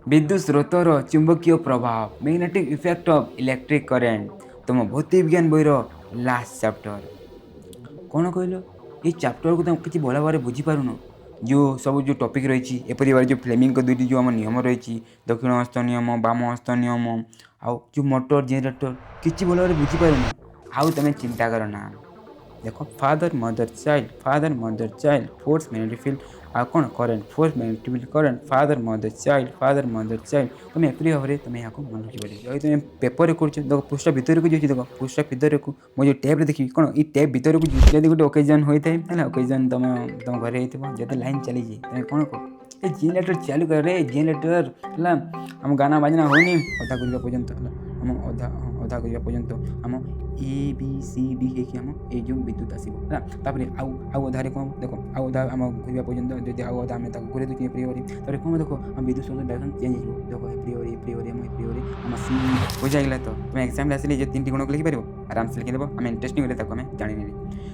विद्युत स्रोतर चुंबकीय प्रभाव magnetic effect of electric current तुम भौतिक विज्ञान बईर लास्ट चैप्टर कौन कहल ये चैप्टर को तुम किसी भल भाव बुझीपारुन जो सब जो टॉपिक रही एपरी भाव जो फ्लेमिंग को दुईटी जो आम नियम रही दक्षिण हस्त नियम बाम हस्त नियम आउ जो मोटर जेनेरेटर किसी भल भाव बुझीपारुन आउ तुम चिंता करना देखो father mother child force magnetic field आ कौन current force magnetic field current father mother child तुम एपरी भाव में तुम यहाँ मन रखी पारे तुम पेपर कर देखो पृष्ठ भितर को जाऊँगी देखो पृष्ठ भितर को मुझे टैब्रे देखिए कौन ये टैब भितर को जब गोटे ओकेजन होता है ओकेजन तुम तुम घर जब लाइन चली तुम कौन कह जेनेरेटर चालू कर रे जेनेरेटर है आम गाना बाजना होनी अधा करवा पर्यंत आम अधा अधा करवा पर्यंत आम ए बी सी डी आम ये जो विद्युत आसपर आउ आउ अधारे कौन देखो आउ अधा आम घुरवा पर्यंत जब आउ अधा आम घुरे दूसरी प्रियोरी तापर कौन देखो आम विद्युत स्रोत डायरेक्शन चेंज हो देखो प्रियोरी आम सी बुझाइला तो तुम एग्जाम आसिले जो 3टी गुण को लिखिपार आराम से लिखिदेव आम इंटरेस्टिंग आम जानी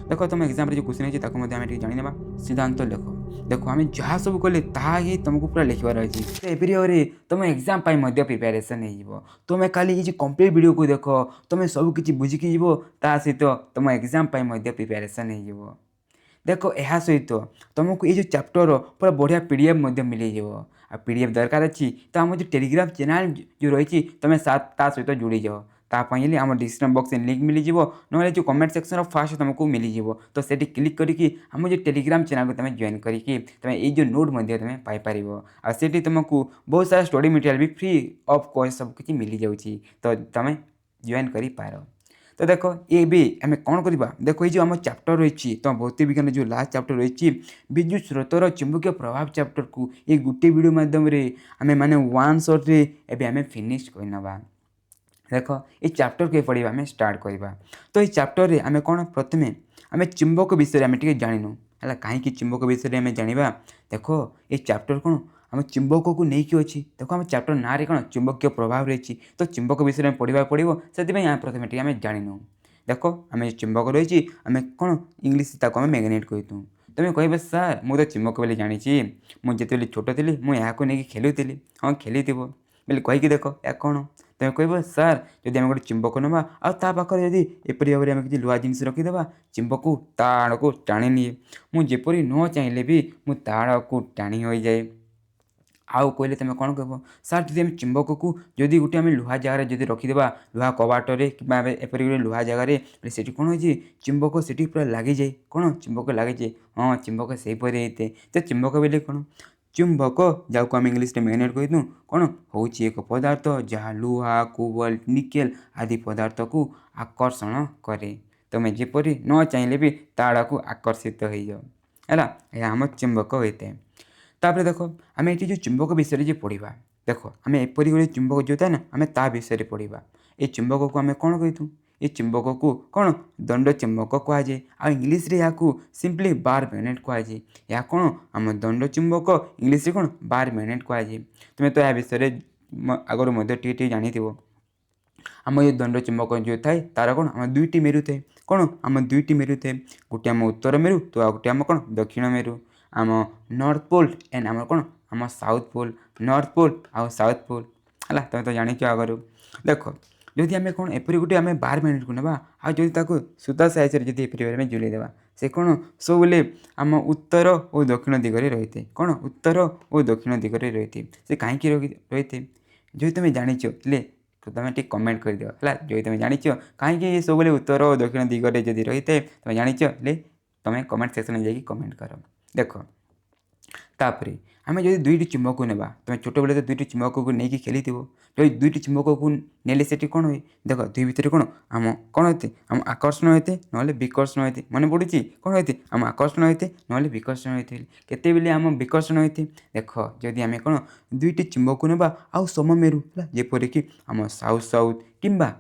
देखो तुम एग्जाम जो क्वेश्चन है जानीना सिद्धांत लिख देखो आम जहाँ सब कले ही तुमको पूरा लिखबार अच्छी एपरी भाव में तुम एग्जाम प्रिपेरेसन हो तुम खाली ये कंप्लीट वीडियो को देख तुम सब किसी बुझिकी जीव ता सहित तुम एग्जाम प्रिपेरेसन हो देखो यह सहित तुमको ये जो चैप्टर पूरा बढ़िया पीडीएफ मिल जाव आ पीडीएफ दरकार अच्छी तो आम जो टेलीग्राम चैनल जो रही तुम सहित जुड़ी जाओ तापाई आम डिस्क्रिप्शन बॉक्स लिंक मिल जाव ना जो कमेंट सेक्शन फास्ट तुमको मिल जाव तो से क्लिक करके आम जो टेलीग्राम चैनल को तुम जॉइन करके तुम ये जो नोट तुम पाइपर आठी तुमको बहुत सारा स्टडी मटेरियल भी फ्री ऑफ कॉस्ट सब किसी मिल जाऊँगी तो तुम जॉइन कर पार तो देखो ये भी आम कौन करवा देखो ये जो आम चैप्टर रही तो भौतिक विज्ञान जो लास्ट चैप्टर रही विद्युत स्रोतर चुंबकीय प्रभाव चैप्टर को ये गोटे वीडियो माध्यम आम मैंने वन शॉट रे आम फिनिश करनवा देखो ये चैप्टर के पढ़ा आम स्टार्ट करवा तो ये चैप्टर रे आम कौन प्रथम आम चुंबक विषय आम जानू है कहीं चुंबक विषय आम जाना देखो ये चैप्टर कौन आम चुंबक को लेकिन अच्छी देखो आम चैप्टर ना रे कौन चुंबकीय प्रभाव रही तो चुंबक विषय में पढ़ा पड़ो से प्रथम आम जानू देखो आम चुंबक रही आम कौन इंग्लीश ताको आम मैग्नेट कहतु तुम कह सार मुझे तो चुंबक बोली जानी मुझे छोट थी मुझे नहीं खेलुली हाँ खेली बोले कहीकि देख या कौन तुम कह सार जदि आम गोटे चुंबक नवा आखिर जदि एपरी भाव में किसी लुहा जिन रखीदे चुंबक ता आड़ को टाणी निए मुझेपरी न चाहिए भी मुझे आड़ को टाणी हो जाए आउ कहले तुम कौन कह सार जब चुंबक को जदि गोटे आम लुहा जगार जब रखीदे लुहा कबाटे कि एपरी गोटे लुहा जगार से कौन हो चुंबक से पूरा लगी जाए कौन चुंबक लगी जाए हाँ चुंबक से होते तो चुंबक बोले कौन चुंबक जहाँ आम इंग्लीश में मैग्नेट कहूँ कौन हूँ एक पदार्थ जहाँ लुहा कोबाल्ट निकेल आदि पदार्थ को आकर्षण करे तुम जेपरी न चाहिए भी ताड़ को आकर्षित हो जाओ है आम चुंबक होता है तापर देखो आम ये जो चुंबक विषय जो पढ़ा देखो आम एपरी गोटे चुंबक जो था ना आम ता विषय पढ़ा ये चुंबक को आम कौन कहूँ ये चुंबक को कौन दंड चुंबक कहुए आ इंग्लीश रे या सिंपली बार मैग्नेट कहुए या कौन आम दंड चुंबक इंग्लीश रे कौन बार मैग्नेट कहुए तुम्हें तो यह विषय आगर टी जानी आम ये दंड चुंबक जो थाए तार कौन आम दुईटी मेरु थाए कौन आम दुईटी मेरु थाए गोटे आम उत्तर मेरु तो आ गोटे आम कौन दक्षिण मेरु आम नॉर्थ पोल एंड आम कौन आम साउथ पोल नॉर्थ पोल आ साउथ पोल है तुम तो जान आगर देख जदि आम कौन एपरी गोटे आम बार मैग्नेट को ना आदि सूता साइज जब एपरी भाव में झुलईदेवा से कौन सब बोले आम उत्तर और दक्षिण दिगरे रही थे कौन उत्तर और दक्षिण दिगरे रही थे से कहीं रही थे जो तुम जाच तो तुम ठीक कमेंट कर दियो है जो तुम जाच कहीं सब बोले उत्तर और दक्षिण दिगरे जब रही थे तुम जाच तुम कमेंट सेक्शन में जाकि कमेंट कर देख तापर आम जो दुईटी चुंबक को नेबा तुम छोट बेले तो दुईटी चुंबक को लेकिन खेली जो दुईटी चुंबक को नेले से कौन हुए देख दुई भितर कौन आम कौन होते आम आकर्षण होते ना विकर्षण होते मन पड़ी कौन होते आम आकर्षण होते ना विकर्षण होते केते बेले आम विकर्षण होते देख जदि आम कौन दुईटी चुंबक को नेबा आउ सममेरु जेपरिक आम साउथ साउथ किंबा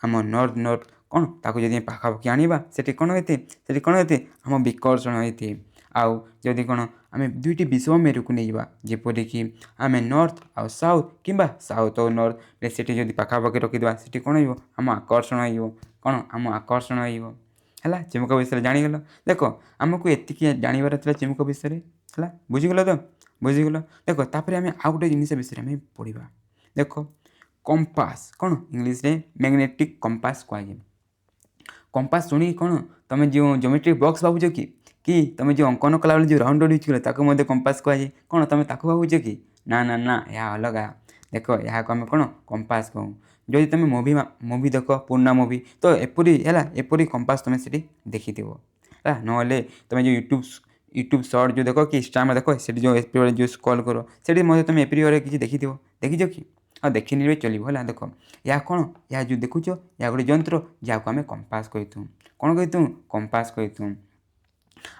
आम नॉर्थ नॉर्थ कौन ताको जदि पाखापाखि आनिबा सेठी कौन होते कौन होते आम विकर्षण होते आउ जदि कौन आम दुईटी विषम मेरु को नहीं जेपरिक आम नॉर्थ आउ साउथ किंबा साउथ और नॉर्थ से जब पाखापाखि रखीदा से कौन हो आम आकर्षण हो कौन आम आकर्षण है चुंबक विषय जानीगल देख आमको एति जानवर चुंबक विषय है बुझीगल तो ବୁଝିଗଲ। ଦେଖ ତାପରେ ଆମେ ଆଉ ଗୋଟେ ଜିନିଷ ବିଷୟରେ ଆମେ ପଢ଼ିବା। ଦେଖ କମ୍ପାସ୍ କ'ଣ ଇଂଲିଶରେ ମ୍ୟାଗ୍ନେଟିକ୍ କମ୍ପାସ୍ କୁହାଯାଏ। କମ୍ପାସ୍ ଶୁଣିକି କ'ଣ ତୁମେ ଯେଉଁ ଜୋମେଟ୍ରିକ୍ ବକ୍ସ ଭାବୁଛ କି ତୁମେ ଯେଉଁ ଅଙ୍କନ କଲାବେଳେ ଯେଉଁ ରାଉଣ୍ଡ ୟୁଜ୍ କର ତାକୁ ମଧ୍ୟ କମ୍ପାସ୍ କୁହାଯାଏ। କ'ଣ ତୁମେ ତାକୁ ଭାବୁଛ କି? ନା ନା ନା, ଏହା ଅଲଗା। ଦେଖ ଏହାକୁ ଆମେ କ'ଣ କମ୍ପାସ୍ କହୁ। ଯଦି ତୁମେ ମୁଭି ଦେଖ, ପୁରୁଣା ମୁଭି, ତ ଏପରି ହେଲା ଏପରି କମ୍ପାସ୍ ତୁମେ ସେଠି ଦେଖିଥିବ ହେଲା। ନହେଲେ ତୁମେ ଯେଉଁ ୟୁଟ୍ୟୁବ୍ ସର୍ଟ ଯେଉଁ ଦେଖ କି ଇନଷ୍ଟାଗ୍ରାମ ଦେଖ, ସେଠି ଯେଉଁ ଏପରି ଯେଉଁ ସ୍କ୍ରଲ୍ କର, ସେଠି ମଧ୍ୟ ତୁମେ ଏପରି ଭାବରେ କିଛି ଦେଖିଥିବ। ଦେଖିଛ କି? ଆଉ ଦେଖିନି ବି ଚଳିବ ହେଲା। ଦେଖ ଏହା କ'ଣ, ଏହା ଯେଉଁ ଦେଖୁଛ ଏହା ଗୋଟେ ଯନ୍ତ୍ର ଯାହାକୁ ଆମେ କମ୍ପାସ୍ କହିଥାଉ। କ'ଣ କହିଥାଉ? କମ୍ପାସ୍ କହିଥାଉ।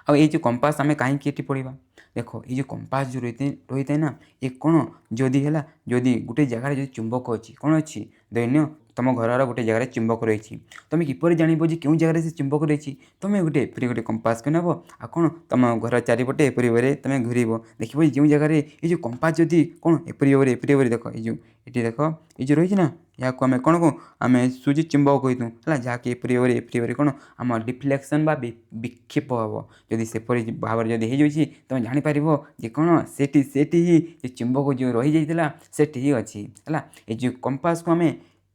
ଆଉ ଏଇ ଯେଉଁ କମ୍ପାସ୍ ଆମେ କାହିଁକି ଏଠି ପଢ଼ିବା? ଦେଖ ଏଇ ଯେଉଁ କମ୍ପାସ୍ ଯେଉଁ ରହିଥାଏ ନା, ଏ କ'ଣ ଯଦି ଗୋଟେ ଜାଗାରେ ଯଦି ଚୁମ୍ବକ ଅଛି, କ'ଣ ଅଛି, ଦୈନ୍ୟ ତୁମ ଘରର ଗୋଟେ ଜାଗାରେ ଚୁମ୍ବକ ରହିଛି, ତୁମେ କିପରି ଜାଣିବ ଯେ କେଉଁ ଜାଗାରେ ସେ ଚୁମ୍ବକ ରହିଛି? ତୁମେ ଏପରି ଗୋଟେ କମ୍ପାସ୍କୁ ନେବ, ଆଉ କ'ଣ ତୁମ ଘର ଚାରିପଟେ ଏପରି ଭାବରେ ତୁମେ ଘୂରିବ, ଦେଖିବ ଯେଉଁ ଜାଗାରେ ଏଇ ଯେଉଁ କମ୍ପାସ୍ ଯଦି କ'ଣ ଏପରି ଭାବରେ ଦେଖ, ଏଠି ଦେଖ ଏଇ ଯେଉଁ ରହିଛି ନା, ଏହାକୁ ଆମେ କ'ଣ କହୁ? ଆମେ ସୂଚି ଚୁମ୍ବକ କହିଥାଉ ହେଲା। ଯାହାକି ଏପରି ଭାବରେ କ'ଣ ଆମ ଡିଫ୍ଲେକ୍ସନ୍ ବା ବିକ୍ଷେପ ହେବ। ଯଦି ସେପରି ଭାବରେ ଯଦି ହେଇଯାଉଛି, ତୁମେ ଜାଣିପାରିବ ଯେ କ'ଣ ସେଠି ହିଁ ଯେ ଚୁମ୍ବକ ଯେଉଁ ରହିଯାଇଥିଲା ସେଠି ହିଁ ଅଛି ହେଲା। ଏଇ ଯେଉଁ କମ୍ପାସ୍କୁ ଆମେ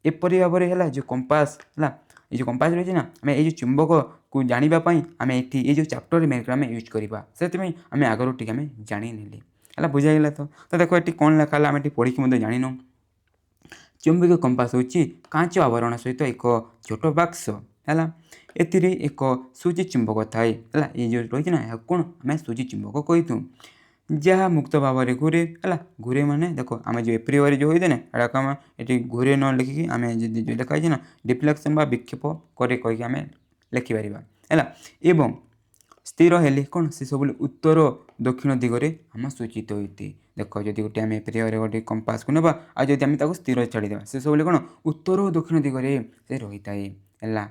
ଏପରି ଭାବରେ ହେଲା, ଯେଉଁ କମ୍ପାସ୍ ହେଲା, ଏଇ ଯେଉଁ କମ୍ପାସ୍ ରହିଛି ନା, ଆମେ ଏଇ ଯେଉଁ ଚୁମ୍ବକକୁ ଜାଣିବା ପାଇଁ ଆମେ ଏଠି ଏଇ ଯେଉଁ ଚାପ୍ଟର ମ୍ୟାଥରେ ଆମେ ୟୁଜ୍ କରିବା। ସେଥିପାଇଁ ଆମେ ଆଗରୁ ଟିକେ ଆମେ ଜାଣିନେଲେ ହେଲା। ବୁଝାଇଲା ତ ଦେଖ ଏଠି କ'ଣ ଲେଖା ହେଲା, ଆମେ ଏଠି ପଢ଼ିକି ମଧ୍ୟ ଜାଣିନେଉ। ଚୁମ୍ବକୀୟ କମ୍ପାସ୍ ହେଉଛି କାଚ ଆବରଣ ସହିତ ଏକ ଛୋଟ ବାକ୍ସ ହେଲା। ଏଥିରେ ଏକ ସୂଚି ଚୁମ୍ବକ ଥାଏ ହେଲା। ଏ ଯେଉଁ ରହିଛି ନା, ଏହାକୁ କ'ଣ ଆମେ ସୂଚି ଚୁମ୍ବକ କହିଥାଉ, ଯାହା ମୁକ୍ତ ଭାବରେ ଘୁରେ ହେଲା। ଘୁରେ ମାନେ ଦେଖ ଆମେ ଯେଉଁ ଏପରି ଭାବରେ ଯେଉଁ ହୋଇଥାଏ ନା, ଏଟାକୁ ଆମେ ଏଠି ଘୁରେ ନ ଲେଖିକି ଆମେ ଯଦି ଯେଉଁ ଲେଖା ହେଇଛି ନା ଡିଫ୍ଲେକ୍ସନ୍ ବା ବିକ୍ଷେପ କରେ କହିକି ଆମେ ଲେଖିପାରିବା ହେଲା। ଏବଂ ସ୍ଥିର ହେଲେ କ'ଣ, ସେ ସବୁବେଳେ ଉତ୍ତର ଦକ୍ଷିଣ ଦିଗରେ ଆମ ସୂଚିତ ହୋଇଥାଏ। ଦେଖ ଯଦି ଗୋଟେ ଆମେ ଏପରି ଭାବରେ ଗୋଟେ କମ୍ପାସ୍କୁ ନେବା, ଆଉ ଯଦି ଆମେ ତାକୁ ସ୍ଥିର ଛାଡ଼ିଦେବା, ସେ ସବୁବେଳେ କ'ଣ ଉତ୍ତର ଓ ଦକ୍ଷିଣ ଦିଗରେ ସେ ରହିଥାଏ ହେଲା।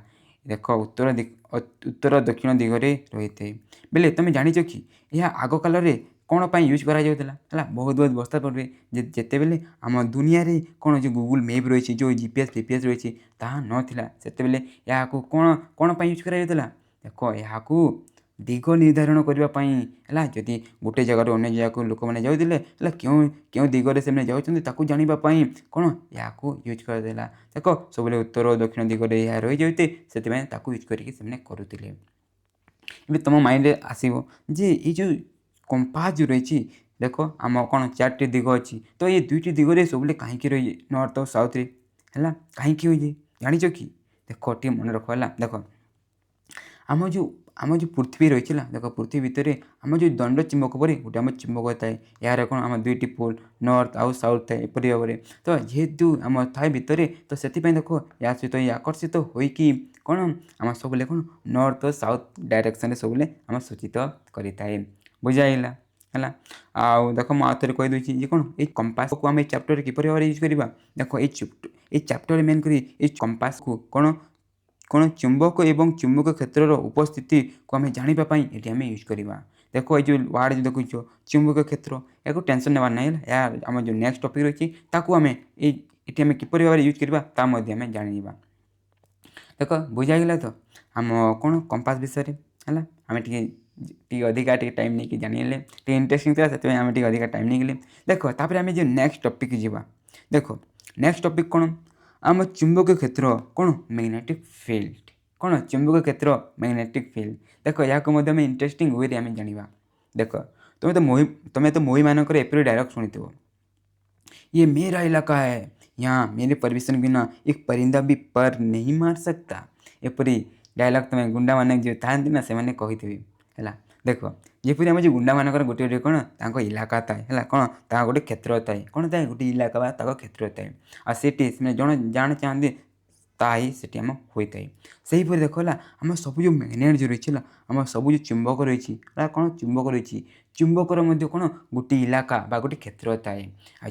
ଦେଖ ଉତ୍ତର ଦକ୍ଷିଣ ଦିଗରେ ରହିଥାଏ ବେଲେ ତୁମେ ଜାଣିଛ କି ଏହା ଆଗକାଳରେ କ'ଣ ପାଇଁ ୟୁଜ୍ କରାଯାଉଥିଲା ହେଲା। ବହୁତ ବର୍ଷ ପରେ ଯେତେବେଳେ ଆମ ଦୁନିଆରେ କ'ଣ ଯେଉଁ ଗୁଗୁଲ୍ ମ୍ୟାପ୍ ରହିଛି, ଯେଉଁ GPS ରହିଛି, ତାହା ନଥିଲା, ସେତେବେଳେ ଏହାକୁ କ'ଣ ପାଇଁ ୟୁଜ୍ କରାଯାଉଥିଲା? ଦେଖ ଏହାକୁ ଦିଗ ନିର୍ଦ୍ଧାରଣ କରିବା ପାଇଁ ହେଲା। ଯଦି ଗୋଟେ ଜାଗାରୁ ଅନ୍ୟ ଜାଗାକୁ ଲୋକମାନେ ଯାଉଥିଲେ ହେଲା, କେଉଁ ଦିଗରେ ସେମାନେ ଯାଉଛନ୍ତି ତାକୁ ଜାଣିବା ପାଇଁ କ'ଣ ଏହାକୁ ୟୁଜ୍ କରାଯାଉଥିଲା। ଦେଖ ସବୁବେଳେ ଉତ୍ତର ଓ ଦକ୍ଷିଣ ଦିଗରେ ଏହା ରହିଯାଉଥାଏ, ସେଥିପାଇଁ ତାକୁ ୟୁଜ୍ କରିକି ସେମାନେ କରୁଥିଲେ। ଏବେ ତୁମ ମାଇଣ୍ଡରେ ଆସିବ ଯେ ଏଇ ଯେଉଁ କମ୍ପାସ୍ ଯେଉଁ ରହିଛି, ଦେଖ ଆମ କ'ଣ 4ଟି ଦିଗ ଅଛି, ତ ଏ 2ଟି ଦିଗରେ ସବୁବେଳେ କାହିଁକି ରହିଛି, ନର୍ଥ ଆଉ ସାଉଥରେ ହେଲା, କାହିଁକି ହୋଇଛି ଜାଣିଛ କି? ଦେଖ ଟିକେ ମନେ ରଖ ହେଲା। ଦେଖ ଆମ ଯେଉଁ ପୃଥିବୀ ରହିଛି ନା, ଦେଖ ପୃଥିବୀ ଭିତରେ ଆମ ଯେଉଁ ଦଣ୍ଡ ଚୁମ୍ବକ ପରି ଗୋଟେ ଆମ ଚୁମ୍ବକ ଥାଏ। ଏହାର କ'ଣ ଆମ 2ଟି ପୋଲ୍ ନର୍ଥ ଆଉ ସାଉଥ୍ ଥାଏ ଏପରି ଭାବରେ। ତ ଯେହେତୁ ଆମ ଥାଏ ଭିତରେ, ତ ସେଥିପାଇଁ ଦେଖ ଏହା ସହିତ ଆକର୍ଷିତ ହୋଇକି କ'ଣ ଆମ ସବୁବେଳେ କ'ଣ ନର୍ଥ ଓ ସାଉଥ୍ ଡାଇରେକ୍ସନ୍ରେ ସବୁବେଳେ ଆମ ସୂଚିତ କରିଥାଏ। ବୁଝାଇଲା ହେଲା। ଆଉ ଦେଖ ମୁଁ ଆଉ ଥରେ କହିଦେଉଛି ଯେ କ'ଣ ଏଇ କମ୍ପାସ୍କୁ ଆମେ ଏଇ ଚାପ୍ଟରରେ କିପରି ଭାବରେ ୟୁଜ୍ କରିବା। ଦେଖ ଏଇ ଚାପ୍ଟରରେ ମେନ୍ କରି ଏଇ କମ୍ପାସ୍କୁ କ'ଣ ଚୁମ୍ବକ ଏବଂ ଚୁମ୍ବକ କ୍ଷେତ୍ରର ଉପସ୍ଥିତିକୁ ଆମେ ଜାଣିବା ପାଇଁ ଏଠି ଆମେ ୟୁଜ୍ କରିବା। ଦେଖ ଏଇ ଯେଉଁ ୱାର୍ଡ଼ ଯେଉଁ ଦେଖୁଛ ଚୁମ୍ବକ କ୍ଷେତ୍ର, ଏହାକୁ ଟେନସନ୍ ନେବାର ନାହିଁ ହେଲା। ଏହା ଆମର ଯେଉଁ ନେକ୍ସଟ ଟପିକ୍ ରହିଛି ତାକୁ ଆମେ ଏଠି ଆମେ କିପରି ଭାବରେ ୟୁଜ୍ କରିବା ତା ମଧ୍ୟ ଆମେ ଜାଣିଯିବା। ଦେଖ ବୁଝାଗଲା ତ ଆମ କ'ଣ କମ୍ପାସ୍ ବିଷୟରେ ହେଲା। ଆମେ ଟିକେ ଅଧିକା ଟାଇମ୍ ନେଇକି ଜାଣିଲେ, ଟିକେ ଇଣ୍ଟରେଷ୍ଟିଂ ଥିଲା, ସେଥିପାଇଁ ଆମେ ଟିକେ ଅଧିକା ଟାଇମ୍ ନେଇଗଲେ। ଦେଖ ତାପରେ ଆମେ ଯେଉଁ ନେକ୍ସଟ ଟପିକ୍ ଯିବା। ଦେଖ ନେକ୍ସଟ ଟପିକ୍ କ'ଣ, ଆମ ଚୁମ୍ବକୀୟ କ୍ଷେତ୍ର କ'ଣ ମ୍ୟାଗ୍ନେଟିକ୍ ଫିଲ୍ଡ। କ'ଣ ଚୁମ୍ବକୀୟ କ୍ଷେତ୍ର ମ୍ୟାଗ୍ନେଟିକ୍ ଫିଲ୍ଡ। ଦେଖ ଏହାକୁ ମଧ୍ୟ ଆମେ ଇଣ୍ଟରେଷ୍ଟିଂ ୱେରେ ଆମେ ଜାଣିବା। ଦେଖ ତୁମେ ତ ମୁଭିମାନଙ୍କର ଏପରି ଡାଇଲଗ୍ ଶୁଣିଥିବ, ये मेरा इलाका है, यहाँ मेरे परमिशन बिना एक परिंदा भी पर नहीं मार सकता। ଏପରି ଡାଇଲଗ୍ ତୁମେ ଗୁଣ୍ଡାମାନେ ଯେଉଁ ଥାଆନ୍ତି ନା ସେମାନେ କହିଥିବେ ହେଲା। ଦେଖ ଯେପରି ଆମ ଯେଉଁ ଗୁଣ୍ଡାମାନଙ୍କର ଗୋଟେ କ'ଣ ତାଙ୍କ ଇଲାକା ଥାଏ ହେଲା, କ'ଣ ତାଙ୍କ ଗୋଟେ କ୍ଷେତ୍ର ଥାଏ, କ'ଣ ଥାଏ ଗୋଟେ ଇଲାକା ବା ତାଙ୍କ କ୍ଷେତ୍ର ଥାଏ। ଆଉ ସେଠି ସେମାନେ ଜାଣି ଚାହାନ୍ତି ତାହା ହିଁ ସେଠି ଆମ ହୋଇଥାଏ। ସେହିପରି ଦେଖ ହେଲା ଆମ ସବୁ ଯେଉଁ ମ୍ୟାଗ୍ନେଟ୍ ଯେଉଁ ରହିଛି ହେଲା, ଆମ ସବୁ ଯେଉଁ ଚୁମ୍ବକ ରହିଛି ହେଲା, କ'ଣ ଚୁମ୍ବକ ରହିଛି, ଚୁମ୍ବକର ମଧ୍ୟ କ'ଣ ଗୋଟେ ଇଲାକା ବା ଗୋଟେ କ୍ଷେତ୍ର ଥାଏ। ଆଉ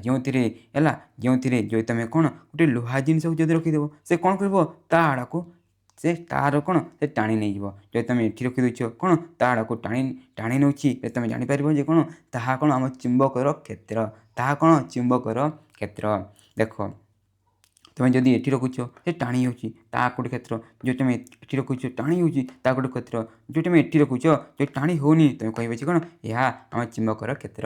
ଯେଉଁଥିରେ ଯେଉଁ ତୁମେ କ'ଣ ଗୋଟେ ଲୁହା ଜିନିଷକୁ ଯଦି ରଖିଦେବ, ସେ କ'ଣ କରିବ ତା ଆଡ଼କୁ ତାର କ'ଣ ସେ ଟାଣି ନେଇଯିବ। ଯଦି ତୁମେ ଏଠି ରଖିଦେଉଛ କ'ଣ ତା ଆଡ଼କୁ ଟାଣି ନେଉଛି, ତୁମେ ଜାଣିପାରିବ ଯେ କ'ଣ ତାହା କ'ଣ ଆମ ଚୁମ୍ବକର କ୍ଷେତ୍ର, ତାହା କ'ଣ ଚୁମ୍ବକର କ୍ଷେତ୍ର। ଦେଖ ତୁମେ ଯଦି ଏଠି ରଖୁଛ ସେ ଟାଣି ହେଉଛି ତାହା ଗୋଟେ କ୍ଷେତ୍ର, ଯଦି ତୁମେ ଏଠି ରଖୁଛ ଟାଣି ହେଉଛି ତା ଗୋଟେ କ୍ଷେତ୍ର, ଯଦି ତୁମେ ଏଠି ରଖୁଛ ଯଦି ଟାଣି ହେଉନି ତୁମେ କହିବ ଯେ କ'ଣ ଏହା ଆମ ଚୁମ୍ବକର କ୍ଷେତ୍ର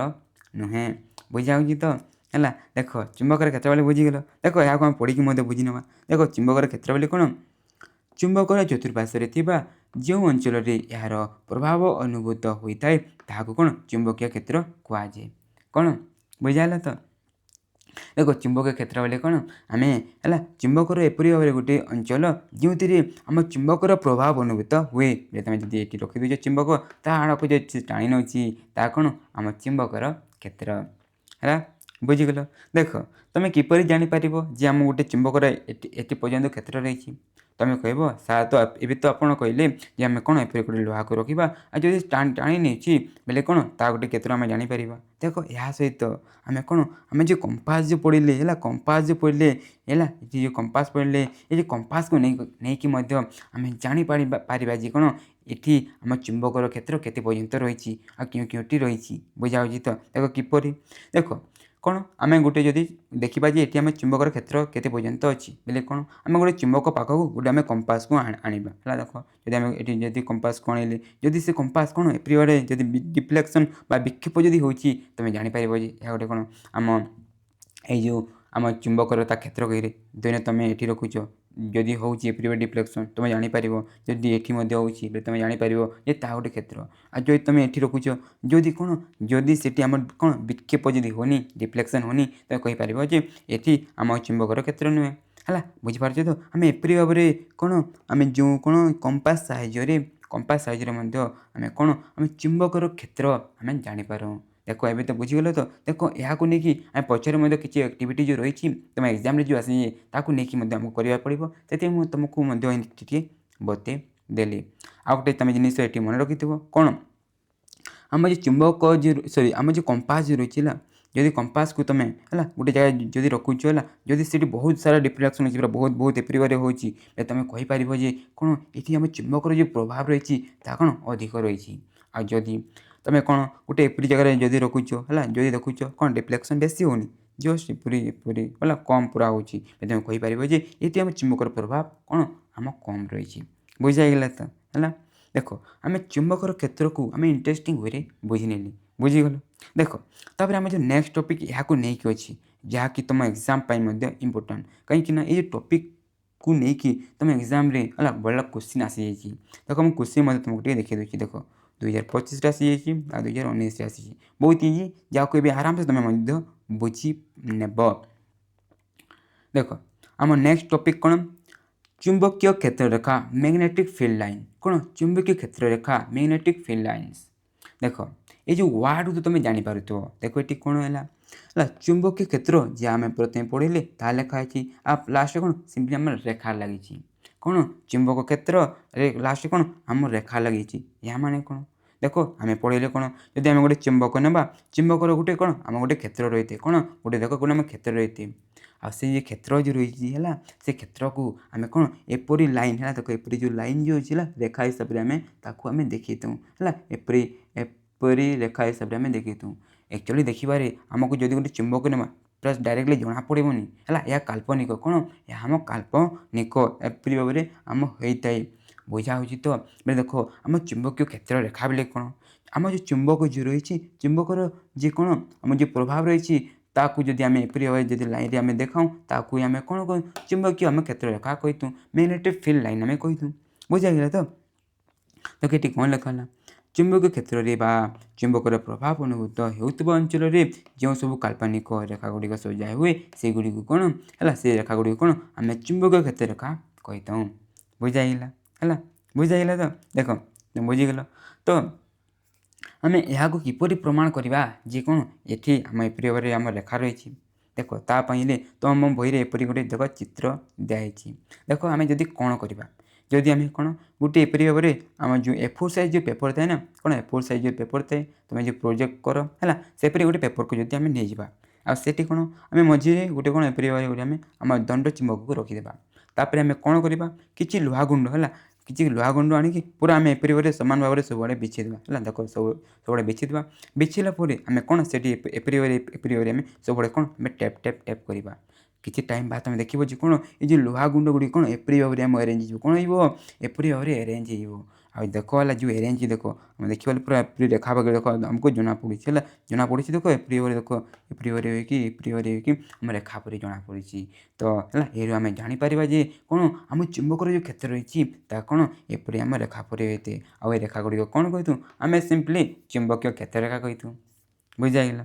नुहे बुझा तो है। देख चुंबकर क्षेत्र बोली बुझीगल। देख यहाँ आम पढ़ी बुझी ना। देख चुंबकर क्षेत्र बोली कौन चुंबकर चतुर्पार्श्व जो अंचल यार प्रभाव अनुभूत होता है ताकू कौन चुंबकीय क्षेत्र कहुए कौन बुझाला। तो देख चुंबकीय क्षेत्र बोले कौन आम है चुंबकर एपरी भाव में गोटे अंचल जो आम चुंबकर प्रभाव अनुभूत हुए। तुम जब ये रखीद चुंबक ता आड़क जो टाणी नौ कौन आम चुंबकर क्षेत्र है बुझीगल। देख तुम किपर जापर जे आम गोटे चुंबकर एटी पर्यटन क्षेत्र रही तुम कह सार तो ये तो आप कहले जे आम कौन एपरी गोटे लुहा को रखा आज जो टाणी नहीं बोले कौन ता गोटे क्षेत्र आम जापर। देख या सहित आम कौन आम जो कंपास जो पढ़ले है कंपास जो पढ़ले है जो कंपास पढ़ले ये कंपास को नहीं आम जापर जे कौन ये आम चुंबकर क्षेत्र केते पर्यंत रही क्योंकि रही बुझा तो। देख किपर देख कौन आम गोटे जदि देखा जे ये आम चुंबकर क्षेत्र केते पर्यंत अच्छी बोले कौन आम गोटे चुंबक पाखक गोटे आम कंपास को आने देख जब आम ये कंपास को आने जदि से कंपास कौन एप्री बारे जब डिफ्लेक्शन विक्षेप जदि हो तुम जापर गोटे कौन आम यो आम चुंबकर क्षेत्र कही दिन तुम ये रखुच जदि हूँ एप्री डिफ्लेक्शन तुम जापर जदि ये तुम जापर ये ता गोटे क्षेत्र आज जो तुम ये रखुच जदि कौन जदि से आम कौन विक्षेप जदि होनी डिफ्लेक्शन होनी तुम कहीपर जे ये आम चुंबकर क्षेत्र नुहे है बुझीपार। तो आम एपरी भाव में कौन आम जो कौन कंपास साइज आम कौन आम चुंबकर क्षेत्र आम जापर। देख ए तो बुझीगल। तो देख यहाँ नहीं आम पचर किसी एक्टिविटी जो रही तुम एग्जाम जो आसी ताकू नहीं आमको करने पड़ो से तुमको बते देली आ गए तुम जिन ये मन रखी कौन आम जो चुंबक जो सॉरी आम जो कंपास जो रही है जदि कंपास को तुम है गोटे जगह जदि रखुच है जदि से बहुत सारा डिफ्लेक्शन हो बहुत बहुत एपरी बारे हो तुम कहीपर जे कौन ये आम चुंबकर जो प्रभाव रही कौन अधिक रही आदि तुम कौन गोटे एपरी जगह जदि रखुच है जदि देखुच कौन डिफ्लेक्शन बेसी होनी जस्ट एपरी है कम पूरा हो तुम कहीपर जे ये आम चुंबकर प्रभाव कौन आम कम रही बुझाईगला। तो है देख आम चुंबकर क्षेत्र को आम इंटरेस्टिंग वे बुझीने बुझीगल। देख तापर आम जो नेक्स्ट टॉपिक यहाँ नहीं अच्छी जहाँकि तुम एग्जाम इम्पोर्टाट कहीं ये टॉपिक को लेकिन तुम एग्जाम रे है बड़ा क्वेश्चन आसी जाइए। देख मुझे क्वेश्चन तुमको देखिए दूसरी देख 2025 आसी जाइए 2019 आसी बहुत इजी जहाँ भी आराम से तुम बुझी नेब। देख आम नेक्स्ट टॉपिक कौन चुंबकीय क्षेत्र रेखा मैग्नेटिक फील्ड लाइन कौन चुंबकीय क्षेत्र रेखा मैग्नेटिक फील्ड लाइन्स। देख ये जो वार्ड तो तुम जापर देख ये कौन है चुंबकीय क्षेत्र जे आम प्रथम पढ़ले ता लिखाई आप लास्ट कौन सिंपली आम रेखा लगी कौन चुंबक क्षेत्र लास्ट कौन आम रेखा लगी या माने कौन देख आम पढ़ले कौन जब आम गोटे चुंबक ना चुंबकर गोटे कौन आम गोटे क्षेत्र रही है कौन गोटे देख कौन आम क्षेत्र रही है आ से क्षेत्र जो रही है से क्षेत्र को आम कौन एपरी लाइन है देख एपरी जो लाइन जो अच्छी रेखा हिसाब से आम देखी है एपरी एपरी रेखा हिसाब से आम देखी एक्चुअली देखिबारे आमको जदि गोटे चुंबक ना प्लस डायरेक्टली जना पड़ोनी है यह काल्पनिक कौन यह आम काल्पनिक एपरी भाव में आम होता है बुझा हो। तो देख आम चुंबकीय क्षेत्र रेखा बोले कौन आम जो चुंबक जो रही चुंबकर जे कौन आम जो प्रभाव रही ताकू जदि आम एपरी भाव जब लाइन आम देखाऊँ ताकू आम कौन कह चुंबकीय आम क्षेत्र रेखा कहीतु मैग्नेटिक फील्ड लाइन आम कहीतु बुझागला। तो देख ये कौन लिखा चुंबकीय क्षेत्र में चुंबकर प्रभाव अनुभूत होता अंचल में जो सब काल्पनिक रेखा गुड़िक सजा हुए से गुड़ी कौन है से रेखा गुड़ी कौन आम चुंबकीय क्षेत्र रेखा कही था बुझागला है बुझागला। तो देख तुम बुझीगल। तो आम यहाँ किपर प्रमाण करवा जे कौन ये आम एपरी भाव में आम रेखा रही देख तापाइले तो आम बही में एपरी गोटे देख चित्र दिखाई देख आम जदि कौन करवा जदि आम कौन गोटे एपरी भाव में आम जो A4 साइज जो पेपर थाए ना कौन A4 साइज जो पेपर थाए तुम जो प्रोजेक्ट कर है सेपरी गोटे पेपर को जब आम नहीं जावा आठी कौन आम मझे गोटे कौन एपरी भाव में आम दंड चुंबक को रखीदेवा तापर आम कौन करवा कि लुहा गुंड है किसी लुहा गुंड आणिकी पूरा आम एपरी भाव सामान भाव में सबुआड़े बिछेदेवा है देख सबुआड़े बिछेदेवा बिछेला आम कौन से एपरी भाव में सबुआड़े कौन आम टैप टैप टैप करवा किसी टाइम बाद तुम देखो कौन ये लुहा गुंड गुड़ी कौन एपरी भाव में आम अरेंज हो कौन हो एपरी भाव में अरेंज हो ଆଉ ଦେଖ ହେଲା ଯେଉଁ ଏରେଞ୍ଜ ଦେଖ ଆମେ ଦେଖିବା ପୁରା ଏପ୍ରି ରେଖା ବଗେରେ ଦେଖ ଆମକୁ ଜଣାପଡ଼ୁଛି ହେଲା, ଜଣାପଡ଼ୁଛି ଦେଖ ଏପ୍ରି ଓରେ ଦେଖ ଏପ୍ରି ଓରେ ହେଇକି ଆମ ରେଖା ପରି ଜଣାପଡ଼ୁଛି। ତ ହେଲା ଏରୁ ଆମେ ଜାଣିପାରିବା ଯେ କ'ଣ ଆମ ଚୁମ୍ବକର ଯେଉଁ କ୍ଷେତ୍ର ରହିଛି ତାହା କ'ଣ ଏପରି ଆମ ରେଖା ପରି ହୋଇଥାଏ। ଆଉ ଏ ରେଖା ଗୁଡ଼ିକ କ'ଣ କହିଥାଉ ଆମେ ସିମ୍ପଲି ଚୁମ୍ବକୀୟ କ୍ଷେତ୍ର ରେଖା କହିଥାଉ। ବୁଝିଯାଇଗଲା।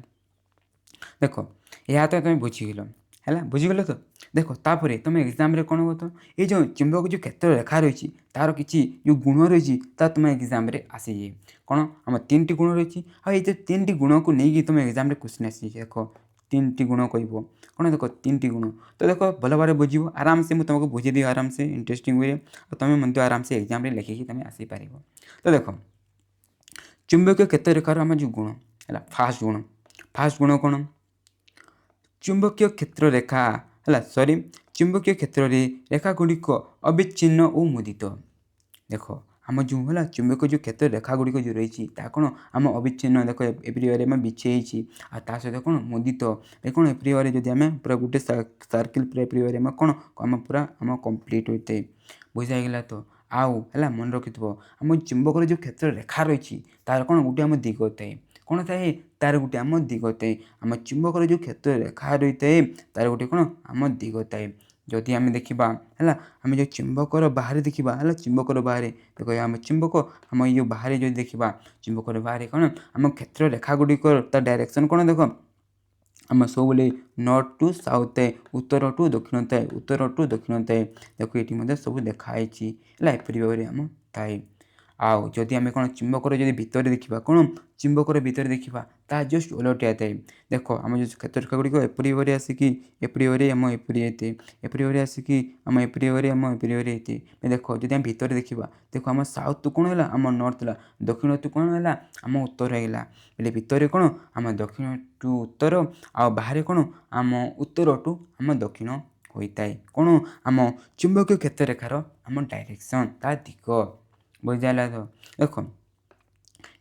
ଦେଖ ଏହା ତ ତୁମେ ବୁଝିଗଲ ହେଲା, ବୁଝିଗଲ ତ। ଦେଖ ତାପରେ ତୁମେ ଏକ୍ଜାମ୍ରେ କ'ଣ କର ଏଇ ଯେଉଁ ଚୁମ୍ବକ ଯେଉଁ କ୍ଷେତ୍ର ରେଖା ରହିଛି ତା'ର କିଛି ଯେଉଁ ଗୁଣ ରହିଛି ତା ତୁମ ଏକ୍ଜାମ୍ରେ ଆସିଯାଏ। କ'ଣ ଆମ 3ଟି ଗୁଣ ରହିଛି ଆଉ ଏଇ ଯେଉଁ 3ଟି ଗୁଣକୁ ନେଇକି ତୁମେ ଏକ୍ଜାମ୍ରେ କ୍ୱେଶ୍ଚିନ୍ ଆସିଛି। ଦେଖ 3ଟି ଗୁଣ କହିବ କ'ଣ, ଦେଖ 3ଟି ଗୁଣ ତ ଦେଖ ଭଲ ଭାବରେ ବୁଝିବ ଆରାମସେ, ମୁଁ ତୁମକୁ ବୁଝେଇଦେବି ଆରାମସେ ଇଣ୍ଟରେଷ୍ଟିଂ ୱେ, ଆଉ ତୁମେ ମଧ୍ୟ ଆରାମସେ ଏକ୍ଜାମ୍ରେ ଲେଖିକି ତୁମେ ଆସିପାରିବ। ତ ଦେଖ ଚୁମ୍ବକୀୟ କ୍ଷେତ୍ର ରେଖାର ଆମ ଯେଉଁ ଗୁଣ ହେଲା, ଫାର୍ଷ୍ଟ ଗୁଣ କ'ଣ, ଚୁମ୍ବକୀୟ କ୍ଷେତ୍ର ରେଖା ହେଲା ଚୁମ୍ବକୀୟ କ୍ଷେତ୍ରରେ ରେଖା ଗୁଡ଼ିକ ଅବିଚ୍ଛିନ୍ନ ଓ ମୁଦିତ। ଦେଖ ଆମ ଯେଉଁ ହେଲା ଚୁମ୍ବକୀୟ ଯେଉଁ କ୍ଷେତ୍ର ରେଖା ଗୁଡ଼ିକ ଯେଉଁ ରହିଛି ତାହା କ'ଣ ଆମ ଅବିଚ୍ଛିନ୍ନ, ଦେଖ ଏପ୍ରିୟରେ ଆମେ ବିଛେଇ ହେଇଛି ଆଉ ତା ସହିତ କ'ଣ ମୁଦିତ। ଏ କ'ଣ ଏପ୍ରିୟରେ ଯଦି ଆମେ ପୁରା ଗୋଟେ ସାର୍କିଲ୍ ପୁରା ଏପ୍ରିୟରେ ଆମେ କ'ଣ ଆମ ପୁରା ଆମ କମ୍ପ୍ଲିଟ୍ ହୋଇଥାଏ। ବୁଝାଇଗଲା ତ। ଆଉ ହେଲା ମନେ ରଖିଥିବ ଆମ ଚୁମ୍ବକର ଯେଉଁ କ୍ଷେତ୍ର ରେଖା ରହିଛି ତାର କ'ଣ ଗୋଟେ ଆମ ଦିଗ ଥାଏ, କ'ଣ ଥାଏ ତାର ଗୋଟେ ଆମ ଦିଗ ଥାଏ। ଆମ ଚୁମ୍ବକର ଯେଉଁ କ୍ଷେତ୍ର ରେଖା ରହିଥାଏ ତାର ଗୋଟେ କ'ଣ ଆମ ଦିଗ ଥାଏ। ଯଦି ଆମେ ଦେଖିବା ହେଲା ଆମେ ଯେଉଁ ଚୁମ୍ବକର ବାହାରେ ଦେଖିବା ହେଲା, ଚୁମ୍ବକର ବାହାରେ ଦେଖ ଆମ ଚୁମ୍ବକ ଆମ ଏଇ ଯେଉଁ ବାହାରେ ଯଦି ଦେଖିବା ଚୁମ୍ବକର ବାହାରେ କ'ଣ ଆମ କ୍ଷେତ୍ର ରେଖା ଗୁଡ଼ିକର ତା ଡାଇରେକ୍ସନ୍ କ'ଣ, ଦେଖ ଆମ ସବୁବେଳେ ନର୍ଥ ଟୁ ସାଉଥ୍ ଥାଏ, ଉତ୍ତର ଟୁ ଦକ୍ଷିଣ ଥାଏ, ଉତ୍ତର ଟୁ ଦକ୍ଷିଣ ଥାଏ। ଦେଖ ଏଠି ମଧ୍ୟ ସବୁ ଦେଖା ହେଇଛି ହେଲା, ଏପରି ଭାବରେ ଆମ ଥାଏ। ଆଉ ଯଦି ଆମେ କ'ଣ ଚୁମ୍ବକର ଯଦି ଭିତରେ ଦେଖିବା କ'ଣ ଚୁମ୍ବକର ଭିତରେ ଦେଖିବା ତାହା ଜଷ୍ଟ ଓଲଟିଆ ଥାଏ। ଦେଖ ଆମ ଯେଉଁ କ୍ଷେତ୍ର ରେଖା ଗୁଡ଼ିକ ଏପରି ଭାବରେ ଆସିକି ଏପରି ଭାବରେ ଆମ ଏପରି ହେଇଥାଏ, ଏପରି ଭାବରେ ଆସିକି ଆମ ଏପରି ଭାବରେ ଆମ ଏପରି ଭାବରେ ହେଇଥାଏ। ଦେଖ ଯଦି ଆମେ ଭିତରେ ଦେଖିବା ଦେଖ ଆମ ସାଉଥ୍ ଟୁ କ'ଣ ହେଲା ଆମ ନର୍ଥ ହେଲା, ଦକ୍ଷିଣ ଟୁ କ'ଣ ହେଲା ଆମ ଉତ୍ତର ହେଇଗଲା। ହେଲେ ଭିତରେ କ'ଣ ଆମ ଦକ୍ଷିଣ ଟୁ ଉତ୍ତର ଆଉ ବାହାରେ କ'ଣ ଆମ ଉତ୍ତର ଟୁ ଆମ ଦକ୍ଷିଣ ହୋଇଥାଏ। କ'ଣ ଆମ ଚୁମ୍ବକୀୟ କ୍ଷେତ୍ର ରେଖାର ଆମ ଡାଇରେକ୍ସନ୍ ତା ଦିଗ। ବୁଝିଲା ତ। ଦେଖ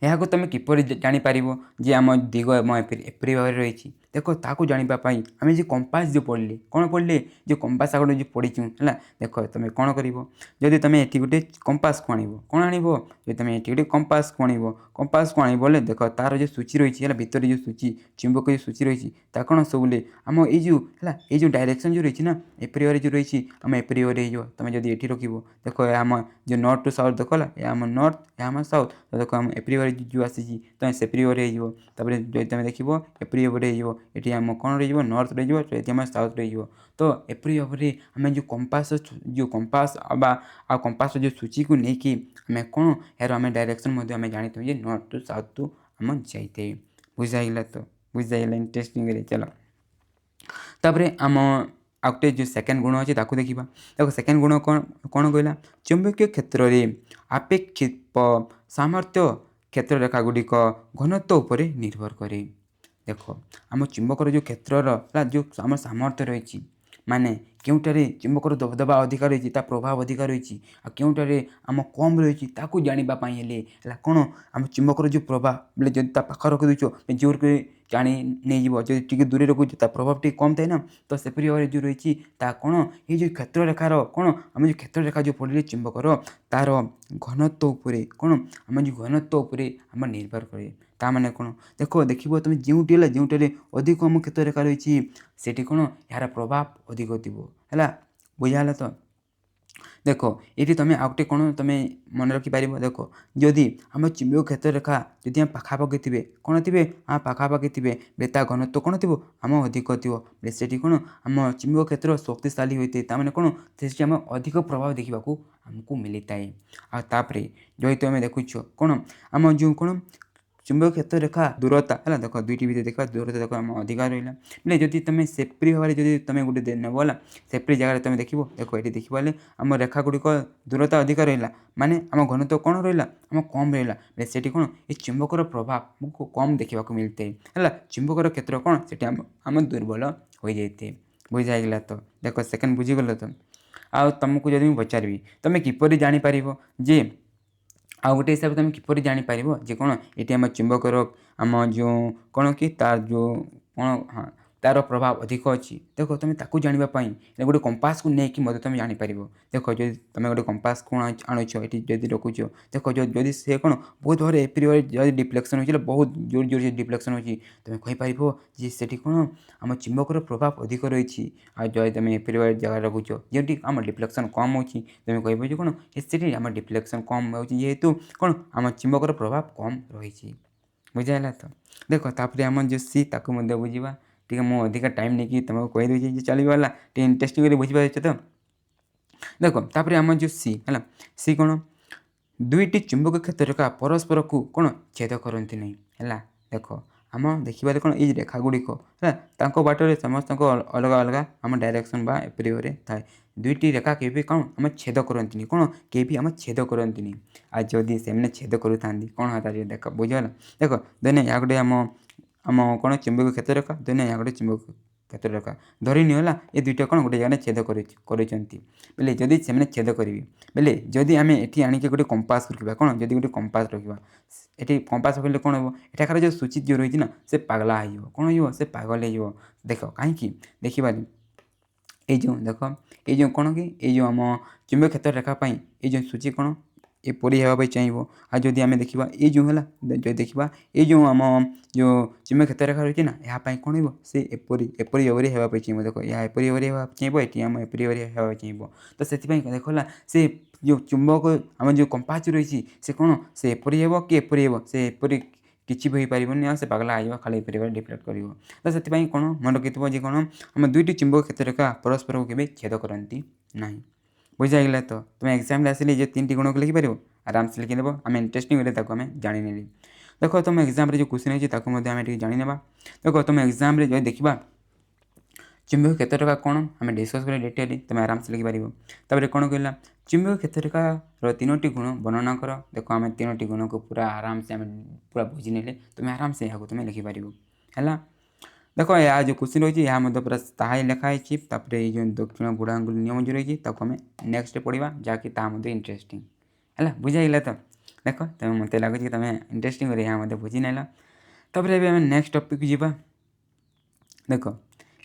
ଏହାକୁ ତୁମେ କିପରି ଜାଣିପାରିବ ଯେ ଆମ ଦିଗ ଆମ ଏପରି ଭାବରେ ରହିଛି। ଦେଖ ତାକୁ ଜାଣିବା ପାଇଁ ଆମେ ଯେ କମ୍ପାସ୍ ଯେଉଁ ପଢ଼ିଲେ କ'ଣ ପଢ଼ିଲେ ଯେଉଁ କମ୍ପାସ୍ ଆଗରୁ ଯେଉଁ ପଢ଼ିଛୁ ହେଲା, ଦେଖ ତୁମେ କ'ଣ କରିବ ଯଦି ତୁମେ ଏଠି ଗୋଟେ କମ୍ପାସ୍କୁ ଆଣିବ, କ'ଣ ଆଣିବ ଯଦି ତୁମେ ଏଠି ଗୋଟେ କମ୍ପାସ୍କୁ ଆଣିବ ବୋଲେ ଦେଖ ତା'ର ଯେଉଁ ସୂଚୀ ରହିଛି ହେଲା, ଭିତରେ ଯେଉଁ ସୂଚୀ ଚୁମ୍ବକ ଯେଉଁ ସୂଚୀ ରହିଛି ତା କ'ଣ ସବୁବେଳେ ଆମ ଏଇ ଯେଉଁ ହେଲା ଏଇ ଯେଉଁ ଡାଇରେକ୍ସନ୍ ଯେଉଁ ରହିଛି ନା ଏପରି ଭାବରେ ଯେଉଁ ରହିଛି ଆମ ଏପରି ଭାବରେ ହେଇଯିବ। ତୁମେ ଯଦି ଏଠି ରଖିବ ଦେଖ ଏହା ଆମ ଯେଉଁ ନର୍ଥ ଟୁ ସାଉଥ୍ ଦେଖ ହେଲା, ଏହା ଆମ ନର୍ଥ ଏହା ଆମ ସାଉଥ୍, ଦେଖ ଆମ ଏପରି ଭାବରେ ଯେଉଁ ଆସିଛି ତୁମେ ସେପରି ଭାବରେ ହେଇଯିବ। ତାପରେ ଯଦି ତୁମେ ଦେଖିବ ଏପରି ଭାବରେ ହେଇଯିବ, ଏଠି ଆମ କ'ଣ ରହିଯିବ ନର୍ଥ ରହିଯିବ, ଏଠି ଆମ ସାଉଥ୍ ରହିଯିବ। ତ ଏପରି ଭାବରେ ଆମେ ଯେଉଁ କମ୍ପାସ୍ ବା ଆଉ କମ୍ପାସ୍ର ଯେଉଁ ସୂଚୀକୁ ନେଇକି ଆମେ କ'ଣ ଏହାର ଆମେ ଡାଇରେକ୍ସନ୍ ମଧ୍ୟ ଆମେ ଜାଣିଥାଉ ଯେ ନର୍ଥ ଟୁ ସାଉଥ୍ ଟୁ ଆମ ଯାଇଥାଏ। ବୁଝାଇଲା ତ, ବୁଝାଇଲା ଇଣ୍ଟରେଷ୍ଟିଂରେ। ଚାଲ ତାପରେ ଆମ ଆଉ ଗୋଟେ ଯେଉଁ ସେକେଣ୍ଡ ଗୁଣ ଅଛି ତାକୁ ଦେଖିବା। ଦେଖ ସେକେଣ୍ଡ ଗୁଣ କ'ଣ କହିଲା, ଚୁମ୍ବକୀୟ କ୍ଷେତ୍ରରେ ଆପେକ୍ଷିକ ସାମର୍ଥ୍ୟ କ୍ଷେତ୍ର ରେଖା ଗୁଡ଼ିକ ଘନତ୍ୱ ଉପରେ ନିର୍ଭର କରେ। ଦେଖ ଆମ ଚୁମ୍ବକର ଯେଉଁ କ୍ଷେତ୍ରର ଯେଉଁ ଆମ ସାମର୍ଥ୍ୟ ରହିଛି, ମାନେ କେଉଁଠାରେ ଚୁମ୍ବକର ଦବଦବା ଅଧିକା ରହିଛି ତା ପ୍ରଭାବ ଅଧିକା ରହିଛି ଆଉ କେଉଁଠାରେ ଆମ କମ୍ ରହିଛି ତାକୁ ଜାଣିବା ପାଇଁ ହେଲେ ହେଲା କ'ଣ ଆମ ଚୁମ୍ବକର ଯେଉଁ ପ୍ରଭାବ ବୋଲେ ଯଦି ତା ପାଖ ରଖିଦେଉଛ ଜୋରକୁ ଟାଣି ନେଇଯିବ, ଯଦି ଟିକେ ଦୂରରେ ରଖୁଛ ତା ପ୍ରଭାବ ଟିକେ କମ୍ ଥାଏ ନା। ତ ସେପରି ଭାବରେ ଯେଉଁ ରହିଛି ତାହା କ'ଣ ଏଇ ଯେଉଁ କ୍ଷେତ୍ର ରେଖାର କ'ଣ ଆମେ ଯେଉଁ କ୍ଷେତ୍ର ରେଖା ଯେଉଁ ପଢ଼ିଲେ ଚୁମ୍ବକର ତା'ର ଘନତ୍ୱ ଉପରେ କ'ଣ ଆମ ଯେଉଁ ଘନତ୍ୱ ଉପରେ ଆମର ନିର୍ଭର କରେ। ତା ମାନେ କ'ଣ ଦେଖିବ ତୁମେ ଯେଉଁଠାରେ ଅଧିକ ଆମ କ୍ଷେତ୍ର ରେଖା ରହିଛି ସେଠି କ'ଣ ଏହାର ପ୍ରଭାବ ଅଧିକ ଥିବ ହେଲା। ବୁଝାହେଲା ତ। ଦେଖ ଏଠି ତୁମେ ଆଉ ଗୋଟେ କ'ଣ ତୁମେ ମନେ ରଖିପାରିବ। ଦେଖ ଯଦି ଆମ ଚୁମ୍ବକୀୟ କ୍ଷେତ୍ର ରେଖା ଯଦି ଆମ ପାଖାପାଖି ଥିବେ କ'ଣ ଥିବେ ଆମ ପାଖାପାଖି ଥିବେ ବେଲେ ତା ଘନତ୍ୱ କ'ଣ ଥିବ ଆମ ଅଧିକ ଥିବ, ବେଲେ ସେଠି କ'ଣ ଆମ ଚୁମ୍ବକୀୟ କ୍ଷେତ୍ର ଶକ୍ତିଶାଳୀ ହୋଇଥାଏ। ତା'ମାନେ କ'ଣ ସେଠି ଆମ ଅଧିକ ପ୍ରଭାବ ଦେଖିବାକୁ ଆମକୁ ମିଳିଥାଏ। ଆଉ ତାପରେ ଯଦି ତୁମେ ଦେଖୁଛ କ'ଣ ଆମ ଯେଉଁ କ'ଣ ଚୁମ୍ବକୀୟ କ୍ଷେତ୍ର ରେଖା ଦୂରତା ହେଲା, ଦେଖ ଦୁଇଟି ଭିତରେ ଦେଖିବା ଦୂରତା ଦେଖ ଆମ ଅଧିକା ରହିଲା। ବୋଲେ ଯଦି ତୁମେ ସେପରି ଭାବରେ ଯଦି ତୁମେ ଗୋଟେ ନେବ ହେଲା ସେପରି ଜାଗାରେ ତୁମେ ଦେଖିବ, ଦେଖ ଏଠି ଦେଖିବ ହେଲେ ଆମ ରେଖା ଗୁଡ଼ିକ ଦୂରତା ଅଧିକା ରହିଲା ମାନେ ଆମ ଘନତ୍ୱ କ'ଣ ରହିଲା ଆମ କମ୍ ରହିଲା, ବେଲେ ସେଠି କ'ଣ ଏ ଚୁମ୍ବକର ପ୍ରଭାବ ଆମକୁ କମ୍ ଦେଖିବାକୁ ମିଳିଥାଏ ହେଲା। ଚୁମ୍ବକର କ୍ଷେତ୍ର କ'ଣ ସେଠି ଆମ ଦୁର୍ବଳ ହୋଇଯାଇଥାଏ। ବୁଝାଇଗଲା ତ। ଦେଖ ସେକେଣ୍ଡ ବୁଝିଗଲ ତ। ଆଉ ତୁମକୁ ଯଦି ମୁଁ ପଚାରିବି ତୁମେ କିପରି ଜାଣିପାରିବ ଯେ ଆଉ ଗୋଟେ ହିସାବରେ ତୁମେ କିପରି ଜାଣିପାରିବ ଯେ କ'ଣ ଏଠି ଆମ ଚୁମ୍ବକର ଆମ ଯେଉଁ କ'ଣ କି ତାର ଯେଉଁ କ'ଣ ତାର ପ୍ରଭାବ ଅଧିକ ଅଛି। ଦେଖ ତୁମେ ତାକୁ ଜାଣିବା ପାଇଁ ଗୋଟେ କମ୍ପାସକୁ ନେଇକି ମଧ୍ୟ ତୁମେ ଜାଣିପାରିବ। ଦେଖ ଯଦି ତୁମେ ଗୋଟେ କମ୍ପାସ କ'ଣ ଆଣୁଛ ଏଠି ଯଦି ରଖୁଛ, ଦେଖ ଯଦି ସେ କ'ଣ ବହୁତ ଭାବରେ ଏପରି ଯଦି ଡିଫ୍ଲେକ୍ସନ୍ ହେଉଛି, ବହୁତ ଜୋର ଡିଫ୍ଲେକ୍ସନ୍ ହେଉଛି, ତୁମେ କହିପାରିବ ଯେ ସେଠି କ'ଣ ଆମ ଚୁମ୍ବକର ପ୍ରଭାବ ଅଧିକ ରହିଛି। ଆଉ ଯଦି ତୁମେ ଏପରି ଜାଗାରେ ରଖୁଛ ଯେଉଁଠି ଆମ ଡିଫ୍ଲେକ୍ସନ୍ କମ୍ ହେଉଛି, ତୁମେ କହିବ ଯେ କ'ଣ ସେଠି ଆମ ଡିଫ୍ଲେକ୍ସନ୍ କମ୍ ହେଉଛି, ଯେହେତୁ କ'ଣ ଆମ ଚୁମ୍ବକର ପ୍ରଭାବ କମ୍ ରହିଛି। ବୁଝାହେଲା ତ? ଦେଖ ତାପରେ ଆମର ଯେଉଁ ସି ତାକୁ ମଧ୍ୟ ବୁଝିବା। ଟିକେ ମୁଁ ଅଧିକା ଟାଇମ୍ ନେଇକି ତୁମକୁ କହିଦେଉଛି ଯେ ଚାଲିଗଲା, ଟିକେ ଇଣ୍ଟରେଷ୍ଟିଂ କରି ବୁଝିପାରୁଛ ତ? ଦେଖ ତାପରେ ଆମର ଯେଉଁ ସି ହେଲା, ସି କ'ଣ ଦୁଇଟି ଚୁମ୍ବକ କ୍ଷେତ୍ରରେଖା ପରସ୍ପରକୁ କ'ଣ ଛେଦ କରନ୍ତି ନାହିଁ। ହେଲା ଦେଖ ଆମ ଦେଖିବାରେ କ'ଣ ଏଇ ରେଖା ଗୁଡ଼ିକ ହେଲା ତାଙ୍କ ବାଟରେ ସମସ୍ତଙ୍କ ଅଲଗା ଅଲଗା ଆମ ଡାଇରେକ୍ସନ୍ ବା ଏପରି ଭାବରେ ଥାଏ। ଦୁଇଟି ରେଖା କେବେ କ'ଣ ଆମେ ଛେଦ କରନ୍ତିନି, କ'ଣ କେବେ ଆମେ ଛେଦ କରନ୍ତିନି। ଆଉ ଯଦି ସେମାନେ ଛେଦ କରୁଥାନ୍ତି କ'ଣ ହେତା ଦେଖ ବୁଝିଗଲା। ଦେଖ ଦେନେ ଏହା ଗୋଟେ ଆମ କ'ଣ ଚୁମ୍ବକ କ୍ଷେତ୍ରରେଖା, ଦେନେ ଏହା ଗୋଟେ ଚୁମ୍ବକ କ୍ଷେତ୍ରରେଖା ଧରିନିଅ ହେଲା, ଏ ଦୁଇଟା କ'ଣ ଗୋଟେ ଜାଗାରେ ଛେଦ କରିଛନ୍ତି ବେଲେ ଯଦି ସେମାନେ ଛେଦ କରିବେ ବେଲେ ଯଦି ଆମେ ଏଠି ଆଣିକି ଗୋଟେ କମ୍ପାସ୍ ରଖିବା, କ'ଣ ଯଦି ଗୋଟେ କମ୍ପାସ୍ ରଖିବା ଏଠି କମ୍ପାସ୍ ରଖିଲେ କ'ଣ ହେବ, ଏଠାକାର ଯେଉଁ ସୂଚି ଯେଉଁ ରହିଛି ନା ସେ ପାଗଲା ହେଇଯିବ। କ'ଣ ହେଇଯିବ, ସେ ପାଗଲ ହେଇଯିବ। ଦେଖ କାହିଁକି ଦେଖିବା, ଏଇ ଯେଉଁ ଦେଖ ଏଇ ଯେଉଁ କ'ଣ କି ଏଇ ଯେଉଁ ଆମ ଚୁମ୍ବକ କ୍ଷେତ୍ରରେଖା ପାଇଁ ଏଇ ଯେଉଁ ସୂଚି କ'ଣ ଏପରି ହେବା ପାଇଁ ଚାହିଁବ। ଆଉ ଯଦି ଆମେ ଦେଖିବା ଏଇ ଯେଉଁ ହେଲା, ଯଦି ଦେଖିବା ଏଇ ଯେଉଁ ଆମ ଯେଉଁ ଚୁମ୍ବକ କ୍ଷେତ୍ରରେଖା ରହିଛି ନା ଏହା ପାଇଁ କ'ଣ ହେବ, ସେ ଏପରି ଭାବରେ ହେବା ପାଇଁ ଚାହିଁବ। ଦେଖ ଏହା ଏପରି ଭାବରେ ହେବା ଚାହିଁବ, ଏଠି ଆମ ଏପରି ଭାବରେ ହେବା ପାଇଁ ଚାହିଁବ। ତ ସେଥିପାଇଁ ଦେଖ ହେଲା ସେ ଯେଉଁ ଚୁମ୍ବକ ଆମ ଯେଉଁ କମ୍ପାସ୍ ରହିଛି ସେ କ'ଣ ସେ ଏପରି ହେବ କି ଏପରି ହେବ, ସେ ଏପରି କିଛି ବି ହୋଇପାରିବନି। ଆଉ ସେ ପାଗଲା ହେଇଯିବ, ଖାଲି ଏପରି ଭାବରେ ଡିଫ୍ଲେକ୍ଟ କରିବ। ତ ସେଥିପାଇଁ କ'ଣ ମନେ ରଖିଥିବ ଯେ କ'ଣ ଆମ ଦୁଇଟି ଚୁମ୍ବକ କ୍ଷେତ୍ରରେଖା ପରସ୍ପରକୁ କେବେ ଛେଦ କରନ୍ତି ନାହିଁ। ବୁଝାଗଲା ତ? ତୁମେ ଏକ୍ଜାମ୍ରେ ଆସିଲେ ଯେ 3ଟି ଗୁଣକୁ ଲେଖିପାରିବ, ଆରାମସେ ଲେଖିଦେବ। ଆମେ ଇଣ୍ଟରେଷ୍ଟିଂ ୱେରେ ତାକୁ ଆମେ ଜାଣିନେଲି। ଦେଖ ତୁମ ଏକ୍ଜାମ୍ରେ ଯେଉଁ କ୍ୱେଶ୍ଚିନ୍ ହେଇଛି ତାକୁ ମଧ୍ୟ ଆମେ ଟିକେ ଜାଣିନେବା। ଦେଖ ତୁମ ଏକ୍ଜାମ୍ରେ ଯଦି ଦେଖିବା ଚୁମ୍ବକ କ୍ଷେତ୍ରରେଖା କ'ଣ ଆମେ ଡିସ୍କସ୍ କରିବା ଡିଟେଲି, ତୁମେ ଆରାମସେ ଲେଖିପାରିବ। ତାପରେ କ'ଣ କହିଲା, ଚୁମ୍ବକ କ୍ଷେତ୍ରରେଖାର 3ଟି ଗୁଣ ବର୍ଣ୍ଣନା କର। ଦେଖ ଆମେ 3ଟି ଗୁଣକୁ ପୁରା ଆରାମସେ ଆମେ ପୁରା ବୁଝିନେଲେ ତୁମେ ଆରାମସେ ଏହାକୁ ତୁମେ ଲେଖିପାରିବ। ହେଲା ଦେଖ ଏହା ଯେଉଁ କ୍ୱେଶ୍ଚିନ୍ ରହିଛି ଏହା ମଧ୍ୟ ପୁରା ତାହା ହିଁ ଲେଖା ହେଇଛି। ତାପରେ ଏଇ ଯେଉଁ ଦକ୍ଷିଣ ବୁଢ଼ା ଆଙ୍ଗୁଳି ନିୟମ ଯେଉଁ ରହିଛି ତାକୁ ଆମେ ନେକ୍ସଟ ପଢ଼ିବା, ଯାହାକି ତାହା ମଧ୍ୟ ଇଣ୍ଟରେଷ୍ଟିଂ। ହେଲା ବୁଝାଇଲା ତ? ଦେଖ ତୁମେ ମୋତେ ଲାଗୁଛି କି ତୁମେ ଇଣ୍ଟରେଷ୍ଟିଂ କରି ଏହା ମଧ୍ୟ ବୁଝିନେଲ। ତାପରେ ଏବେ ଆମେ ନେକ୍ସଟ ଟପିକ୍ ଯିବା। ଦେଖ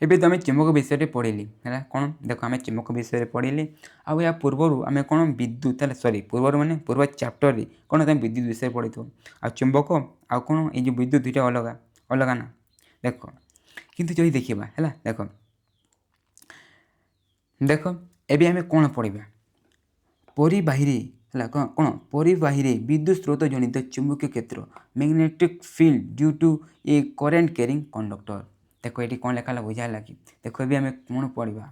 ଏବେ ତ ଆମେ ଚୁମ୍ବକ ବିଷୟରେ ପଢ଼ିଲି। ହେଲା କ'ଣ ଦେଖ ଆମେ ଚୁମ୍ବକ ବିଷୟରେ ପଢ଼ିଲି। ଆଉ ଏହା ପୂର୍ବରୁ ଆମେ କ'ଣ ବିଦ୍ୟୁତ୍ ହେଲା ପୂର୍ବରୁ ମାନେ ପୂର୍ବ ଚାପ୍ଟରରେ କ'ଣ ତୁମେ ବିଦ୍ୟୁତ୍ ବିଷୟରେ ପଢ଼ିଥିବ। ଆଉ ଚୁମ୍ବକ ଆଉ କ'ଣ ଏଇ ଯେଉଁ ବିଦ୍ୟୁତ୍ ଦୁଇଟା ଅଲଗା ଅଲଗା ନା। ଦେଖ କିନ୍ତୁ ଯଦି ଦେଖିବା ହେଲା ଦେଖ ଏବେ ଆମେ କ'ଣ ପଢ଼ିବା, ପରିବାହୀରେ ହେଲା କ'ଣ ପରିବାହୀରେ ବିଦ୍ୟୁତ୍ ସ୍ରୋତ ଜନିତ ଚୁମ୍ବକୀୟ କ୍ଷେତ୍ର magnetic field due to A current caring conductor. ଦେଖ ଏଠି କ'ଣ ଲେଖା ହେଲା ବୁଝାହେଲା କି? ଦେଖ ଏବେ ଆମେ କ'ଣ ପଢ଼ିବା,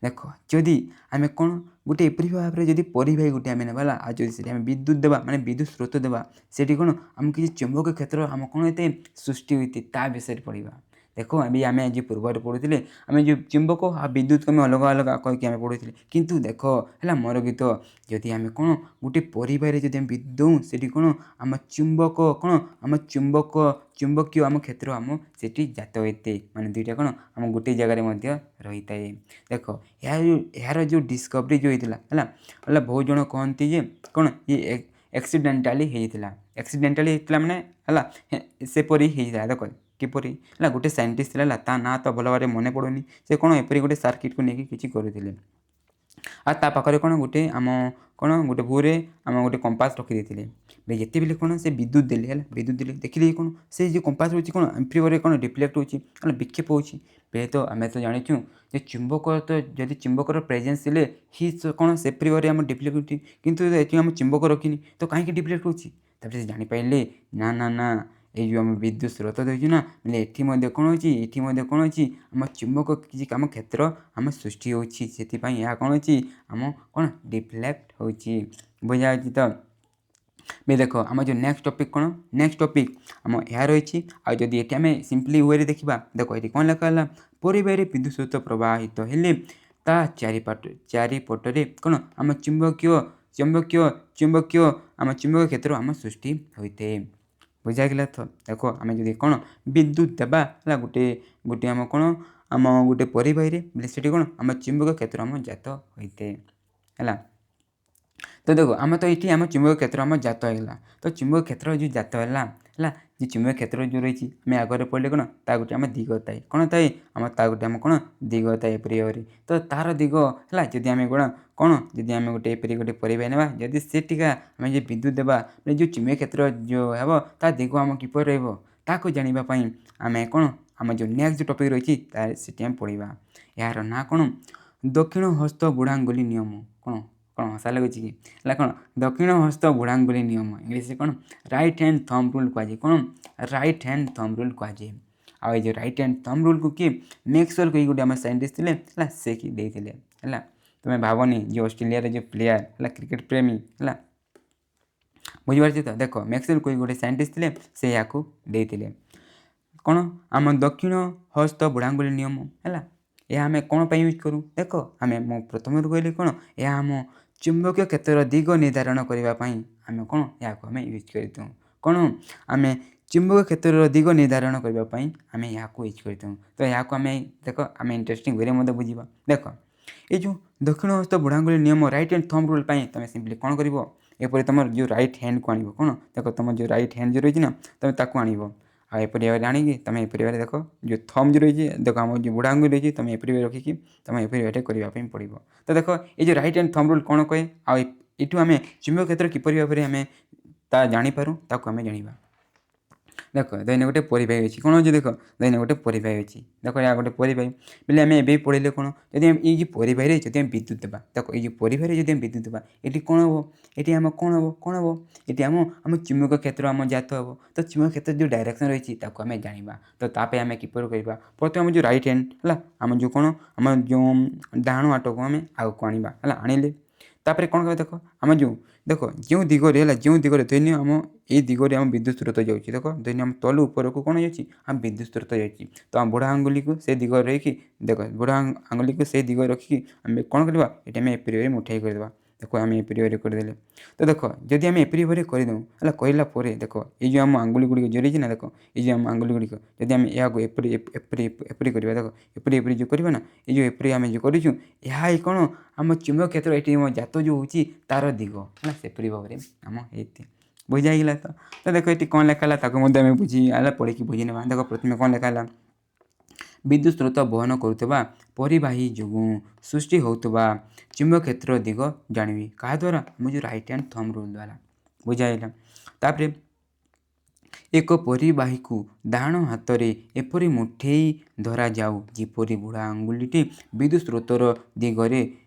ଦେଖ ଯଦି ଆମେ କ'ଣ ଗୋଟେ ଏପରି ଭାବରେ ଯଦି ପରିବାହୀ ଗୋଟେ ଆମେ ନେବା ହେଲା, ଆଉ ଯଦି ସେଠି ଆମେ ବିଦ୍ୟୁତ୍ ଦେବା ମାନେ ବିଦ୍ୟୁତ୍ ସ୍ରୋତ ଦେବା, ସେଠି କ'ଣ ଆମକୁ କିଛି ଚୁମ୍ବକ କ୍ଷେତ୍ର ଆମ କ'ଣ ଏତେ ସୃଷ୍ଟି ହୋଇଥାଏ ତା ବିଷୟରେ ପଢ଼ିବା। ଦେଖ ଏବେ ଆମେ ଆଜି ପୂର୍ବରୁ ପଢ଼ୁଥିଲେ ଆମେ ଯେଉଁ ଚୁମ୍ବକ ଆଉ ବିଦ୍ୟୁତ୍କୁ ଆମେ ଅଲଗା ଅଲଗା କହିକି ଆମେ ପଢ଼ୁଥିଲେ। କିନ୍ତୁ ଦେଖ ହେଲା ମୋର ଗୀତ ଯଦି ଆମେ କ'ଣ ଗୋଟେ ପରିବାରରେ ଯଦି ଆମେ ବିଦ୍ୟୁତ୍ ଦେଉ ସେଠି କ'ଣ ଆମ ଚୁମ୍ବକ କ'ଣ ଆମ ଚୁମ୍ବକୀୟ ଆମ କ୍ଷେତ୍ର ଆମ ସେଠି ଜାତ ହୋଇଥାଏ। ମାନେ ଦୁଇଟା କ'ଣ ଆମ ଗୋଟିଏ ଜାଗାରେ ମଧ୍ୟ ରହିଥାଏ। ଦେଖ ଏହାର ଯେଉଁ ଡିସ୍କଭରି ଯେଉଁ ହେଇଥିଲା ହେଲା ବହୁତ ଜଣ କହନ୍ତି ଯେ କ'ଣ ଇଏ ଆକ୍ସିଡେଣ୍ଟାଲି ହେଇଥିଲା ମାନେ ହେଲା ସେପରି ହେଇଥିଲା। ଦେଖ କିପରି ହେଲା ଗୋଟେ ସାଇଣ୍ଟିଷ୍ଟ ଥିଲା ହେଲା, ତା ନାଁ ତ ଭଲ ଭାବରେ ମନେ ପଡ଼ୁନି। ସେ କ'ଣ ଏପରି ଗୋଟେ ସାର୍କିଟ୍କୁ ନେଇକି କିଛି କରୁଥିଲେ। ଆଉ ତା ପାଖରେ କ'ଣ ଗୋଟେ ଗୋଟେ ଭୂରେ ଆମ ଗୋଟେ କମ୍ପାସ୍ ରଖିଦେଇଥିଲେ। ଯେତେବେଳେ କ'ଣ ସେ ବିଦ୍ୟୁତ୍ ଦେଲେ ହେଲା ବିଦ୍ୟୁତ୍ ଦେଲେ ଦେଖିଲେ କ'ଣ ସେ ଯେଉଁ କମ୍ପାସ୍ ହେଉଛି କ'ଣ ଏମ୍ପ୍ରିଭାବରେ କ'ଣ ଡିଫ୍ଲେକ୍ଟ ହେଉଛି ମାନେ ବିକ୍ଷେପ ହେଉଛି। ତ ଆମେ ତ ଜାଣିଛୁ ଯେ ଚୁମ୍ବକ ତ ଯଦି ଚୁମ୍ବକର ପ୍ରେଜେନ୍ସ ଥିଲେ ହିଁ କ'ଣ ସେପରି ଭାବରେ ଆମ ଡିଫ୍ଲେକ୍ଟ ହେଉଛି, କିନ୍ତୁ ଏଠି ଆମ ଚୁମ୍ବକ ରଖିନି ତ କାହିଁକି ଡିଫ୍ଲେକ୍ଟ ହେଉଛି। ତାପରେ ସେ ଜାଣିପାରିଲେ ନା ଏଇ ଯେଉଁ ଆମ ବିଦ୍ୟୁତ୍ ସ୍ରୋତ ଦେଉଛି ନା ମାନେ ଏଠି ମଧ୍ୟ କ'ଣ ଅଛି ଆମ ଚୁମ୍ବକ କିଛି ଆମ କ୍ଷେତ୍ର ଆମ ସୃଷ୍ଟି ହେଉଛି, ସେଥିପାଇଁ ଏହା କ'ଣ ଅଛି ଆମ କ'ଣ ଡିଫ୍ଲେକ୍ଟ ହେଉଛି। ବୁଝାହେଉଛି ତ? ଦେଖ ଆମ ଯେଉଁ ନେକ୍ସଟ ଟପିକ୍ ଆମ ଏହା ରହିଛି। ଆଉ ଯଦି ଏଠି ଆମେ ସିମ୍ପଲି ୱେରେ ଦେଖିବା, ଦେଖ ଏଠି କ'ଣ ଲେଖା ହେଲା, ପରିବାହୀରେ ବିଦ୍ୟୁତ୍ ସ୍ରୋତ ପ୍ରବାହିତ ହେଲେ ତା ଚାରିପଟରେ କ'ଣ ଆମ ଚୁମ୍ବକୀୟ ଆମ ଚୁମ୍ବକ କ୍ଷେତ୍ର ଆମ ସୃଷ୍ଟି ହୋଇଥାଏ। ବୁଝାଗଲା ତ? ଦେଖ ଆମେ ଯଦି କ'ଣ ବିଦ୍ୟୁତ୍ ଦେବା ହେଲା ଗୋଟେ ଆମ କ'ଣ ଆମ ଗୋଟେ ପରିବାହୀରେ ବେଲେ ସେଠି କ'ଣ ଆମ ଚୁମ୍ବକ କ୍ଷେତ୍ର ଆମ ଜାତ ହୋଇଥାଏ। ହେଲା तो देखो आम तो ये आम चुंबक क्षेत्र आम जात होगा तो चुंबक क्षेत्र जो जात है जो चुंबक क्षेत्र जो रही आम आगे पढ़ले कौन ता गोटे आम दिग थाए कौन थाए आम ता गोटे आम कौन दिग थाए एपरी भाव तो तार दिग है जदि आम कौन कौन जदि आम गोटे एपरी गोटे परिवार ना जदि से टीका आम जो विद्युत देवा जो चुंबक क्षेत्र जो है ता दिग आम किपर रहा जानापी आम कौन आम जो नेक्स्ट जो टपिक रही से आम पढ़ा यार ना कौन दक्षिण हस्त बुढ़ांगुली नियम कौन कौन हसा लगुच कि कौन दक्षिण हस्त बुढ़ांगुली नियम इंग्लीश कौन राइट हैंड थंब रूल कहुए कौन राइट हैंड थंब रूल कहुए आ जो राइट हैंड थंब रूल को किए मैक्सवेल कही गोटे आम साइंटिस्ट थे से कि देते है तुम्हें भावनी जो ऑस्ट्रेलिया जो प्लेयर है क्रिकेट प्रेमी है बुझीपार तो देख मैक्सवेल कही गोटे साइंटिस्ट थे से या देते कौन आम दक्षिण हस्त बुढ़ांगुली नियम है यह आम कौन यूज करूँ देख आम मु प्रथम कहली कौन यह आम चुंबकीय क्षेत्र दिग निर्धारण करने आम कौन या आम यूज कर कौन आम चुंबक क्षेत्र दिग निर्धारण करने आम या यूज कर तो या आम देख आम इंटरेस्टिंग वे मत बुझा देख ये जो दक्षिण हस्त बुढ़ांगुली नियम राइट हैंड थंब रूल तुम सिंपली कौन कर एपरी तुम जो राइट हैंड को आण कौन देख तुम जो राइट हैंड जो रही ना तुम ताक आण आईपरी भाव आणी तुम एपरी भाव देख जो थम जो रही देख आम जो बुढ़ा आंगुल रही तुम एपरी भाव रखिकी तुम एपरी भाव करने पड़ो तो देख ये जो राइट हैंड थंब रूल कौन कहे आठू आम चुंबक क्षेत्र किपर भाव में आम ता जानीपारू ताकू आम जाना देख दैन गोटे परिवाही अच्छी कौन अच्छे देख दैन गोटे परिवाही अच्छी देख या गोटे परिवाही बोले आम ए पढ़ले कौन जब ये जो परिवाही जब विद्युत देवा देख ये परिवाही जब विद्युत देवा ये कौन हम ये आम कौन हम ये आम चुंबक क्षेत्र आम जात हम तो चुंबक क्षेत्र जो डायरेक्शन रही आम जाना तो ताप आम किपर करवा प्रथम आम जो राइट हैंड है आम जो कौन आम जो डाण हाथ को आम आगे आने आनिले तापर कौन कह देख आम जो देख जो दिगरे है जो दिगरे दैन्य आम ये दिगरे आम विद्युत स्रोत जाऊँ देख दैन्य आम तलु ऊपर को कौन जाऊँ आम विद्युत स्रोत जाऊँ तो आम बुढ़ा आंगुली को से दिग रही देख बुढ़ा आंगुली को से दिग रखिकी आम कौन करवा ये आम एपरी भाव मुठाई करदे देख आम एपरी भाव करदे तो देख जदि आम एपरी भाव करदे है कहलापर देख ये जो आम आंगुली गुड़िक जो रही ना देख ये जो आम आंगुली गुड़िक जब आम या एपरी एपरी एपरी करवा देख एपरी एपरी जो करवा ना ये जो एपरी आम जो करूँ यह कौन आम चुंबक क्षेत्र ये जात जो होची तार दिग है सेपरी भाव में आम ये बुझाइला तो देख ये कौन लिखाला आम बुझी पढ़ी बुझी ना देख प्रथम कौन लिखाला विद्युत स्रोत बहन करुवा परिवाही जो सृष्टि होता चुंबक क्षेत्र दिग जानवी क्या द्वारा आम जो राइट हैंड थंब रूल द्वारा बुझाइला तापर एक परिवाही को डाण हाथ में एपरी मुठे धरा जाऊ जीपरी बुढ़ा आंगुलीटी विद्युत स्रोतर दिगरे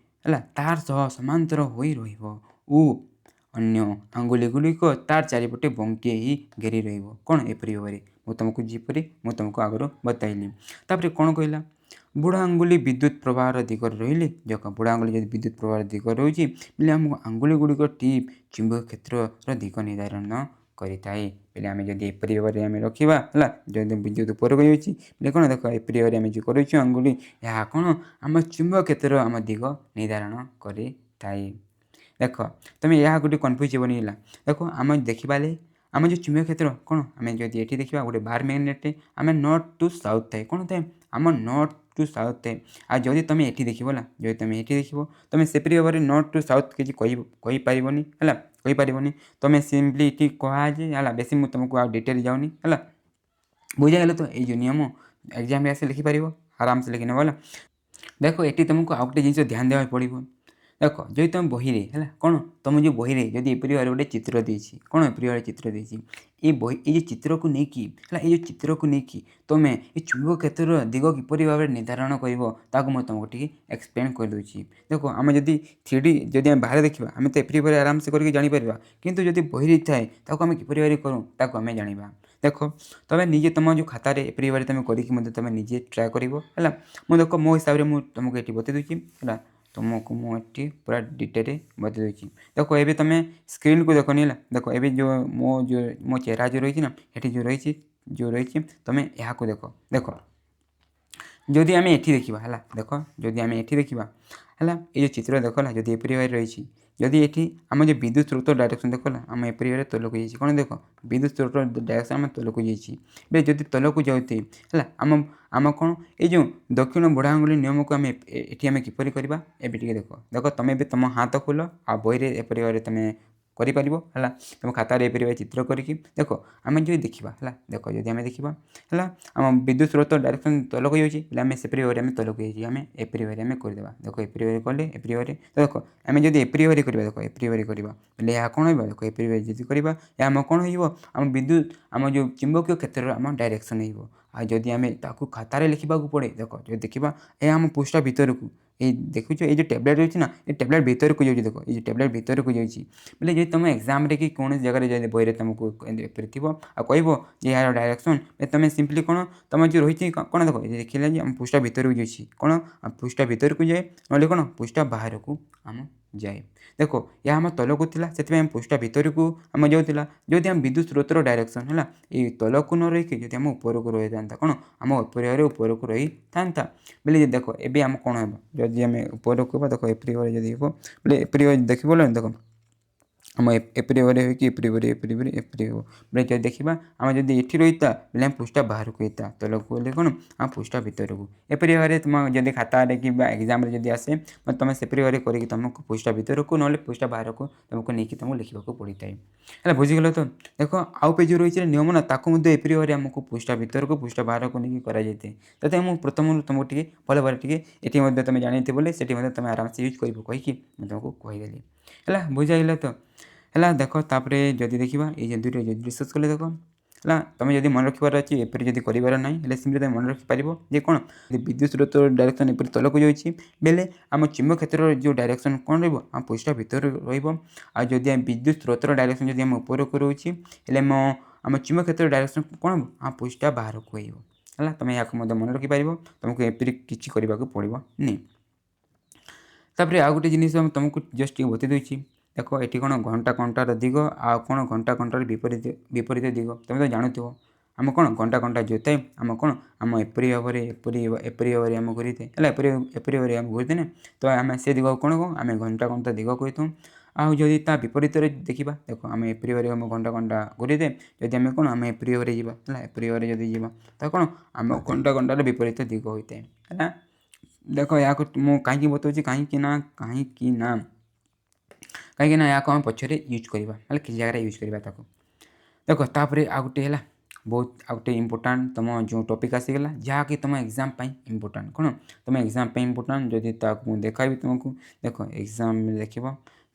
है तार सह समांतर हो अन्य आंगुली गुड़िक तार चारिपटे बंकी ही घेरी कौन एपरी भाव में मुझे तुमको जीपरी मुझे तुमको आगर बताइली तापर कौन कहला बुढ़ा आंगुली विद्युत प्रवाह दिगर रही देख बुढ़ा आंगुली जब विद्युत प्रवाह दिगर रही बोले आम आंगुली गुड़िक टीप चुंबक क्षेत्र दिग निर्धारण करें बोले आम जब एपरी भाव में रखा है जब विद्युत ऊपर गई बोले कौन देख एपरी भाव में जो कर आंगुली यह कौन आम चुंबक क्षेत्र आम दिग निर्धारण करें देख तुम यह गोटे कन्फ्यूज होनी देख आम देखा आम जो चुंबक क्षेत्र कौन आम जब ये देखा गोटे बार मैग्नेट आम नॉर्थ टू साउथ थाए कौन थाए आम नॉर्थ टू साउथ थाए आ जदि तुम ये देखला जब तुम ये देख तुम सेपरी भाव में नॉर्थ टू साउथ किसी कहीपरनी है कहीपरनी तुम सिंपली ये कहे है बेसी मुझे तुमको आ डिटेल जाऊनी है बुझागल तो ये नियम एग्जाम आसे लिखिपार आराम से लिखने वाला देख ये तुमको आउ गोटे जिन ध्यान देवा पड़ो देख जो तुम बही है कौन तुम जो बही जब एपरी भाव गोटे चित्र देती कौन एपरी भाव चित्र देती ये बही ये चित्र को लेकिन ये चित्र को लेकिन तुम ये चुंबक क्षेत्र दिग किपर भाव में निर्धारण कर मुझे तुमको टी एक्सप्लेन करदे देख आम जब 3D जब आम बाहर देखा आम तो एपरी भाव आराम से करके जापर कितु जब बही थाए आम किपर भाव करूँ ताको आम जाना देख तुम निजे तुम जो खातार एपरी भाव तुम करके तुम निजे ट्राए कर मुझे देख मो हिसाब से मुझे तुमको ये बता दूसरी है तुमको मुझे पूरा डिटेल बता दूसरी देख ये तुम स्क्रीन को देखनी है देख ये जो मो चेहरा जो रही ना ये जो रही तुम यहाँ को देख देख ଯଦି ଆମେ ଏଠି ଦେଖିବା ହେଲା ଦେଖ ଯଦି ଆମେ ଏଠି ଦେଖିବା ହେଲା ଏ ଯେଉଁ ଚିତ୍ର ଦେଖ ହେଲା ଯଦି ଏପରି ଭାବରେ ରହିଛି ଯଦି ଏଠି ଆମ ଯେଉଁ ବିଦ୍ୟୁତ ସ୍ରୋତ ଡାଇରେକ୍ସନ୍ ଦେଖ ହେଲା ଆମ ଏପରି ଭାବରେ ତଲକୁ ଯାଇଛି କ'ଣ ଦେଖ ବିଦ୍ୟୁତ ସ୍ରୋତ ଡାଇରେକ୍ସନ୍ ଆମ ତଲକୁ ଯାଇଛି ଏବେ ଯଦି ତଲକୁ ଯାଉଥିବେ ହେଲା ଆମ କ'ଣ ଏ ଯେଉଁ ଦକ୍ଷିଣ ବୁଢ଼ା ଆଙ୍ଗୁଳି ନିୟମକୁ ଆମେ ଏଠି ଆମେ କିପରି କରିବା ଏବେ ଟିକେ ଦେଖ ତମେ ଏବେ ତୁମ ହାତ ଖୋଲ ଆଉ ବହିରେ ଏପରି ଭାବରେ ତୁମେ କରିପାରିବ ହେଲା ତୁମ ଖାତାରେ ଏପରି ଭାବେ ଚିତ୍ର କରିକି ଦେଖ ଆମେ ଯଦି ଦେଖିବା ହେଲା ଦେଖ ଯଦି ଆମେ ଦେଖିବା ହେଲା ଆମ ବିଦ୍ୟୁତ ସ୍ରୋତ ଡାଇରେକ୍ସନ୍ ତଲକୁ ଯାଉଛି ହେଲେ ଆମେ ସେପରି ଭାବରେ ଆମେ ତଲକୁ ଯାଇଛି ଆମେ ଏପରି ଭାବରେ ଆମେ କରିଦେବା ଦେଖ ଏପରି ଭାବରେ କଲେ ଏପରି ଭାବରେ ଦେଖ ଆମେ ଯଦି ଏପରି ଭାବରେ କରିବା ଦେଖ ଏପରି ଭାବରେ କରିବା ହେଲେ ଏହା କ'ଣ ହେବ ଦେଖ ଏପରି ଭାବରେ ଯଦି କରିବା ଏହା ଆମ କ'ଣ ହେଇଯିବ ଆମ ବିଦ୍ୟୁତ ଆମ ଯେଉଁ ଚୁମ୍ବକୀୟ କ୍ଷେତ୍ରର ଆମ ଡାଇରେକ୍ସନ୍ ହେଇଯିବ ଆଉ ଯଦି ଆମେ ତାକୁ ଖାତାରେ ଲେଖିବାକୁ ପଡ଼େ ଦେଖ ଯଦି ଦେଖିବା ଏହା ଆମ ପୃଷ୍ଠା ଭିତରକୁ এই দেখুছ এই যে ট্যাবলেট রয়েছে না এই ট্যাবলেট ভিতরକୁ যাଉଛି ଦେଖ এই যে ট্যাবলেট ভিতরକୁ ଯାଇଛି ବୋଲେ ଯଦି ତୁମ ଏକ୍ଜାମ୍ରେ କି କୌଣସି ଜାଗାରେ ଯଦି ବହିରେ ତୁମକୁ ଏପରି ଥିବ ଆଉ କହିବ ଯେ ଏହାର ଡାଇରେକ୍ସନ୍ ତୁମେ ସିମ୍ପଲି କ'ଣ ତୁମ ଯେଉଁ ରହିଛି କ'ଣ ଦେଖ ଦେଖିଲା ଯେ ଆମ ପୃଷ୍ଠା ଭିତରକୁ ଯାଇଛି କ'ଣ ପୃଷ୍ଠା ଭିତରକୁ ଯାଏ ନହେଲେ କ'ଣ ପୃଷ୍ଠା ବାହାରକୁ ଆମ ଯାଏ ଦେଖ ଏହା ଆମ ତଳକୁ ଥିଲା ସେଥିପାଇଁ ଆମ ପୃଷ୍ଠା ଭିତରକୁ ଆମ ଯାଉଥିଲା ଯଦି ଆମ ବିଦ୍ୟୁତ ସ୍ରୋତର ଡାଇରେକ୍ସନ୍ ହେଲା ଏଇ ତଳକୁ ନ ରହିକି ଯଦି ଆମ ଉପରକୁ ରହିଥାନ୍ତା କ'ଣ ଆମ ଉପରରେ ଉପରକୁ ରହିଥାନ୍ତା ବୋଲେ ଦେଖ ଏବେ ଆମ କ'ଣ ହେବ ଯଦି ଆମେ ଉପରକୁ ହେବା ଦେଖ ଏପରି ଭାବରେ ଯଦି ହେବ ବୋଲେ ଏପରି ଦେଖିବ ବୋଲେ ଦେଖ ଆମ ଏପରି ଭାବରେ ହୋଇକି ଏପରି ଭାବରେ ଏପରି ହେବ ବୋଲେ ଯଦି ଦେଖିବା ଆମେ ଯଦି ଏଠି ରହିତା ବୋଲେ ଆମେ ପୃଷ୍ଠା ବାହାରକୁ ହେଇତା ତଳକୁ ହେଲେ କ'ଣ ଆମ ପୃଷ୍ଠା ଭିତରକୁ ଏପରି ଭାବରେ ତୁମ ଯଦି ଖାତାରେ କିମ୍ବା ଏକ୍ଜାମ୍ରେ ଯଦି ଆସେ ତୁମେ ସେପରି ଭାବରେ କରିକି ତୁମକୁ ପୃଷ୍ଠା ଭିତରକୁ ନହେଲେ ପୃଷ୍ଠା ବାହାରକୁ ତୁମକୁ ନେଇକି ତୁମକୁ ଲେଖିବାକୁ ପଡ଼ିଥାଏ ହେଲା ବୁଝିଗଲ ତ ଦେଖ ଆଉ ପେଜ ରହିଛି ନିୟମ ନା ତାକୁ ମଧ୍ୟ ଏପରି ଭାବରେ ଆମକୁ ପୃଷ୍ଠା ଭିତରକୁ ପୃଷ୍ଠା ବାହାରକୁ ନେଇକି କରାଯାଇଥାଏ ତଥାପି ମୁଁ ପ୍ରଥମରୁ ତୁମକୁ ଟିକେ ଭଲ ଭାବରେ ଟିକେ ଏଠି ମଧ୍ୟ ତୁମେ ଜାଣିଥିବ ବୋଲେ ସେଠି ମଧ୍ୟ ତୁମେ ଆରାମସେ ୟୁଜ୍ କରିବ କହିକି ମୁଁ ତୁମକୁ କହିଦେଲି ହେଲା ବୁଝାଇଲା ତ ହେଲା ଦେଖ ତାପରେ ଯଦି ଦେଖିବା ଏଇ ଯେ ଦୁଇଟା ଯଦି ରିସର୍ଚ୍ଚ କଲେ ଦେଖ ହେଲା ତୁମେ ଯଦି ମନେ ରଖିବାର ଅଛି ଏପରି ଯଦି କରିବାର ନାହିଁ ହେଲେ ସେମିତି ତୁମେ ମନେ ରଖିପାରିବ ଯେ କ'ଣ ଯଦି ବିଦ୍ୟୁତ ସ୍ରୋତ ଡାଇରେକ୍ସନ୍ ଏପରି ତଳକୁ ଯାଉଛି ବେଲେ ଆମ ଚୁମ୍ବକ କ୍ଷେତ୍ରର ଯେଉଁ ଡାଇରେକ୍ସନ୍ କ'ଣ ରହିବ ଆମ ପୃଷ୍ଠା ଭିତରେ ରହିବ ଆଉ ଯଦି ଆମ ବିଦ୍ୟୁତ ସ୍ରୋତର ଡାଇରେକ୍ସନ୍ ଯଦି ଆମ ଉପରକୁ ରହୁଛି ହେଲେ ଆମ ଚୁମ୍ବକ କ୍ଷେତ୍ରର ଡାଇରେକ୍ସନ୍ କ'ଣ ହେବ ଆମ ପୃଷ୍ଠା ବାହାରକୁ ରହିବ ହେଲା ତୁମେ ଏହାକୁ ମଧ୍ୟ ମନେ ରଖିପାରିବ ତୁମକୁ ଏପରି କିଛି କରିବାକୁ ପଡ଼ିବନି ତାପରେ ଆଉ ଗୋଟେ ଜିନିଷ ତୁମକୁ ଜଷ୍ଟ ଟିକେ ବତେଇ ଦେଉଛି ଦେଖ ଏଠି କ'ଣ ଘଣ୍ଟାର ଦିଗ ଆଉ କ'ଣ ଘଣ୍ଟାର ବିପରୀତ ଦିଗ ତୁମେ ତ ଜାଣୁଥିବ ଆମ କ'ଣ ଘଣ୍ଟା ଯୋଉଥାଏ ଆମ କ'ଣ ଆମ ଏପରି ଭାବରେ ଆମ ଘୁରିଥାଏ ହେଲା ଏପରି ଭାବରେ ଆମ ଘୁରିଥାଏ ନା ତ ଆମେ ସେ ଦିଗକୁ କ'ଣ କହୁ ଆମେ ଘଣ୍ଟା ଦିଗ କହିଥାଉ ଆଉ ଯଦି ତା ବିପରୀତରେ ଦେଖିବା ଦେଖ ଆମେ ଏପରି ଭାବରେ ଆମ ଘଣ୍ଟା ଘୁରିଥାଏ ଯଦି ଆମେ କ'ଣ ଆମେ ଏପରି ଭାବରେ ଯିବା ହେଲା ଏପରି ଭାବରେ ଯଦି ଯିବା ତ କ'ଣ ଆମ ଘଣ୍ଟାର ବିପରୀତ ଦିଗ ହୋଇଥାଏ ହେଲା ଦେଖ ଏହାକୁ ମୁଁ କାହିଁକି ବତାଉଛି କାହିଁକି ନା ଏହାକୁ ଆମେ ପଛରେ ୟୁଜ୍ କରିବା ହେଲେ କିଛି ଜାଗାରେ ୟୁଜ୍ କରିବା ତାକୁ ଦେଖ ତାପରେ ଆଉ ଗୋଟେ ହେଲା ବହୁତ ଆଉ ଗୋଟେ ଇମ୍ପୋର୍ଟାଣ୍ଟ ତୁମ ଯେଉଁ ଟପିକ୍ ଆସିଗଲା ଯାହାକି ତୁମ ଏକ୍ଜାମ୍ ପାଇଁ ଇମ୍ପୋର୍ଟାଣ୍ଟ କ'ଣ ତୁମ ଏକ୍ଜାମ୍ ପାଇଁ ଇମ୍ପୋର୍ଟାଣ୍ଟ ଯଦି ତାକୁ ମୁଁ ଦେଖାଇବି ତୁମକୁ ଦେଖ ଏକ୍ଜାମ୍ରେ ଦେଖିବ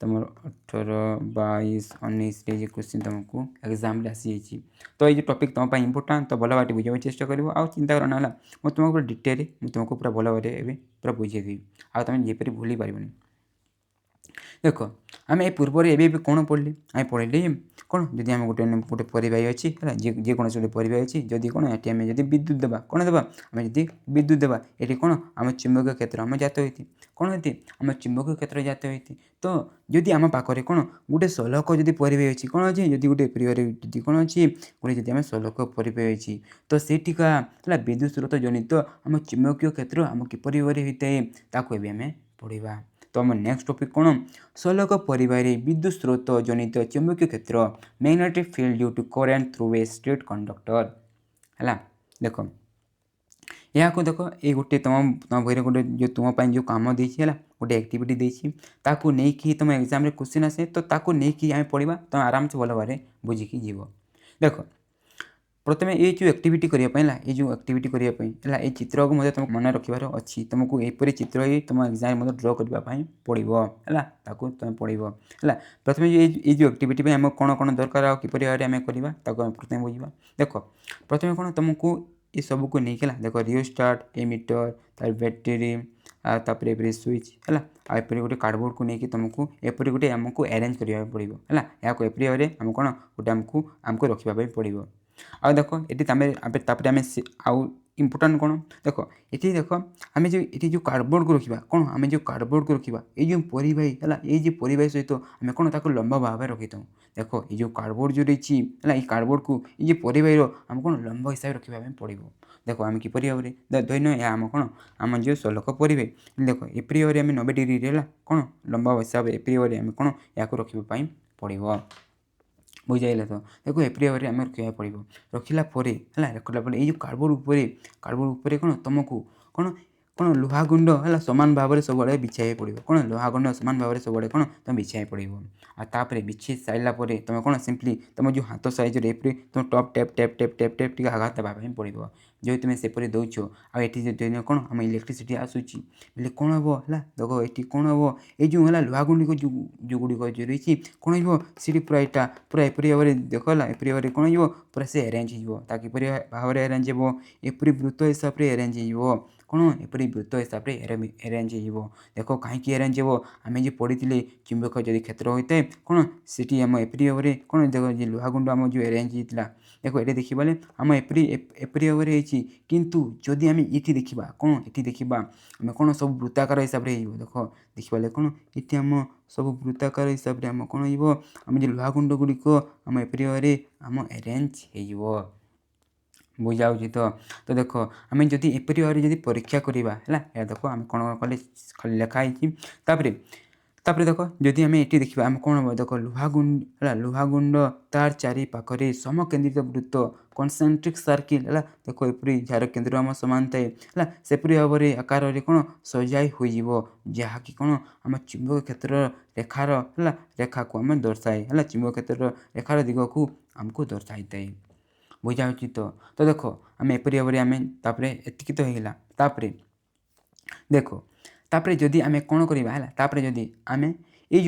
ତୁମର 18, 22, 19ରେ ଯେ କ୍ୱେଶ୍ଚିନ୍ ତୁମକୁ ଏକ୍ଜାମ୍ରେ ଆସିଯାଇଛି ତ ଏଇ ଯେଉଁ ଟପିକ୍ ତୁମ ପାଇଁ ଇମ୍ପୋର୍ଟାଣ୍ଟ ତ ଭଲ ଭାବରେ ବୁଝିବାକୁ ଚେଷ୍ଟା କରିବ ଆଉ ଚିନ୍ତା କର ନା ହେଲା ମୁଁ ତୁମକୁ ପୁରା ଡିଟେଲ୍ ମୁଁ ତୁମକୁ ପୁରା ଭଲ ଭାବରେ ଏବେ ପୁରା ବୁଝେଇଦେବି ଆଉ ତୁମେ ଯେପରି ଭୁଲି ପାରିବନି ଦେଖ ଆମେ ଏ ପୂର୍ବରେ ଏବେ କ'ଣ ପଢ଼ିଲେ ଆମେ ପଢ଼ିଲେ କ'ଣ ଯଦି ଆମେ ଗୋଟେ ପରିବାହୀ ଅଛି ହେଲା ଯେକୌଣସି ଗୋଟେ ପରିବାହୀ ଅଛି ଯଦି କ'ଣ ଏଠି ଆମେ ଯଦି ବିଦ୍ୟୁତ୍ ଦେବା କ'ଣ ଦେବା ଆମେ ଯଦି ବିଦ୍ୟୁତ୍ ଦେବା ଏଠି କ'ଣ ଆମ ଚୁମ୍ବକୀୟ କ୍ଷେତ୍ର ଆମ ଜାତ ହୋଇଛି କ'ଣ ହୋଇଛି ଆମ ଚୁମ୍ବକୀୟ କ୍ଷେତ୍ର ଜାତ ହୋଇଛି ତ ଯଦି ଆମ ପାଖରେ କ'ଣ ଗୋଟେ ସଲକ ଯଦି ପରିବାହୀ ଅଛି କ'ଣ ଅଛି ଯଦି ଗୋଟେ ପରିବାହୀ ଯଦି କ'ଣ ଅଛି ଗୋଟେ ଯଦି ଆମେ ସଲକ ପରିବାହୀ ଅଛି ତ ସେଇଠିକା ହେଲା ବିଦ୍ୟୁତ୍ ସ୍ରୋତ ଜନିତ ଆମ ଚୁମ୍ବକୀୟ କ୍ଷେତ୍ର ଆମ କିପରି ଭାବରେ ହୋଇଥାଏ ତାକୁ ଏବେ ଆମେ ପଢ଼ିବା तो आम नेक्स्ट टॉपिक कौन सलक परिवाही विद्युत स्रोत जनित चुंबकीय क्षेत्र magnetic field due to current through a straight conductor है देख यहाँ को देख ये गोटे तुम बही गोटे जो तुम जो कम देती है गोटे एक्टिविटी देती ताकू नहीं कि तुम एग्जाम रे क्वेश्चन आसे तो ताकू नहीं कि आम पढ़ा तुम आराम से भल भाव बुझिकी जीव देख प्रथम ये जो एक्टिविटी करने ये जो एक्टिविटी करने ये चित्र को तुम मन रखार अच्छी तुमको यहपरी चित्र ही तुम एग्जाम ड्र करने पड़ो है तुम पढ़ो है प्रथम ये जो एक्टिविटी आम कौन कौन दरकार किपर भाव में करवा प्रथम बुझा देख प्रथम कौन तुमको ये सब को नहीं देख रियोस्टाट एमीटर तार बैटेरी तापर एपरी स्विच है आपर गोटे कार्डबोर्ड को लेकिन तुमको एपरी गोटे आमको अरेंज करने पड़ो है यहाँ एपरी भाव में आम कौन गोटे आमको रखापी पड़ो आ देख ये आम आउ इम्पोर्टाट कौन देख ये देख आम जो ये जो कार्डबोर्ड को रखा कौन आम जो कार्डबोर्ड को रखा ये परिवाही है ये परिवाही सहित आम कौन ताको लंबा भाव में रखी था देख ये कार्डबोर्ड जो रही है ये कार्डबोर्ड को ये परिवाही आम कौन लंबा हिसाब से रखा पड़ो देख आम किपर भाव में दैन आम कौन आम जो सलक परिवाही देख एपरी भाव में 90 डिग्री है कौन लंबा हिसाब से एपरी भाव में कौन या रखापी पड़ो बुझाइल तो देखो एपरी भाव में आम रखा पड़ो रखला रखला ये कार्डबोर्ड उपर कौन तुमको कौन कौन लुहा गुंड है सामान भाव में सब बिछाई पड़ो कौन लुहा गुंड सामान भाव में सब कौन तुम बिछाई पड़ो आतापर बिछे सारापर तुम कौन सिंपली तुम जो हाथ साइज एपरी तुम टप tap tap tap tap tap टी आघात देवाई पड़ो जो तुम सेपरी दौच आम कौन आम इलेक्ट्रिसिटी आसूची बोले कौन हम है देख ये कौन हम ये है लुहा गुंडी जो गुड़िक जो रही कौन हो सी पूरा यहाँ पूरा एपरी भाव में देख है एपरी भाव में कौन हो पूरा से अरेंज होपरी भाव में अरेंज हो एपरी वृत्त हिसाब से अरेंज हो कौन एपरी वृत्त हिसाब से अरेंज हो देख कहीं अरेंज हो आम जो पढ़ी चुंबक जदि क्षेत्र होता है कौन सी आम एपरी भाव में कौन देख लुहा गुंड आम जो अरेंज होता देख ये देखिए आम एपरी भाव में किंतु जदि आम ये देखा कौन ये देखा आम कौन सब वृत्ताकार हिसाब से देख देखिए कौन ये आम सब वृत्ताकार हिसाब से आम कौन होम जो लुहा गुंड गुड़िक आम एपरी भाव में आम अरेंज हो बुझाऊँ तो देख आम जदि एपरी भाव में परीक्षा करवा है देख आम कौन कले खाली लिखाई तापर देख जदि आम ये देखा आम कौन हम देख लुहा गुंड तार चारि पाखे समकेन्द्रित वृत्त कन्सेंट्रिक सर्किल है देख एपरी जार केन्द्र आम सामान थाए है सेपरी भाव में आकार कौन सजाई हो जहाँकि कौन आम चुंबक क्षेत्र रेखार है रेखा को आम दर्शाए है चुंबक क्षेत्र रेखार दिग को आमको दर्शाई थाए बुझाऊँ तो देख आम एपरी भाव में आम तापर एतिक तो होगा तापर देख तापर जदि आम कौन करवा है तापर जदि आम ये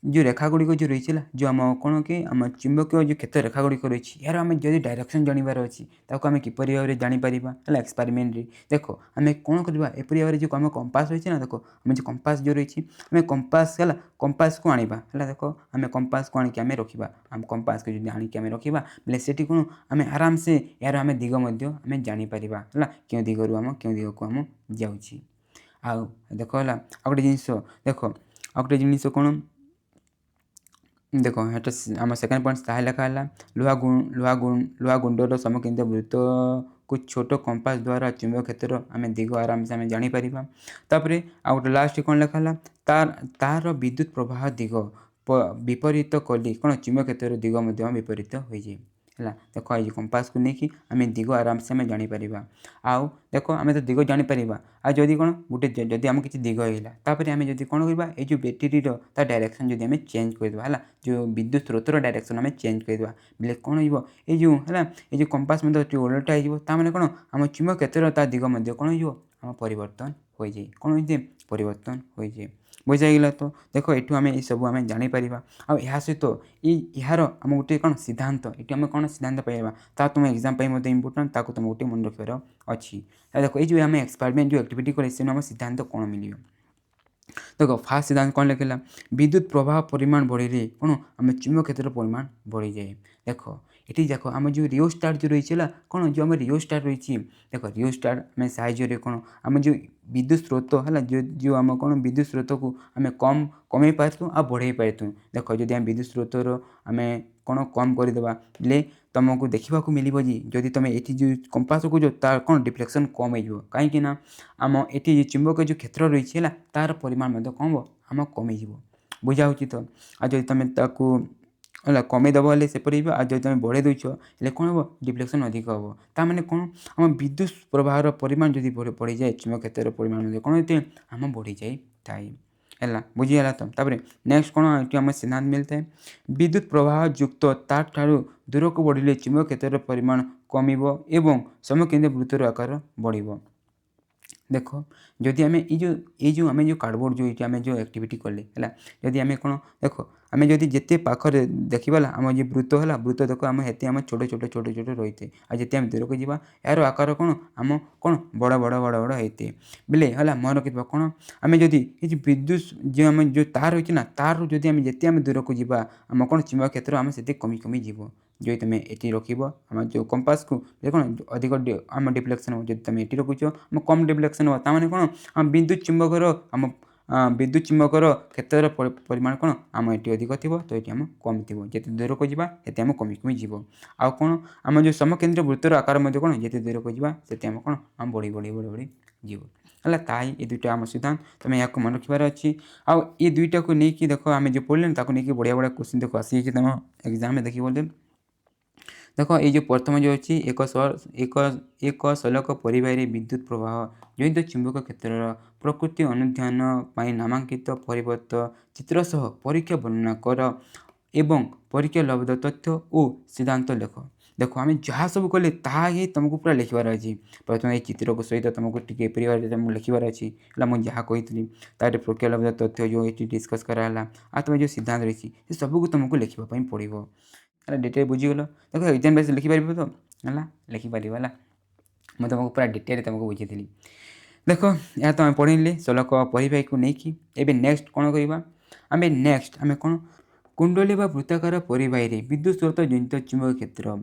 जो रेखा गुड़िक जो रही है जो आम कौन कि आम चुंबकीय जो क्षेत्र रेखा गुड़िक रही यार आम जब डायरेक्शन जानिबार अच्छी आम किपर भाव में जापर है एक्सपेरिमेंट देख आम कौन करवा एपरी भाव में जो आम कंपास रही ना देख आम जो कंपास जो रही आम कंपास है कंपास को आनिबा है देख आम कंपास को आम रखा आम कंपास को जो आम रखा बोले से कौन आम आराम से यार आम दिग आम जापर है क्यों दिगरू आम क्यों दिग को आम जाऊँगी आउ देख है आ गए जिनस देख आ गए जिनस कौन देख ये आम सेकेंड पॉइंट ताहा लिखा है लुहा गुंडर समकेन्द्र वृत्त को छोट कंपास द्वारा चुंबक क्षेत्र आम दिग आराम से आम जापर तापर आ गए लास्ट कौन लिखा है तार विद्युत प्रवाह दिग विपरीत कली कौन चुंबक क्षेत्र दिग विपरीत हो जाए है देख ये कंपास को लेकिन आम दिग आराम से आम जापर आउ देख आम तो दिग जापर आदि कौन गोटे जदि आम किसी दिग होगा आम जब कौन करवा ये बैटेरी डायरेक्शन जब आम चेंज करदे है जो विद्युत स्रोतर डायरेक्शन आम चेंज करदे बोले कौन हो ये कंपास उलटा हो कौन आम चुंबक क्षेत्र दिग कौन हो परिवर्तन हो जाए कौन हो परिवर्तन हो जाए बुझाइगला तो देख ये आम ये सब आम जापर आ सहित यार आम गोटे कौन सिद्धांत ये आम कौन सिद्धांत पाइबा ता तुम एग्जाम मत इम्पोर्टाट ताको तुम गोटे मन रखार अच्छी देख ये आम एक्सपेरिमेंट जो एक्टिविटी करे से आम सिद्धांत कौन मिल देख फास्ट सिद्धांत कौन लिखला विद्युत प्रवाह परिमाण बढ़े कौन आम चुंबक क्षेत्र परिमाण बढ़ी जाए देख ये देख आम जो रियोस्टार जो रही है कौन जो आम रियोस्टार रही देख रियोस्टार आम साहाଯ୍य कौन आम जो विद्युत स्रोत है जो आम कौन विद्युत स्रोत को आम कम कमे पार्थूँ आ बढ़े पार्थूँ देख जदि आम विद्युत स्रोतर आम कौन कम करदे बोले तुमको देखा मिल जदि तुम ये जो कंपास को जो तार कौन डिफ्लेक्शन कम हो कहीं आम ये चुंबक जो क्षेत्र रही है तार परिमाण कम आम कमी बुझाऊँ तो आ जब तुम ताकू है कमेदेव हेल्ले सेपरी आ जब तुम बढ़े देछ हेल्ले कौन हम डिफ्लेक्शन अधिक हम ताने कौन आम विद्युत प्रवाहर परिमाण जब बढ़ी जाए चुंबक क्षेत्र परिमाण कौन होते आम बढ़ी जाए है बुझीगला तो तापर नेक्स्ट कौन ये आम सिद्धांत मिलता है विद्युत प्रवाह युक्त तार ठारू दूर को बढ़िले चुंबक क्षेत्र परिमाण कमिब एवं समकेन्द्र वृत्तर आकार बढ़ देख जदि आम ये जो आम जो कार्डबोर्ड जो ये आम जो एक्टिविटी कले है जदि आम कौन देख आम जदि जिते पाखे देखा आम जो वृत्त है वृत्त देख आम हेते आम छोट छोट छोट छोट रही थे आ जिते आम दूर को जावा यार आकार कौन आम कौन बड़ बड़ बड़ बड़ होते बोले है मन रखा कौन आम जदि ये विद्युत जो आम जो तार रही ना तार जदि आम जिते आम दूर को जावा आम कौन चुंबक क्षेत्र आम से कमी कमी जीव जो तुम ये रखब आम जो कंपास को कौन अधिक आम डिफ्लेक्शन हो जब तुम ये रखुच आम कम डिफ्लेक्शन हो ताने कौन आम विद्युत चुंबकर आम विद्युत चुंबकर क्षेत्र परिमाण कौन आम ये अधिक थी तो ये आम कम थी जिते दूर को जावा से आम कमी कमी जीव आउ कौन आम जो समकेन्द्र वृत्तर आकार कौन जिते दूर को जावा से आम कौन आम बढ़ी बढ़ी बढ़ी बढ़ी जीव है ताही ये दुईटा आम सिद्धांत तुम यहाँ मन रखार अच्छी आउ ये दुईटा को लेकिन देख आम जो पढ़ले नहीं बढ़िया बढ़िया क्वेश्चन देख आसी तुम एग्जाम देखिए बोलते देख ये प्रथम जो अच्छी एक सलक परिवाही विद्युत प्रवाह जनित चुंबक क्षेत्र प्रकृति अनुध्यान नामांकित परिवर्त चित्र सह परीक्षा वर्णना कर एवं परीक्षा लब्ध तथ्य और सिद्धांत लेख देख आम जहाँ सब कले ही तुमको पूरा लिखबार अच्छी प्रथम ये चित्र को सहित तुमको टी तुमको लिखबार अच्छी है मुझे जहाँ कही तार प्रक्रिया लब्ध तथ्य जो ये डिस्कस कराला आ तुम जो सिद्धांत रही सबको तुमको लिखापी पड़ो है डिटेल बुझीगल देख एग्जाम बेस लिखिपार तो है लिखिपार है मैं तुमको पूरा डिटेल तुमको बुझी देख या तो आम पढ़े सलक परिवाही को लेकिन एवं नेक्स्ट कौन करवा आम नेक्स्ट आम कौन कुंडली व वृत्ताकार परिवाही विद्युत स्रोत जनित चुंबक क्षेत्र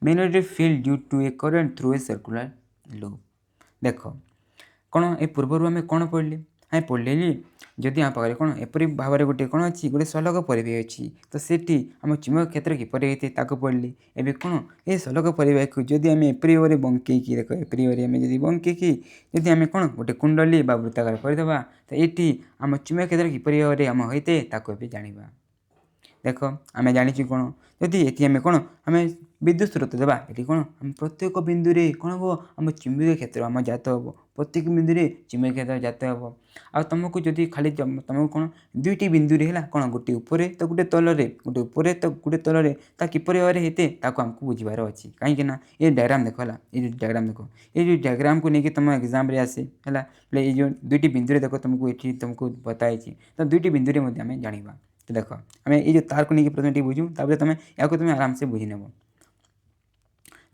magnetic field due to a current through a circular loop देख कौन ए पूर्वर आम कौन पढ़ले आम पढ़ले जदि आम पाखे कौन एपरी भाव में गोटे कौन अच्छी गोटे सलक परिवाही अच्छी तो सेठी आम चुंबक क्षेत्र किपर होते पढ़ली एवं कौन ये सलक परिवाही को जदि आम एपरी भाव बंकईकी देख एपरी भाव में जब बंकईकी जदि आम कौन गोटे कुंडली वृत्ताकार करदे तो ये आम चुंबक क्षेत्र किपर भाव में आम होते जाना देख आम जानी कौन जदि ये आम कौन आम विद्युत स्रोत देवा ये कौन आम प्रत्येक बिंदु कौन हम आम चुंबकीय क्षेत्र आम जात हम प्रत्येक बिंदु चुंबकीय क्षेत्र जात हम आ तुमको जदि खाली तुमको कौन दुईटी बिंदु है कौन गोटे उपर तो गोटे तलरे गोटे उपर तो गोटे तलरे किपर भाव में होते आमको बुझार अच्छी कहीं ये डायग्राम देख है ये डायग्राम देख ये जो डायग्राम को लेकिन तुम एग्जाम आसे है ये जो दुईटी बिंदु देख तुमको ये तुमको बताई तो दुईटी बिंदु आम जाना तो देख आम ये जो तार को लेकिन प्रथम बुझू तापर तुम या तुम आराम से बुझी नेब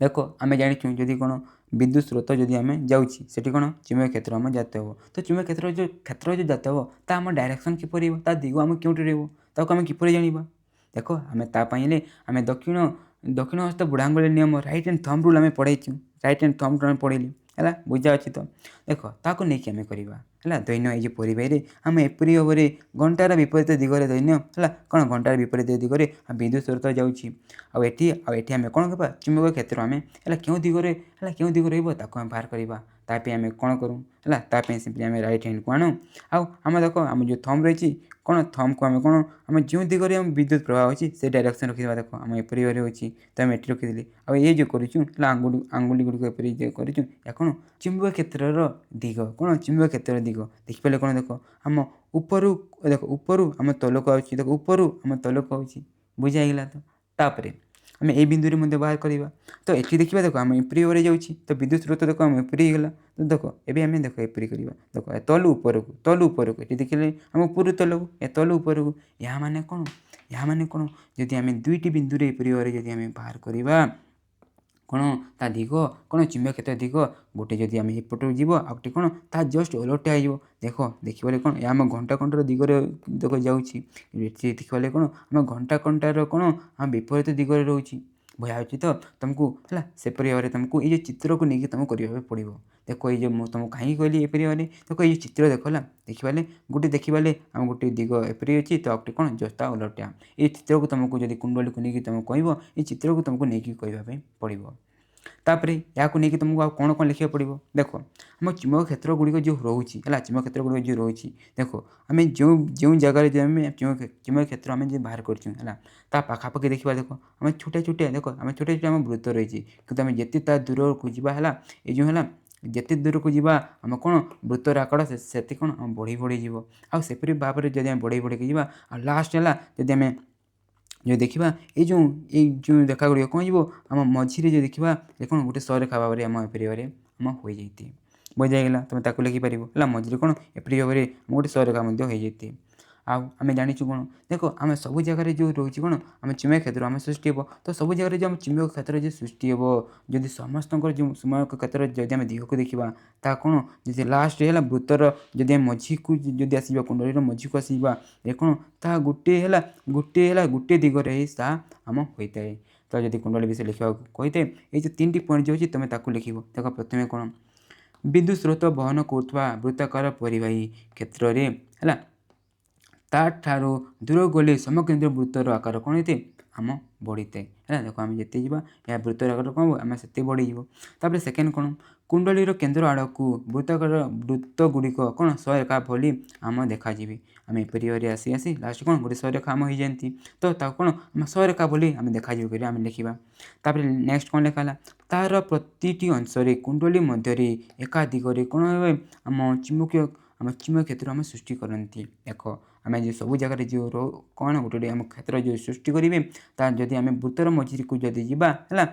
देख आम जाचु जदि कौन विद्युत स्रोत जदि आम जाऊँगी कौन चुंबक क्षेत्र आम जात हो तो चुंबक क्षेत्र जो जात हो आम डायरेक्शन किपर ता दिग आम क्यों रहा आम किपर जाना देख आम तापाई आम दक्षिण हस्त बुढ़ांगुल नियम राइट एंड थंब रूल आम पढ़ाई राइट एंड थंब रूल आम पढ़ेली है बुझा अच्छी तो देख ताको नहीं आम करवा है दैन्य ये परिवाही आम एपरी भाव में घंटार विपरीत दिगरे दैन्य है कौन घंटार विपरीत दिगरे विद्युत स्रोत जाऊँगी आम कौन करवा चुंबक क्षेत्र आम है क्यों दिगरे है क्यों दिग रहा बाहर करवा तापे आम कौन करूँ है तापे सिंपली आम राइट हैंड को आणु आम देख आम जो थंब रही कौन थंब को आम कौन आम जो दिगरे विद्युत प्रवाह अच्छी से डायरेक्शन रखा देख आम एपरी भाव अच्छी तो आम ये रखी आ ये जो करूँ आंगुली गुड़िक एपरी करूँ या कौन चुंबक क्षेत्र दिग कौन चुंबक क्षेत्र दिग देखिपारे कौन देख आम ऊपर देख ऊपर आम तलक आँच देख ऊपर आम तलक आँच बुझाईगला तो तापर आम ये बिंदु में बाहर करवा तो ये देखा देख आम एपरी भाव जाऊँगी तो विद्युत स्रोत देख आम एपरी गला तो देख एवं आम देख एपरी करवा देख तलु ऊपर को ये देखिए आम ऊपर तलक ए तलु ऊपर को या माने कौन जदि आम दुईटी बिंदु एपरी भाव जदि आम बाहर करवा कौन ता दिग कौन चुंबक क्षेत्र दिग गोटे जदि आम एपट जीव आ गोटे कौन ता जस्ट ओलटा हो देख देखिए कौन आम घंटा कंटार दिगरे देख जाऊँगी देखिए कौन आम घंटा कंटार कौन आम विपरीत दिगरे रोचे भया अच्छी तो तुमको है सेपरी भाव में तुमको ये चित्र को लेकिन तुमको करने पड़ो देख ये जो तुमको कहीं कहली एपरी भाव में देख ये चित्र देख है देखिए गोटे देखिए आम गोटे दिग एपरी अच्छी तो गोटे कौन जस्ता ओलटा ये चित्र को तुमको जब कुंडली को लेकिन तुमको कह ये चित्र को तुमको नहीं कहवाई पड़ो तापर या लेकिन तुमको आ कौन कौन लिखा पड़ो देख आम चुंबक क्षेत्र गुड़िक जो रोचे है चुंबक क्षेत्र गुड़िक जो रोचे देख आम जो जगार चुंबक क्षेत्र आम जो बाहर कर पाखापाखि देखा देख आम छोटे छोटे देख आम छोटे छोटे आम वृत्त रही कि आम जिते दूर को जावा है ये जो है जिते दूर को जावा आम कौन वृत्तर आकार से कौन आम बढ़ी बढ़ी जीव आपेरी भाव में जब बढ़ी बढ़ी जावा लास्ट है जब आम जो देखा ये देखा गुड़ कौन जीव आम मझीरे जो देखा ये कौन गोटे सरेखा भाव में आम एपरी भाव में आम हो जाती बुझाईगला तुम ताको लिखिपार है मझीरे कौन एपरी भाव में गोटे सरेखा हो जाती आम जाचु कौन देख आम सब जगह जो रोचे कौन आम चुंबक क्षेत्र आम सृष्टि हे तो सब जगह जो आम चुंबक क्षेत्र जो सृष्टि हे जदि समस्त जो चुंबक क्षेत्र जदि आम देह को देखा ता कौन जब लास्ट है वृत्तर जदि मझी को जदि आसवा कुंडली मझी को आसवा कौन ता गोटे दिगरे ही आम होता है तो जब कुंडली विषय लिखा कही ये जो 3टी पॉइंट जो तुम ताक लिख देख प्रथम कौन विद्युत स्रोत बहन करुवा वृत्ताकार परिवाही क्षेत्र में है ताठारू दूर गले समकेन्द्र वृत्तर आकार कौन होते आम बढ़ी थाए है देख आम जिते जा या वृत्तर आकार कौन आम से बढ़ीपर सेकेंड कौन कुंडलीर केन्द्र आड़ को वृत्ताकार वृत्त गुड़िक कौन शरेखा भली आम देखा आम एपरी आसी आसी लास्ट कौन गोटे शरेखा आम हो जाती तो कौन आम शरेखा भली आम देखा आम लिखा नेक्स्ट कौन लिखा तार प्रति अंश कुंडली मध्य एका दिगरे कौन आम चुंबकीय क्षेत्र आम सृष्टि करती देख आम जो सब जगह जो कौन गोटे आम क्षेत्र जो सृष्टि करेंगे जदि आम वृत्तर मझी को जदि है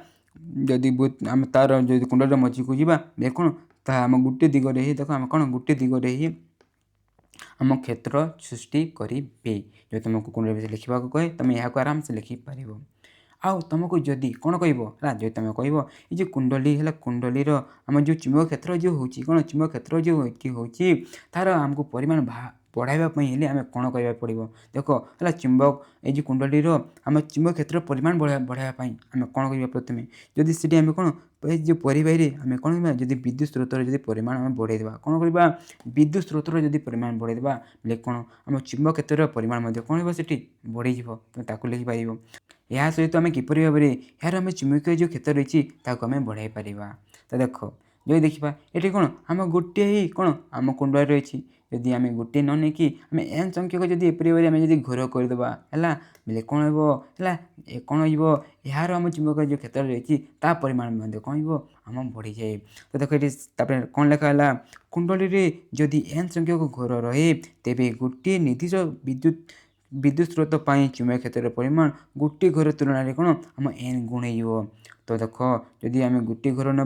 जदि आम तार जो कुंडल मझी को जीवा देख कौन आम गोटे दिगरे ही देख आम कौन गोटे दिगरे ही आम क्षेत्र सृष्टि करेंगे जो तुमको कुंडल विषय लिखा कहे तुम यहाँ आराम से लिखिपर आउ तुमको जदि कौन कह जो तुम कह ये कुंडली है कुंडलीर आम जो चुंबक क्षेत्र जो हो कौन चुंबक क्षेत्र जो हो तार आमको परिमाण बढ़ावाई आम कौन कह पड़ो देख है चुंबक ये कुंडलीर आम चुंबक क्षेत्र परिमाण बढ़ावाई आम कौन कह प्रथम जदि से आम कौन जो परिवाही आम कौन जब विद्युत स्रोतर जब परिमाण आम बढ़ेदेवा कौन करवा विद्युत स्रोतर जब परिमाण बढ़ेदेवा बोले कौन आम चुंबक क्षेत्र परिमाण कौन हो बढ़ी तुम ताक लिखिपर यह सहित आम किपर भाव में यार आम चुंबकीय जो क्षेत्र रही आम बढ़ाई पार तो देख जो देखा ये कौन आम गोटे ही कौन आम कुंडल रही जदि आम गोटे न नहीं कि आम एन संख्यक जब एपरी भाव में जब घोर करदे है बोले कौन है कौन हो यार आम चुंबक जो क्षेत्र रही परिमाण कौन हो आम बढ़ी जाए तो देख ये कौन लिखा कुंडली जदि एन संख्यक घोर रहे तेरे गोटे निर्दिष्ट विद्युत स्रोत पर चुंबक क्षेत्र परिमाण गोटे घर तुलन कौन आम एन गुण हो तो देख जदि आम गोटे घर ना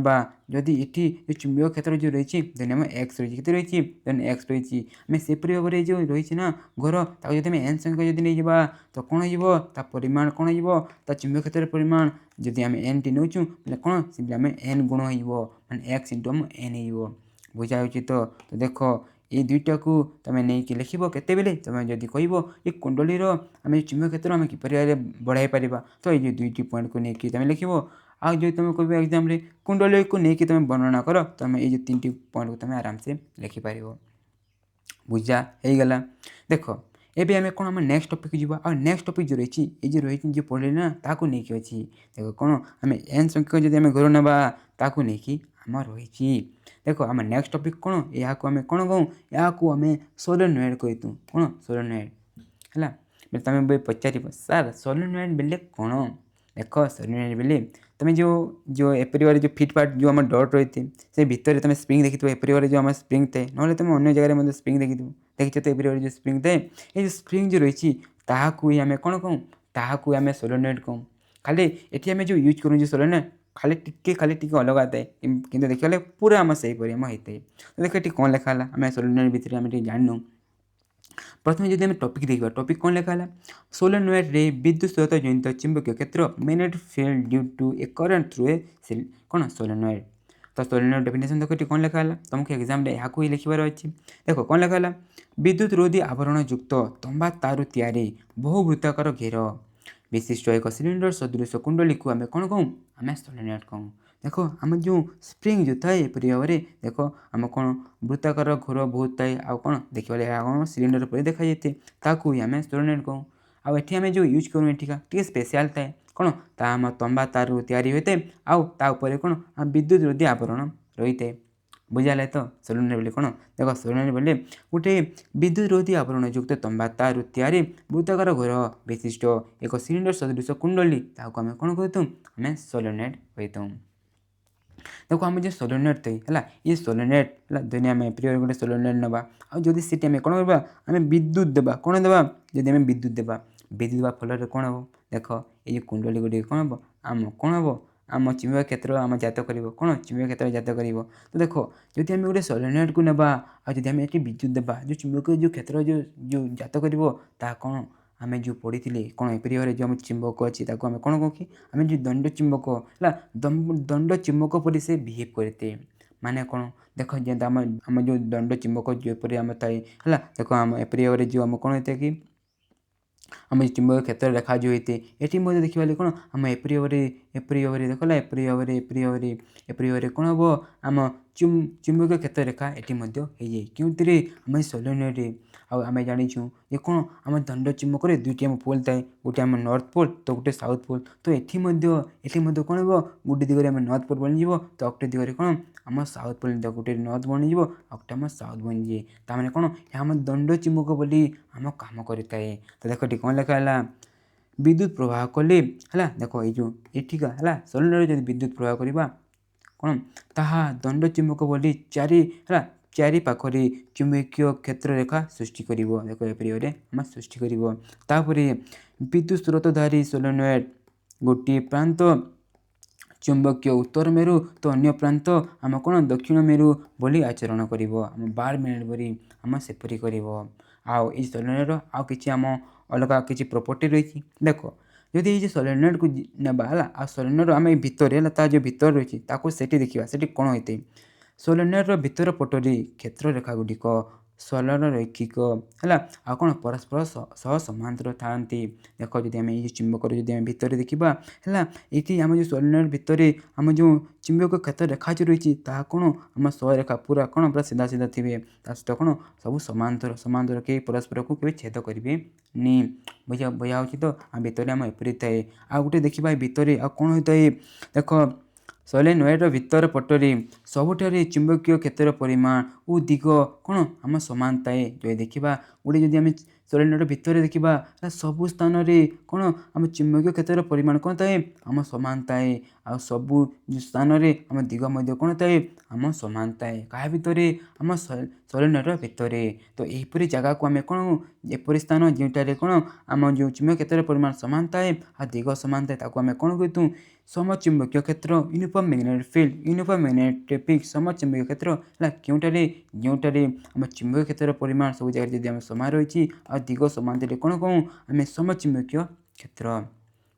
जदि ये चुंबक क्षेत्र जो रही देन आम एक्स रही रही देन एक्स रही आम सेपरी भाव में जो रही ना घर जब आम एन संख्या जब नहीं जावा तो कौन हो परिमाण कौन हो चुंबक क्षेत्र परिमाण जदि आम एन टी नौ कौन से आम एन गुण हो माने एक्स इंटू आम एन हो बुझा तो देख ये दुईटा को तुम नहीं लिख के तुम जब कह ये कुंडलीर आम चुंबक क्षेत्र आम किपर बढ़ाई पार तो ये दुईटी पॉइंट को लेकिन तुम लिख आ जो तुम कह एग्जाम कुंडली को लेकिन तुम वर्णना कर तुम ये 3टी पॉइंट को तुम आराम से लिखिपर बुझा हो गला देख एबे आम कौन आम नेक्स्ट टॉपिक जीवा और नेक्स्ट टॉपिक जो रही ये जो रही जो पढ़े ना ताकू नहीं अच्छी देख कौन आम एन संख्यक जब आम घर ना ताकू नहीं आम रही देख आम नेक्स्ट टॉपिक कौन या आम कौन कहूँ या आम सोलेनॉइड कहतु कौन सोलेनॉइड है तुम पचार सार सोलेनॉइड बेले कौन देख सोलेनॉइड बेले तुम जो एपरी वाले जो फिट फाट जो आम डट रही थे से भितर तुम स्प्रिंग देखी एपरी वाले जो आम स्प्रिंग थे ना तुम अन्य जगह स्प्रिंग देखी देखी तो एपरी वाले जो स्प्रिंग थे ये जो स्प्रिंग जो रही ताकू आम कौन कहूँ ताकू आम सोलेनॉइड कहूँ खाली ये आम जो यूज करूँ सोलेनॉइड खाली टी अलग थाए कि देखा पूरा आम से आम होता है तो देख ये कौन लिखा आम सोलेनॉइड भितर आम जानू प्रथम जब टॉपिक देखा टॉपिक कौन लिखा सोलेनॉइड रे विद्युत स्रोत जनित चुंबकीय क्षेत्र magnetic field due to a current through a कौन सोलेनॉइड तो सोलेनॉइड डेफिनेशन देख कौन लिखा तुमको एग्जाम यहाँ ही लिखार अच्छी देख कौन लिखा विद्युत रोधी आवरण युक्त तंबा तार तैयारी बहुवृत्ताकार घेर विशिष्ट एक सिलिंडर सदृश कुंडली को आम कौन कहूँ आम सोलेनॉइड कहूँ देख आम जो स्प्रिंग जो थाए एपरी भाव में देख आम कौन वृत्ताकार घोर बहुत थाए आउ कौन देखा कौन सिलिंडर पर देखा जाए ताकू आम सोलेनॉइड कहूँ आउ एठी आम जो यूज करूँ एठिका टी स्पेशल थाए कौन आम तंबा तार तैयारी होता है आउ ता ऊपर कौन विद्युत रोधी आवरण रही है बुझाला तो सोलेनॉइड बोले कौन देख सोलेनॉइड बोले गोटे विद्युत रोधी आवरण युक्त तंबा तार तैयारी वृत्ताकार घोर विशिष्ट एक सिलिंडर सदृश कुंडली ताकू आम कौन कहतु आम सोलेनॉइड कहतु देख आम जो सोलेनॉइड थे है ये सोलेनॉइड है दिन आम एप्रिल गोटे सोलेनॉइड ना और जब से आम कौन करवा आम विद्युत देवा कौन देवा जब आम विद्युत देवा फल कौन हम देख ये कुंडली गोटे कौन हम आम कौन हम आम चुंबक क्षेत्र आम जात कर कौन चुंबक क्षेत्र जात कर। तो देख जदि आम गोटे सोलेनॉइड को नेबा आदि आम ये विद्युत देवा जो चुंबक जो क्षेत्र जो जात कर कौन आम जो पढ़ी कौन एपरी भाव जो आम चुंबक अच्छी आम कौन कह कि आम जो दंड चुंबक है दंड चुंबक पर से बिहेव करते माने कौन देख जेनता आम जो दंड चुंबक जोपरी आम थाए है देख आम एपरी भाव जो आम कौन होता है कि आम चुंबक क्षेत्र रेखा जो होते ये देखा कौन आम एपरी भाव देखला एपरी भाव कौन हम आम चुंबक क्षेत्र रेखा ये क्योंकि आम सोलेनॉइड आम जाचु ये कौन आम दंड चुंबक दुईटी आम पोल थाए गोटे आम नॉर्थ पोल तो गोटे साउथ पोल तो ये कौन हम गोटे दिगरे आम नॉर्थ पोल बन तो गोटे दिगरे कौन आम साउथ पोल गोटे नॉर्थ बन गोटे आम साउथ बन जाए ताने कौन आम दंड चुंबक बोली आम काम करता है। तो देख ये कौन लिखा है विद्युत प्रवाह कले है देख ये ठीक है सोलेनॉइड जब विद्युत प्रवाह करवा कौन ताहा दंड चुंबक बोली चारि पाखरे चुंबकीय क्षेत्र रेखा सृष्टि कर देख एपरी आम सृष्टि कर विद्युत स्रोतधारी सोलेनॉइड गोटे प्रांत चुंबकीय उत्तर मेरु तो अन्य प्रांत आम कौन दक्षिण मेरु बोली आचरण कर बार मिनट बोली आम सेपरी कर आउ ये सोलेनॉइड आउ कि आम अलग किसी प्रॉपर्टी रही देख जदि ये सोलेनॉइड को नेबा आ सोलेनॉइड आम भितर जो भितर रही देखा से कौन होता है सोलेनॉइड भितर पटरी क्षेत्र रेखा गुड़िक सरल रैखिक है आ कौन परस्पर सह समांतर था देख जदि आम ये चुंबक भितर देखा है ये आम जो सोलेनॉइड भितर आम जो चुंबक क्षेत्र रेखा जो रही कौन आम रेखा पूरा कौन पूरा सीधा सीधा थे सहित कौन सब समांतर समांतर के परस्पर को केवल छेद करेंगे नी बुझा हो तो भितर आम एपरी थाए आ गोटे देखा भितर आ कौन होता है देख सोलेनॉइड भितर पटरी सबुठारे चुंबकीय क्षेत्र परिमाण और दिग कौन आम समान थाए जो देखा गोटे जदि आम सोलेनॉइड भितर देखा सबु स्थान कौन आम चुंबकीय क्षेत्र परिमाण कौन थाए आम समान थाए आ सबु स्थान आम दिग कौन थाए आम समान थाए क्या भितर आम सोलेनॉइड भितर तो यहपरी जगह को आम कौन एपरी स्थान जोटार कौन आम जो चुंबकीय क्षेत्र परिमाण समान थाए आ दिग समान थाए आम कौन कहतु समचुंबकीय क्षेत्र uniform magnetic field uniform magnetic field समचुंबकीय क्षेत्र है क्योंटारे जोटार आम चुंबकीय क्षेत्र परिमाण सब जगह जब आम समान रही आ दिग समान थे कौन कहूँ आम समचुंबकीय क्षेत्र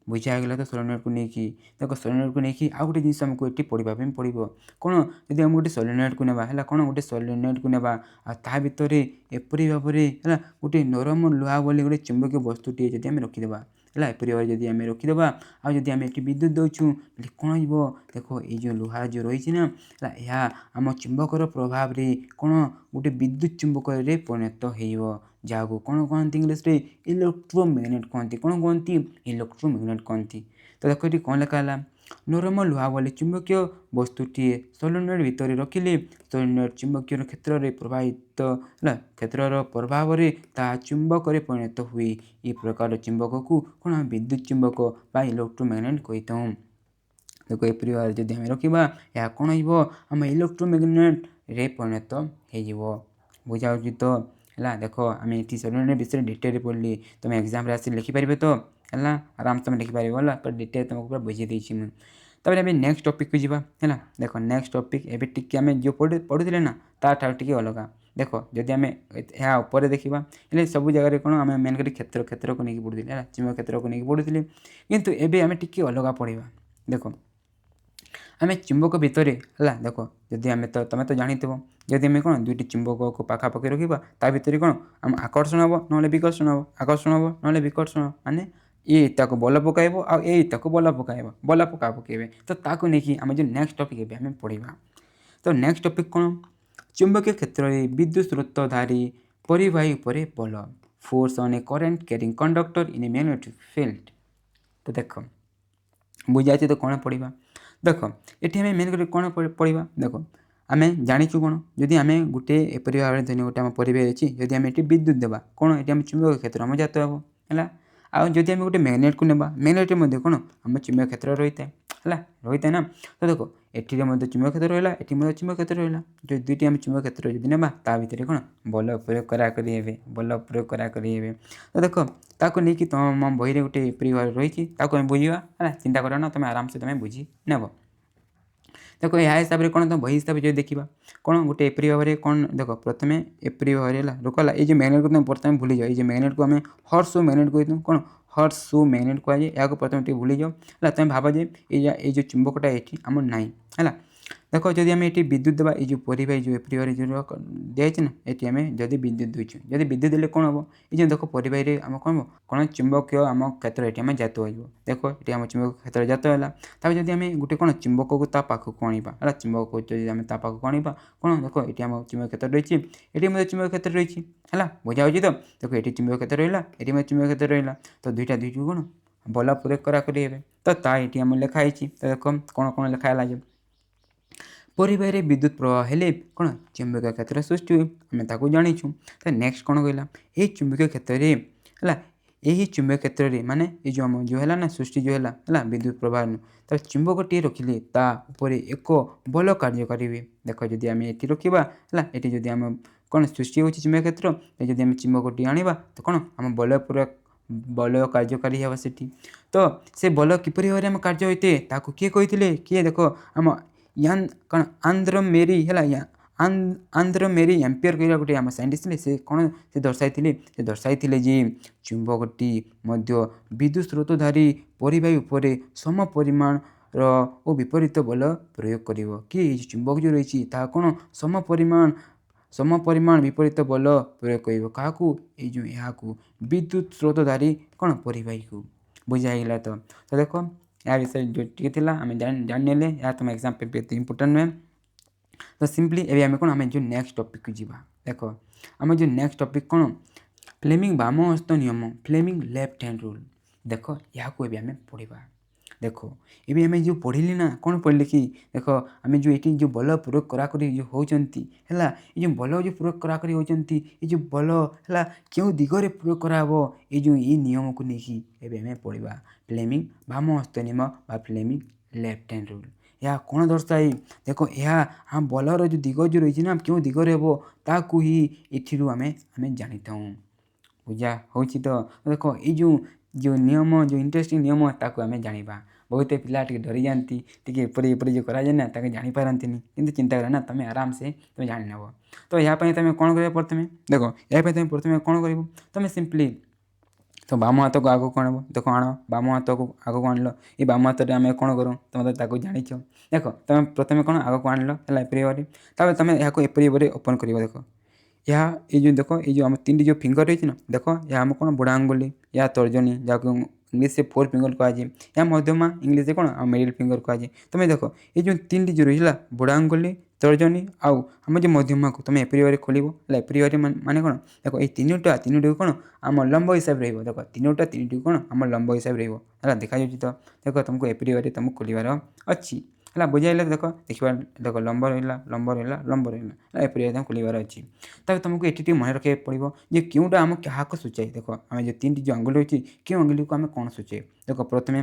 बुझागला तो सोलेनॉइड को लेकिन देख सोलेनॉइड को लेकिन आउ गोटे जिन आमको ये पढ़ापी पड़ो कौन जब आम गोटे सोलेनॉइड को नेबा है कौन गोटे सोलेनॉइड को नेबा ता भितर एपरी भाव है गोटे नरम लुहा बोली गोटे चुंबकीय वस्तुटे जब आम रखीदेवा है एपरी भाव जब आम रखीदेवा आदि आम ये विद्युत दौचु कौन हो देख ये जो लुहा जो रही ना यह आम चुंबकर प्रभाव रे कौन गोटे विद्युत चुंबक परिणत हो जहाँ कौन कहते इंग्लीश रे इलेक्ट्रोमैग्नेट कहते कौन कहती इलेक्ट्रोमैग्नेट कहती। तो देख ये कौन लिखा है नरम लुहा वाली चुंबकीय वस्तुटी सोलेनॉइड भितर रखिले सोलेनॉइड चुंबकीय क्षेत्र में प्रभावित है क्षेत्र प्रभाव में ता चुंबक परिणत हुए ये प्रकार चुंबक को कौन विद्युत चुंबक बा इलेक्ट्रोमैग्नेट कहीता देखो एपरी भाव जब आम रखा यह कौन होम इलेक्ट्रोमैग्नेट रे परिणत हो बुझा तो है देख आम ये सोलेनॉइड विषय डिटेल पढ़ली तुम एग्जाम आस लिखिपारे तो है आराम तुम लिखिपार है पर डिटेल तुमको पूरा बुझे देती मुझे तापर आम नेक्स्ट टॉपिक को जीवा है देख नेक्स्ट टॉपिक एवं टी आम जो पढ़ुले ना ताठू टी अलग देख जदि आम यहाँ उपर देखा हेल्ले सब जगह कौन आम मेन कर क्षेत्र क्षेत्र को लेकिन पढ़ुले है चुंबक क्षेत्र को लेकिन पढ़ुले किंतु एवं आम टी अलग पढ़ा देख आम चुंबक भितर है देख जदि आम तो तुम तो जाथो जदि आम कौन दुईट चुंबक को पाखापाखि रखा ता भर कौन आम आकर्षण हम ना विकर्षण हम आकर्षण हम ना विकर्षण माने ये ताको बल पकाइब आ ये ताको बल पकाइब बल पका पकेबे तो ताको नहीं आम जो नेक्स्ट टॉपिक आम पढ़ा तो नेक्स्ट टॉपिक कौन चुंबकीय क्षेत्र में विद्युत स्रोतधारी परिवाही उपर बल force on A current carrying conductor in a magnetic field. तो देख बुझा तो कौन पढ़ा देख ये मेन कर कौन पढ़ा देख आम जाचु कौन जदि आम गोटे एपरी भाव धनी गोटे आम परिवेश अच्छी जदि आम ये विद्युत देवा कौन ये आम चुंबक क्षेत्र आम जात हे है आउ जदि आम गोटे मैग्नेट को नेबा मैग्नेट कौन आम चुंबक क्षेत्र रही है ହେଲା ରହିଥାଏ ନା। ତ ଦେଖ ଏଠିରେ ମଧ୍ୟ ଚୁମ୍ବକ କ୍ଷେତ୍ର ରହିଲା, ଏଠି ମଧ୍ୟ ଚୁମ୍ବକ କ୍ଷେତ୍ର ରହିଲା। ଯଦି ଦୁଇଟି ଆମେ ଚୁମ୍ବକ କ୍ଷେତ୍ର ଯଦି ନେବା ତା ଭିତରେ କ'ଣ ବଳ ପ୍ରୟୋଗ କରାକରି ହେବେ, ବଳ ପ୍ରୟୋଗ କରାକରି ହେବେ। ତ ଦେଖ ତାକୁ ନେଇକି ତମ ବହିରେ ଗୋଟେ ଏପରି ଭାବରେ ରହିଛି, ତାକୁ ଆମେ ବୁଝିବା ହେଲା। ଚିନ୍ତା କର ନା, ତୁମେ ଆରାମସେ ତୁମେ ବୁଝି ନେବ। ଦେଖ ଏହା ହିସାବରେ କ'ଣ ବହି ହିସାବରେ ଯଦି ଦେଖିବା କ'ଣ ଗୋଟେ ଏପରି ଭାବରେ କ'ଣ ଦେଖ ପ୍ରଥମେ ଏପରି ଭାବରେ ହେଲା ରୋକ ହେଲା। ଏଇ ଯେଉଁ ମ୍ୟାଗ୍ନେଟ୍କୁ ତୁମେ ପ୍ରଥମେ ଭୁଲିଯାଅ। ଏଇ ଯେଉଁ ମ୍ୟାଗ୍ନେଟ୍କୁ ଆମେ ହର୍ସ ସୁ ମ୍ୟାଗ୍ନେଟ୍ କହିଥାଉ, କ'ଣ ହର୍ସ ସୁ ମ୍ୟାଗ୍ନେଟ୍ କୁହାଯାଏ। ଏହାକୁ ପ୍ରଥମେ ଟିକେ ଭୁଲିଯାଅ ହେଲା। ତୁମେ ଭାବ ଯେ ଏଇ ଯେଉଁ ଚୁମ୍ବକଟା ଏଠି ଆମର ନାହିଁ ହେଲା। ଦେଖ ଯଦି ଆମେ ଏଠି ବିଦ୍ୟୁତ୍ ଦେବା, ଏଇ ଯେଉଁ ପରିବାହୀ ଯେଉଁ ଏପରି ଭାବରେ ଯେଉଁ ଦିଆଯାଇଛି ନା, ଏଠି ଆମେ ଯଦି ବିଦ୍ୟୁତ୍ ଦେଉଛୁ, ଯଦି ବିଦ୍ୟୁତ୍ ଦେଲେ କ'ଣ ହେବ, ଏଇ ଯେଉଁ ଦେଖ ପରିବାହୀରେ ଆମ କ'ଣ ହେବ, କ'ଣ ଚୁମ୍ବକୀୟ ଆମ କ୍ଷେତ୍ର ଏଠି ଆମେ ଜାତ ହୋଇଯିବ। ଦେଖ ଏଠି ଆମ ଚୁମ୍ବକ କ୍ଷେତ୍ର ଜାତ ହେଲା। ତାପରେ ଯଦି ଆମେ ଗୋଟେ କ'ଣ ଚୁମ୍ବକକୁ ତା ପାଖକୁ ଆଣିବା ହେଲା, ଚୁମ୍ବକକୁ ଯଦି ଆମେ ତା ପାଖକୁ ଆଣିବା କ'ଣ ଦେଖ ଏଠି ଆମ ଚୁମ୍ବକ କ୍ଷେତ୍ର ରହିଛି, ଏଠି ମଧ୍ୟ ଚୁମ୍ବକ କ୍ଷେତ୍ର ରହିଛି ହେଲା। ବୁଝାହେଉଛି ତ? ଦେଖ ଏଠି ଚୁମ୍ବକ କ୍ଷେତ୍ର ରହିଲା, ଏଠି ମଧ୍ୟ ଚୁମ୍ବକ କ୍ଷେତ୍ର ରହିଲା। ତ ଦୁଇଟିକୁ କ'ଣ ବଳ ପ୍ରୟୋଗ କରାକରି ହେବେ। ତ ତା ଏଠି ଆମର ଲେଖା ହେଇଛି। ତ ଦେଖ କ'ଣ ଲେଖା ହେଲା ଯେ ପରିବାହୀରେ ବିଦ୍ୟୁତ୍ ପ୍ରବାହ ହେଲେ କ'ଣ ଚୁମ୍ବକୀୟ କ୍ଷେତ୍ର ସୃଷ୍ଟି ହୁଏ, ଆମେ ତାକୁ ଜାଣିଛୁ। ତ ନେକ୍ସଟ କ'ଣ କହିଲା, ଏହି ଚୁମ୍ବକୀୟ କ୍ଷେତ୍ରରେ ହେଲା, ଏହି ଚୁମ୍ବକୀୟ କ୍ଷେତ୍ରରେ ମାନେ ଏଇ ଯେଉଁ ଆମ ଯେଉଁ ହେଲା ନା ସୃଷ୍ଟି ଯେଉଁ ହେଲା ବିଦ୍ୟୁତ୍ ପ୍ରବାହ, ତ ଚୁମ୍ବକଟିଏ ରଖିଲେ ତା ଉପରେ ଏକ ବଳ କାର୍ଯ୍ୟକାରୀ ହୁଏ। ଦେଖ ଯଦି ଆମେ ଏଠି ରଖିବା ହେଲା, ଏଠି ଯଦି ଆମେ କ'ଣ ସୃଷ୍ଟି ହେଉଛି ଚୁମ୍ବକୀୟ କ୍ଷେତ୍ର, ଯଦି ଆମେ ଚୁମ୍ବକଟି ଆଣିବା ତ କ'ଣ ଆମ ବଳ କାର୍ଯ୍ୟକାରୀ ହେବ ସେଠି। ତ ସେ ବଳ କିପରି ଭାବରେ ଆମ କାର୍ଯ୍ୟ ହୋଇଥାଏ ତାକୁ କିଏ କହିଥିଲେ, କିଏ ଦେଖ ଆମ କ'ଣ ଆନ୍ଦ୍ର ମେରି ହେଲା, ଆନ୍ଦ୍ର ମେରି ଆମ୍ପିୟର କହିଲା ଗୋଟେ ଆମ ସାଇଣ୍ଟିଷ୍ଟ ଥିଲେ। ସେ କ'ଣ ସେ ଦର୍ଶାଇଥିଲେ ଯେ ଚୁମ୍ବକଟି ମଧ୍ୟ ବିଦ୍ୟୁତ୍ ସ୍ରୋତଧାରୀ ପରିବାହୀ ଉପରେ ସମ ପରିମାଣର ଓ ବିପରୀତ ବଳ ପ୍ରୟୋଗ କରିବ। କି ଏଇ ଚୁମ୍ବକ ଯେଉଁ ରହିଛି ତାହା କ'ଣ ସମ ପରିମାଣ ବିପରୀତ ବଳ ପ୍ରୟୋଗ କରିବ। କାହାକୁ? ଏଇ ଯେଉଁ ଏହାକୁ ବିଦ୍ୟୁତ୍ ସ୍ରୋତଧାରୀ କ'ଣ ପରିବାହୀକୁ। ବୁଝା ହେଇଗଲା ତ? ତ ଦେଖ ଏହା ବିଷୟରେ ଯେଉଁ ଟିକେ ଥିଲା ଆମେ ଜାଣିନେଲେ, ଏହା ତୁମ ଏକ୍ଜାମ୍ ପାଇଁ ଏତେ ଇମ୍ପୋର୍ଟାଣ୍ଟ ନୁହେଁ। ତ ସିମ୍ପଲି ଏବେ ଆମେ କ'ଣ ଆମେ ଯେଉଁ ନେକ୍ସଟ ଟପିକ୍କୁ ଯିବା। ଦେଖ ଆମ ଯେଉଁ ନେକ୍ସଟ ଟପିକ୍ କ'ଣ ଫ୍ଲେମିଂ ବାମ ହସ୍ତ ନିୟମ, ଫ୍ଲେମିଂ ଲେଫ୍ଟ ହ୍ୟାଣ୍ଡ ରୁଲ୍। ଦେଖ ଏହାକୁ ଏବେ ଆମେ ପଢ଼ିବା। ଦେଖ ଏବେ ଆମେ ଯେଉଁ ପଢ଼ିଲେ ନା, କ'ଣ ପଢ଼ିଲେ କି ଦେଖ ଆମେ ଯେଉଁ ଏଠି ଯେଉଁ ବଳ ପ୍ରୟୋଗ କରାକରି ଯେଉଁ ହେଉଛନ୍ତି ହେଲା, ଏଇ ଯେଉଁ ବଳ ଯେଉଁ ପ୍ରୟୋଗ କରାକରି ହେଉଛନ୍ତି, ଏଇ ଯେଉଁ ବଳ ହେଲା କେଉଁ ଦିଗରେ ପ୍ରୟୋଗ କରାହେବ, ଏଇ ନିୟମକୁ ନେଇକି ଏବେ ଆମେ ପଢ଼ିବା। ଫ୍ଲେମିଂ ବାମ ହସ୍ତ ନିୟମ ବା ଫ୍ଲେମିଂ ଲେଫ୍ଟ ହ୍ୟାଣ୍ଡ ରୁଲ୍। ଏହା କ'ଣ ଦର୍ଶାଏ, ଦେଖ ଏହା ଆମ ବଳର ଯେଉଁ ଦିଗ ଯେଉଁ ରହିଛି ନା, କେଉଁ ଦିଗରେ ହେବ ତାକୁ ହିଁ ଏଥିରୁ ଆମେ ଜାଣିଥାଉ। ବୁଝା ହେଉଛି ତ? ଦେଖ ଏଇ ଯେଉଁ ନିୟମ, ଯେଉଁ ଇଣ୍ଟରେଷ୍ଟିଂ ନିୟମ ତାକୁ ଆମେ ଜାଣିବା। ବହୁତ ପିଲା ଟିକେ ଡରିଯାଆନ୍ତି, ଟିକେ ଏପରି ଯେଉଁ କରାଯାଏ ନା ତାକୁ ଜାଣିପାରନ୍ତିନି, କିନ୍ତୁ ଚିନ୍ତା କର ନା ତୁମେ ଆରାମସେ ତୁମେ ଜାଣିନେବ। ତ ଏହା ପାଇଁ ତୁମେ କ'ଣ କରିବ ପ୍ରଥମେ, ଦେଖ ଏହା ପାଇଁ ତୁମେ ପ୍ରଥମେ କ'ଣ କରିବ, ତୁମେ ସିମ୍ପଲି ତ ବାମ ହାତକୁ ଆଗକୁ ଆଣିବ। ଦେଖ ଆଣ ବାମ ହାତକୁ ଆଗକୁ ଆଣିଲ, ଏ ବାମ ହାତରେ ଆମେ କ'ଣ କରୁ ତୁମେ ତ ତାକୁ ଜାଣିଛ। ଦେଖ ତୁମେ ପ୍ରଥମେ କ'ଣ ଆଗକୁ ଆଣିଲ ହେଲା ଏପରି ଭାବରେ, ତାପରେ ତୁମେ ଏହାକୁ ଏପରି ଭାବରେ ଓପନ୍ କରିବ। ଦେଖ ଏହା ଏଇ ଯେଉଁ ଦେଖ ଏଇ ଯେଉଁ ଆମ ତିନିଟି ଯେଉଁ ଫିଙ୍ଗର ରହିଛି ନା, ଦେଖ ଏହା ଆମ କ'ଣ ବୁଢ଼ା ଆଙ୍ଗୁଳି, ଏହା ତର୍ଜନୀ ଯାହାକୁ ଇଂଲିଶରେ ଫୋର୍ ଫିଙ୍ଗର କୁହାଯାଏ, ଏହା ମଧ୍ୟମା ଇଂଲିଶରେ କ'ଣ ଆମ ମିଡ଼ିଲ୍ ଫିଙ୍ଗର କୁହାଯାଏ। ତୁମେ ଦେଖ ଏଇ ଯେଉଁ ତିନିଟି ଯେଉଁ ରହିଲା ବୁଢ଼ା ଆଙ୍ଗୁଳି, ତର୍ଜନୀ ଆଉ ଆମ ଯେଉଁ ମଧ୍ୟମାକୁ ତୁମେ ଏପରି ଭାବରେ ଖୋଲିବ ହେଲା। ଏପରି ଭାବରେ ମାନେ କ'ଣ ଦେଖ ଏଇ ତିନିଟିକୁ କ'ଣ ଆମ ଲମ୍ବ ହିସାବରେ ରହିବ। ଦେଖ ତିନିଟିକୁ କ'ଣ ଆମ ଲମ୍ବ ହିସାବରେ ରହିବ ହେଲା। ଦେଖାଯାଉଛି ତ? ଦେଖ ତୁମକୁ ଏପରି ଭାବରେ ତୁମକୁ ଖୋଲିବାର ଅଛି ହେଲା। ବୁଝାଇଲେ? ଦେଖ ଦେଖିବା, ଦେଖ ଲମ୍ବ ରହିଲା ହେଲା, ଏପରି ଭାବରେ ଖୋଲିବାର ଅଛି। ତାପରେ ତୁମକୁ ଏଠି ଟିକେ ମନେ ରଖିବାକୁ ପଡ଼ିବ ଯେ କେଉଁଟା ଆମ କାହାକୁ ସୂଚାଏ। ଦେଖ ଆମେ ଯେଉଁ ତିନିଟି ଯେଉଁ ଆଙ୍ଗୁଳି ରହିଛି, କେଉଁ ଆଙ୍ଗୁଳିକୁ ଆମେ କ'ଣ ସୂଚାଏ। ଦେଖ ପ୍ରଥମେ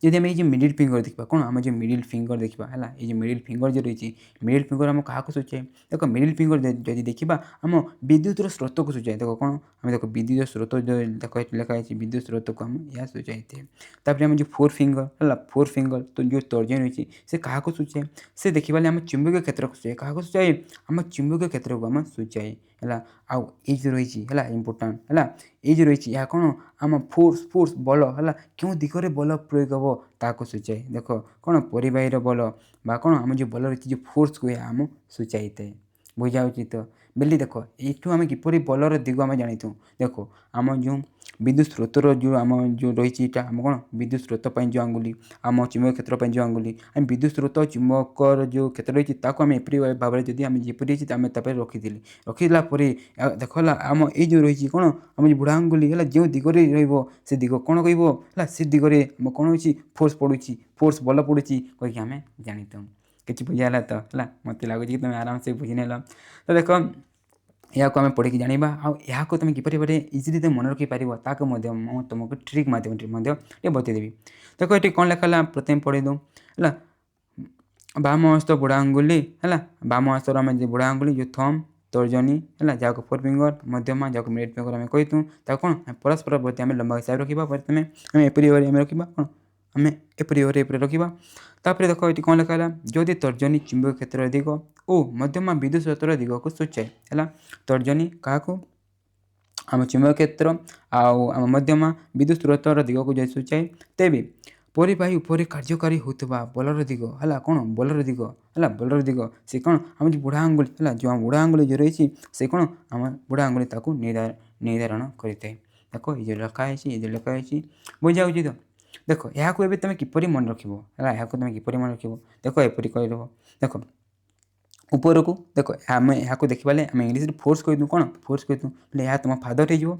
ଯଦି ଆମେ ଏଇ ଯେଉଁ ମିଡ଼ିଲ୍ ଫିଙ୍ଗର ଦେଖିବା, କ'ଣ ଆମ ଯେଉଁ ମିଡ଼ିଲ୍ ଫିଙ୍ଗର ଦେଖିବା ହେଲା, ଏଇ ଯେଉଁ ମିଡ଼ିଲ୍ ଫିଙ୍ଗର ଯେଉଁ ରହିଛି, ମିଡ଼ିଲ୍ ଫିଙ୍ଗର ଆମ କାହାକୁ ସୂଚାଏ। ଦେଖ ମିଡ଼ିଲ୍ ଫିଙ୍ଗର ଯଦି ଦେଖିବା ଆମ ବିଦ୍ୟୁତର ସ୍ରୋତକୁ ସୂଚାଏ। ଦେଖ କ'ଣ ଆମେ ଦେଖ ବିଦ୍ୟୁତ ସ୍ରୋତ ଯେଉଁ ଦେଖ ଏଠି ଲେଖା ହେଇଛି, ବିଦ୍ୟୁତ ସ୍ରୋତକୁ ଆମେ ଏହା ସୂଚାଇଥାଏ। ତାପରେ ଆମେ ଯେଉଁ ଫୋର୍ ଫିଙ୍ଗର ହେଲା, ଫୋର୍ ଫିଙ୍ଗର ତ ଯେଉଁ ତର୍ଜନୀ ରହିଛି ସେ କାହାକୁ ସୂଚାଏ, ସେ ଦେଖିବାଲେ ଆମ ଚୁମ୍ବକୀୟ କ୍ଷେତ୍ରକୁ ସୂଚାଏ। କାହାକୁ ସୂଚାଏ? ଆମ ଚୁମ୍ବକୀୟ କ୍ଷେତ୍ରକୁ ଆମେ ସୂଚାଏ ହେଲା। ଆଉ ଏଇ ଯେଉଁ ରହିଛି ହେଲା ଇମ୍ପୋର୍ଟାଣ୍ଟ ହେଲା, ଏଇ ଯେଉଁ ରହିଛି ଏହା କ'ଣ ଆମ ଫୋର୍ସ ବଳ ହେଲା, କେଉଁ ଦିଗରେ ବଳ ପ୍ରୟୋଗ ହେବ ତାହାକୁ ସୂଚାଏ। ଦେଖ କ'ଣ ପରିବାହୀର ବଳ ବା କ'ଣ ଆମ ଯେଉଁ ବଳ ରହିଛି ଯେଉଁ ଫୋର୍ସକୁ ଏହା ଆମ ସୂଚାଇଥାଏ। ବୁଝାହେଉଛି ତ? ବେଲି ଦେଖ ଏଇଠୁ ଆମେ କିପରି ବଳର ଦିଗ ଆମେ ଜାଣିଥାଉ। ଦେଖ ଆମ ଯେଉଁ ବିଦ୍ୟୁତ୍ ସ୍ରୋତର ଯେଉଁ ରହିଛି ଏଇଟା ଆମ କ'ଣ ବିଦ୍ୟୁତ୍ ସ୍ରୋତ ପାଇଁ ଯେଉଁ ଆଙ୍ଗୁଳି, ଆମ ଚୁମ୍ବକ କ୍ଷେତ୍ର ପାଇଁ ଯେଉଁ ଆଙ୍ଗୁଳି, ଆମେ ବିଦ୍ୟୁତ୍ ସ୍ରୋତ ଚୁମ୍ବକର ଯେଉଁ କ୍ଷେତ୍ର ରହିଛି ତାକୁ ଆମେ ଏପରି ଭାବରେ ଯଦି ଆମେ ଯେପରି ହେଇଛି ଆମେ ତାପରେ ରଖିଦେଲା ପରେ ଦେଖ ହେଲା ଆମ ଏଇ ଯେଉଁ ରହିଛି କ'ଣ ଆମ ଯେଉଁ ବୁଢ଼ା ଆଙ୍ଗୁଳି ହେଲା, ଯେଉଁ ଦିଗରେ ରହିବ ସେ ଦିଗ କ'ଣ କହିବ ହେଲା, ସେ ଦିଗରେ ଆମ କ'ଣ ହେଉଛି ଫୋର୍ସ ବଳ ପଡ଼ୁଛି କହିକି ଆମେ ଜାଣିଥାଉ। କିଛି ବୁଝା ହେଲା ତ ହେଲା? ମୋତେ ଲାଗୁଛି କି ତୁମେ ଆରାମସେ ବୁଝିନେଲ। ତ ଦେଖ ଏହାକୁ ଆମେ ପଢ଼ିକି ଜାଣିବା ଆଉ ଏହାକୁ ତୁମେ କିପରି ଭାବରେ ଇଜିଲି ତୁମେ ମନେ ରଖିପାରିବ ତାକୁ ମଧ୍ୟ ମୁଁ ତୁମକୁ ଟ୍ରିକ୍ ମାଧ୍ୟମରେ ମଧ୍ୟ ଟିକେ ବତେଇଦେବି। ଦେଖ ଏଠି କ'ଣ ଲେଖା ହେଲା ପ୍ରଥମେ ପଢ଼ି ଦେଉ ହେଲା। ବାମ ହସ୍ତ ବୁଢ଼ା ଆଙ୍ଗୁଳି ହେଲା, ବାମ ହସ୍ତର ଆମେ ଯେ ବୁଢ଼ା ଆଙ୍ଗୁଳି ଯେଉଁ ଥମ୍ ତର୍ଜନୀ ହେଲା, ଯାହାକୁ ଫୋର୍ ଫିଙ୍ଗର ମଧ୍ୟମା ଯାହାକୁ ମିଡ୍ ଫିଙ୍ଗର ଆମେ କହିଥାଉ, ତାକୁ କ'ଣ ପରସ୍ପର ପ୍ରତି ଆମେ ଲମ୍ବା ହିସାବରେ ରଖିବା। ପ୍ରଥମେ ଆମେ ଏପରି ଭାବରେ ଆମେ ରଖିବା କ'ଣ ଆମେ ଏପରି ଭାବରେ ଏପରି ରଖିବା। ତାପରେ ଦେଖ ଏଠି କ'ଣ ଲେଖା ହେଲା, ଯଦି ତର୍ଜନୀ ଚୁମ୍ବକ କ୍ଷେତ୍ରର ଦିଗ ଓ ମଧ୍ୟମା ବିଦ୍ୟୁତ୍ ସ୍ରୋତର ଦିଗକୁ ସୂଚାଏ ହେଲା। ତର୍ଜନୀ କାହାକୁ ଆମ ଚୁମ୍ବକ କ୍ଷେତ୍ର ଆଉ ଆମ ମଧ୍ୟମା ବିଦ୍ୟୁତ୍ ସ୍ରୋତର ଦିଗକୁ ଯଦି ସୂଚାଏ, ତେବେ ପରିବାହୀ ଉପରେ କାର୍ଯ୍ୟକାରୀ ହେଉଥିବା ବଲର ଦିଗ ହେଲା କ'ଣ ବଲର ଦିଗ ହେଲା, ବଲର ଦିଗ ସେ କ'ଣ ଆମ ଯେଉଁ ବୁଢ଼ା ଆଙ୍ଗୁଳି ହେଲା, ଯେଉଁ ଆମ ବୁଢ଼ା ଆଙ୍ଗୁଳି ଯେଉଁ ରହିଛି ସେ କ'ଣ ଆମ ବୁଢ଼ା ଆଙ୍ଗୁଳି ତାକୁ ନିର୍ଦ୍ଧାରଣ କରିଥାଏ। ଦେଖ ଏ ଯେଉଁ ଲେଖା ହେଇଛି, ଏ ଯେଉଁ ଲେଖା ହେଇଛି ବୁଝାଉଛି ତ। ଦେଖ ଏହାକୁ ଏବେ ତୁମେ କିପରି ମନେ ରଖିବ ହେଲା, ଏହାକୁ ତୁମେ କିପରି ମନେ ରଖିବ ଦେଖ ଏପରି କହିଦେବ। ଦେଖ ଉପରକୁ ଦେଖ ଆମେ ଏହାକୁ ଦେଖିବାଲେ ଆମେ ଇଂଲିଶରେ ଫୋର୍ସ କହିଦେଉ, କ'ଣ ଫୋର୍ସ କହିଦେଉ, ହେଲେ ଏହା ତୁମ ଫାଦର ହେଇଯିବ।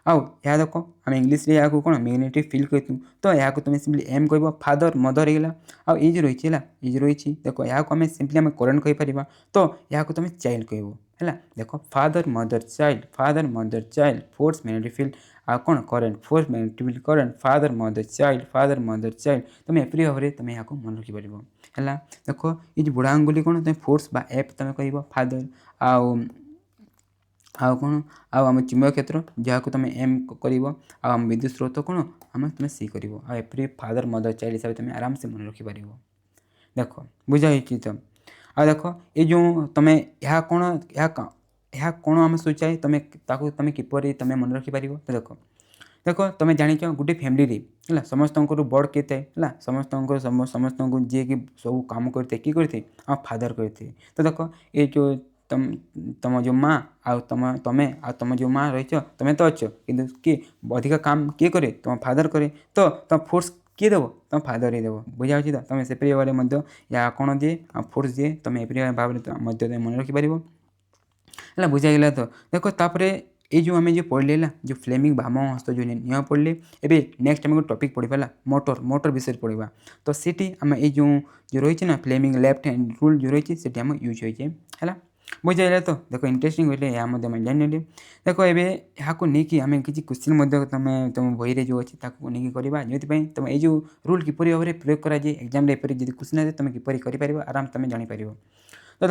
ଆଉ ଏହା ଦେଖ ଆମେ ଇଂଲିଶରେ ଏହାକୁ କ'ଣ ମ୍ୟାଗ୍ନେଟିକ୍ ଫିଲ୍ଡ କହିଦେଉ, ତ ଏହାକୁ ତୁମେ ସିମ୍ପଲି ଏମ୍ କହିବ, ଫାଦର ମଦର ହେଇଗଲା। ଆଉ ଏଇ ଯେଉଁ ରହିଛି ହେଲା, ଏଇ ଯେଉଁ ରହିଛି ଦେଖ ଏହାକୁ ଆମେ ସିମ୍ପଲି ଆମେ କରେଣ୍ଟ କହିପାରିବା, ତ ଏହାକୁ ତୁମେ ଚାଇଲ୍ଡ କହିବ ହେଲା। ଦେଖ father mother child, father mother child, force magnetic field ଆଉ କ'ଣ current, force magnetic field current, father mother child, father mother child, ତୁମେ ଏପରି ଭାବରେ ତୁମେ ଏହାକୁ ମନେ ରଖିପାରିବ ହେଲା। ଦେଖ ଏଇ ଯେଉଁ ବୁଢ଼ା ଆଙ୍ଗୁଳି କ'ଣ ତୁମେ ଫୋର୍ସ ବା ଏଫ୍ ତୁମେ କହିବ ଫାଦର, ଆଉ କ'ଣ ଆଉ ଆମ ଚୁମ୍ବକ କ୍ଷେତ୍ର ଯାହାକୁ ତୁମେ ଏମ୍ କରିବ, ଆଉ ଆମ ବିଦ୍ୟୁତ୍ ସ୍ରୋତ କ'ଣ ତୁମେ ସି କରିବ। ଆଉ ଏପରି ଫାଦର ମଦର ଚାଇଲ୍ଡ ହିସାବରେ ତୁମେ ଆରାମସେ ମନେ ରଖିପାରିବ। ଦେଖ ବୁଝା ହେଇଛି ତ। ଆଉ ଦେଖ ଏ ଯେଉଁ ତୁମେ ଏହା କ'ଣ ଆମେ ସୂଚାଏ, ତାକୁ ତୁମେ କିପରି ତୁମେ ମନେ ରଖିପାରିବ। ତ ଦେଖ ତୁମେ ଜାଣିଛ ଗୋଟେ ଫ୍ୟାମିଲିରେ ହେଲା ସମସ୍ତଙ୍କର ବଡ଼ କିଏ ଥାଏ ହେଲା, ସମସ୍ତଙ୍କୁ ଯିଏକି ସବୁ କାମ କରିଥାଏ କିଏ କରିଥାଏ, ଆମ ଫାଦର କରିଥାଏ। ତ ଦେଖ ଏ ଯେଉଁ ତମ ଯେଉଁ ମା ଆଉ ତମେ ଆଉ ତମ ଯେଉଁ ମା ରହିଛ ତୁମେ ତ ଅଛ, କିନ୍ତୁ କିଏ ଅଧିକା କାମ କିଏ କରେ, ତମ ଫାଦର କରେ। ତ ତମ ଫୋର୍ସ କିଏ ଦେବ, ତମ ଫାଦର ହିଁ ଦେବ। ବୁଝାଉଛି ତ। ତୁମେ ସେପରି ଭାବରେ ମଧ୍ୟ ଏହା କ'ଣ ଦିଏ ଆଉ ଫୋର୍ସ ଦିଏ, ତୁମେ ଏପରି ଭାବରେ ମଧ୍ୟ ତୁମେ ମନେ ରଖିପାରିବ ହେଲା। ବୁଝାଗଲା ତ। ଦେଖ ତାପରେ ଏଇ ଯେଉଁ ଆମେ ଯେଉଁ ପଢ଼ିଲେ ହେଲା, ଯେଉଁ ଫ୍ଲେମିଂ ବାମ ହସ୍ତ ଯେଉଁ ନିୟମ ପଢ଼ିଲେ, ଏବେ ନେକ୍ସଟ ଆମେ ଗୋଟେ ଟପିକ୍ ପଢ଼ିବା ହେଲା, ମୋଟର ବିଷୟରେ ପଢ଼ିବା। ତ ସେଠି ଆମେ ଏଇ ଯେଉଁ ରହିଛି ନା ଫ୍ଲେମିଂ ଲେଫ୍ଟ ହ୍ୟାଣ୍ଡ ରୁଲ୍ ଯେଉଁ ରହିଛି ସେଠି ଆମେ ୟୁଜ୍ ହୋଇଛେ ହେଲା। ବୁଝାଇଲା ତ। ଦେଖ ଇଣ୍ଟରେଷ୍ଟିଂ ହେଲେ ଏହା ମଧ୍ୟ ଆମେ ଜାଣିନେଲେ। ଦେଖ ଏବେ ଏହାକୁ ନେଇକି ଆମେ କିଛି କ୍ୱେଶ୍ଚିନ୍ ମଧ୍ୟ ତମ ବହିରେ ଯେଉଁ ଅଛି ତାକୁ ନେଇକି କରିବା, ଯେଉଁଥିପାଇଁ ତୁମେ ଏଇ ଯେଉଁ ରୁଲ୍ କିପରି ଭାବରେ ପ୍ରୟୋଗ କରାଯାଏ ଏକ୍ଜାମ୍ରେ ଏପରି ଯଦି କ୍ୱେଶ୍ଚିନ୍ ଆସେ ତୁମେ କିପରି କରିପାରିବ ଆରାମ ତୁମେ ଜାଣିପାରିବ। ତ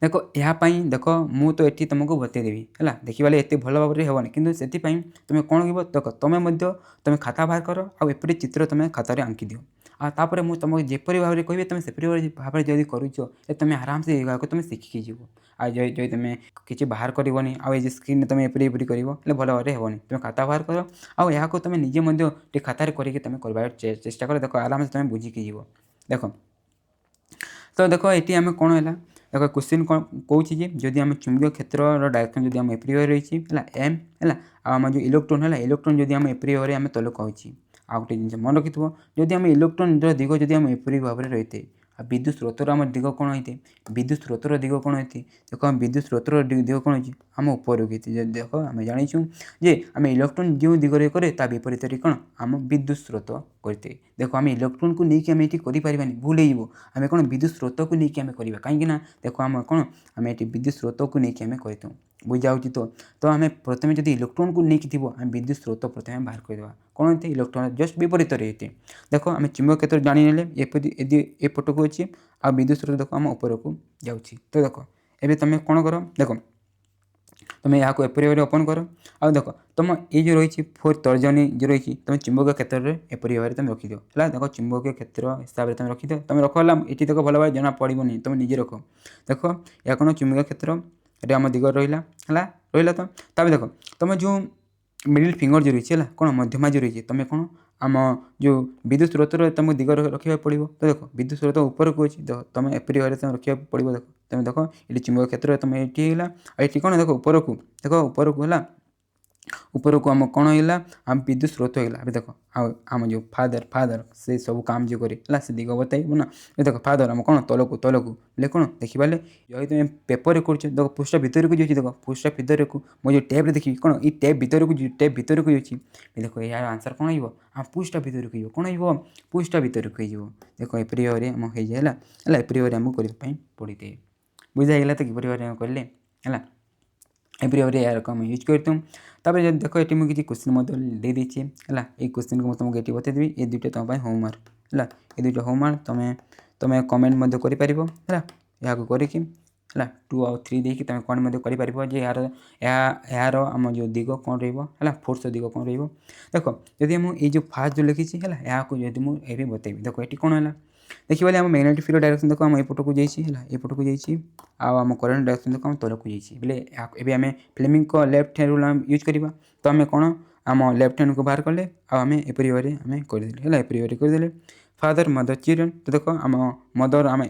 ଦେଖ ଏହା ପାଇଁ ଦେଖ ମୁଁ ତ ଏଠି ତୁମକୁ ବତେଇଦେବି ହେଲା, ଦେଖିବାଲେ ଏତେ ଭଲ ଭାବରେ ହେବନି, କିନ୍ତୁ ସେଥିପାଇଁ ତୁମେ କ'ଣ କରିବ ଦେଖ ତୁମେ ଖାତା ବାହାର କର ଆଉ ଏପରି ଚିତ୍ର ତୁମେ ଖାତାରେ ଆଙ୍କି ଦିଅ। ଆଉ ତାପରେ ମୁଁ ତୁମକୁ ଯେପରି ଭାବରେ କହିବି ତୁମେ ସେପରି ଭାବରେ ଯଦି କରୁଛ ତୁମେ ଆରାମସେ ଏହାକୁ ତୁମେ ଶିଖିକି ଯିବ। ଆଉ ଯଦି ତୁମେ କିଛି ବାହାର କରିବନି ଆଉ ଏଇ ଯେ ସ୍କ୍ରିନ୍ରେ ତୁମେ ଏପରି କରିବ ହେଲେ ଭଲ ଭାବରେ ହେବନି। ତୁମେ ଖାତା ବାହାର କର ଆଉ ଏହାକୁ ତୁମେ ନିଜେ ମଧ୍ୟ ଟିକେ ଖାତାରେ କରିକି ତୁମେ କରିବାକୁ ଚେଷ୍ଟା କର। ଦେଖ ଆରାମସେ ତୁମେ ବୁଝିକି ଯିବ। ଦେଖ ଏଠି ଆମେ କ'ଣ ହେଲା, ଦେଖ କ୍ୱେଶ୍ଚିନ୍ କ'ଣ କହୁଛି ଯେ ଯଦି ଆମ ଚୁମ୍ବକୀୟ କ୍ଷେତ୍ରର ଡାଇରେକ୍ସନ୍ ଯଦି ଆମ ଏପରି ଭାବରେ ରହିଛି ହେଲା ଏମ୍ ହେଲା, ଆଉ ଆମ ଯେଉଁ ଇଲେକ୍ଟ୍ରୋନ୍ ହେଲା ଇଲେକ୍ଟ୍ରୋନ୍ ଯଦି ଆମେ ଏପରି ଭାବରେ ଆମେ ତଳକୁ ଆଉଛି। ଆଉ ଗୋଟେ ଜିନିଷ ମନେ ରଖିଥିବ, ଯଦି ଆମ ଇଲେକ୍ଟ୍ରୋନ୍ର ଦିଗ ଯଦି ଆମ ଏପରି ଭାବରେ ରହିଥାଏ ଆଉ ବିଦ୍ୟୁତ୍ ସ୍ରୋତର ଆମ ଦିଗ କ'ଣ ହୋଇଥାଏ, ବିଦ୍ୟୁତ୍ ସ୍ରୋତର ଦିଗ କ'ଣ ହୋଇଥାଏ, ଦେଖ ଆମ ବିଦ୍ୟୁତ୍ ସ୍ରୋତର ଦିଗ କ'ଣ ହୋଇଛି ଆମ ଉପରକୁ ହୋଇଥାଏ। ଦେଖ ଆମେ ଜାଣିଛୁ ଯେ ଆମେ ଇଲେକ୍ଟ୍ରୋନ୍ ଯେଉଁ ଦିଗରେ କରେ ତା ବିପରୀତରେ କ'ଣ ଆମ ବିଦ୍ୟୁତ୍ ସ୍ରୋତ କରିଥାଏ। ଦେଖ ଆମେ ଇଲେକ୍ଟ୍ରୋନ୍କୁ ନେଇକି ଆମେ ଏଠି କରିପାରିବାନି, ଭୁଲ ହେଇଯିବ। ଆମେ କ'ଣ ବିଦ୍ୟୁତ୍ ସ୍ରୋତକୁ ନେଇକି ଆମେ କରିବା, କାହିଁକି ନା ଦେଖ ଆମେ ଏଠି ବିଦ୍ୟୁତ୍ ସ୍ରୋତକୁ ନେଇକି ଆମେ କରିଥାଉ। ବୁଝାଉଛି ତ ଆମେ ପ୍ରଥମେ ଯଦି ଇଲେକ୍ଟ୍ରୋନ୍କୁ ନେଇକି ଥିବ ଆମେ ବିଦ୍ୟୁତ୍ ସ୍ରୋତ ପ୍ରଥମେ ବାହାର କରିଦେବା। କ'ଣ ହୋଇଥାଏ, ଇଲେକ୍ଟ୍ରୋନ୍ ଜଷ୍ଟ ବିପରୀତରେ ହୋଇଥାଏ। ଦେଖ ଆମେ ଚୁମ୍ବକ କ୍ଷେତ୍ର ଜାଣିନେଲେ ଏପଟକୁ ଅଛି ଆଉ ବିଦ୍ୟୁତ୍ ସ୍ରୋତ ଦେଖ ଆମ ଉପରକୁ ଯାଉଛି। ତ ଦେଖ ଏବେ ତୁମେ କ'ଣ କର, ଦେଖ ତୁମେ ଏହାକୁ ଏପରି ଭାବରେ ଓପନ୍ କର। ଆଉ ଦେଖ ତୁମ ଏଇ ଯେଉଁ ରହିଛି ଫୋର୍ ତର୍ଜନୀ ଯେଉଁ ରହିଛି ତୁମେ ଚୁମ୍ବକୀୟ କ୍ଷେତ୍ରରେ ଏପରି ଭାବରେ ତୁମେ ରଖିଦିଅ ହେଲା। ଦେଖ ଚୁମ୍ବକୀୟ କ୍ଷେତ୍ର ହିସାବରେ ତୁମେ ରଖିଦିଅ, ତୁମେ ରଖ ହେଲା। ଏଠି ଦେଖ ଭଲ ଭାବରେ ଜଣା ପଡ଼ିବନି, ତୁମେ ନିଜେ ରଖ। ଦେଖ ଏହା କ'ଣ ଚୁମ୍ବକୀୟ କ୍ଷେତ୍ରରେ ଆମ ଦିଗ ରହିଲା ତ। ତାପରେ ଦେଖ ତୁମ ଯେଉଁ ମିଡ଼ିଲ୍ ଫିଙ୍ଗର ଯେଉଁ ରହିଛି ହେଲା, କ'ଣ ମଧ୍ୟମା ଯେଉଁ ରହିଛି, ତୁମେ କ'ଣ ଆମ ଯେଉଁ ବିଦ୍ୟୁତ୍ ସ୍ରୋତର ତୁମକୁ ଦିଗ ରଖିବାକୁ ପଡ଼ିବ। ତ ଦେଖ ବିଦ୍ୟୁତ୍ ସ୍ରୋତ ଉପରକୁ ଅଛି, ତୁମେ ଏପରି ଭାବରେ ତୁମେ ରଖିବାକୁ ପଡ଼ିବ। ଦେଖ ଏଠି ଚୁମ୍ବକୀୟ କ୍ଷେତ୍ର ତୁମେ ଏଠି ହେଇଗଲା, ଆଉ ଏଠି କ'ଣ ଦେଖ ଉପରକୁ ହେଲା, ଉପରକୁ ଆମ କ'ଣ ହେଇଗଲା ଆମ ବିଦ୍ୟୁତ୍ ସ୍ରୋତ ହେଇଗଲା। ଏବେ ଦେଖ ଆଉ ଆମ ଯେଉଁ ଫାଦର ସେ ସବୁ କାମ ଯେଉଁ କରେ ହେଲା ସେ ଦିଗ ବତାଇବ ନା। ଦେଖ ଫାଦର ଆମ କ'ଣ ତଳକୁ ହେଲେ କ'ଣ ଦେଖିପାରିଲେ ଯଦି ତୁମେ ପେପରରେ କରୁଛ ଦେଖ ପୃଷ୍ଠା ଭିତରକୁ ଯାଉଛି। ଦେଖ ପୃଷ୍ଠା ଭିତରକୁ ମୁଁ ଯେଉଁ ଟେପ୍ରେ ଦେଖିବି କ'ଣ ଏଇ ଟେପ୍ ଭିତରକୁ ଯାଉଛି। ଦେଖ ଏହାର ଆନ୍ସର୍ କ'ଣ ହେଇଯିବ, ଆମ ପୃଷ୍ଠା ଭିତରକୁ ହେଇଯିବ। କ'ଣ ହେଇଯିବ, ପୃଷ୍ଠା ଭିତରକୁ ହେଇଯିବ। ଦେଖ ଏପରି ଭାବରେ ଆମ ହେଇଯାଏ ହେଲା ଏପରି ଭାବରେ ଆମକୁ କରିବା ପାଇଁ ପଡ଼ିଥାଏ। ବୁଝାଇଗଲା ତ କିପରି ଭାବରେ ଆମେ କରିଲେ ହେଲା। एप्रियरी यार को यूज करतुँ तापर देख ये मुझे किसी क्वेश्चन दे देछे है ये क्वेश्चन को तुमको ये बतईदेवी ये दुईटा तुम होमवर्क है ये दुईटा होमवर्क तुम्हें कमेंट कर यहाँ करके है 2 और 3 देखिए तुम कौन कर यार आम जो दिग कौन रहा फोर्स दिग कौन रख जदि मुझे जो फास्ट जो लिखी है यहाँ को जब मुझे बतेबी देख ये कौन है देखिए आम मैग्नेटिक फील्ड डायरेक्शन देख आम एपट को एपट को आम करेन्ट डायरेक्शन देख आम तल को बोले आम फ्लेमिंग को लेफ्ट हैंड रूल यूज करवा तो आम कौन आम लेफ्ट हैंड को बाहर कले आम एपरी वे आम करदे एपरी वे करदे फादर मदर चिल्ड्रेन तो देख आम मदर आम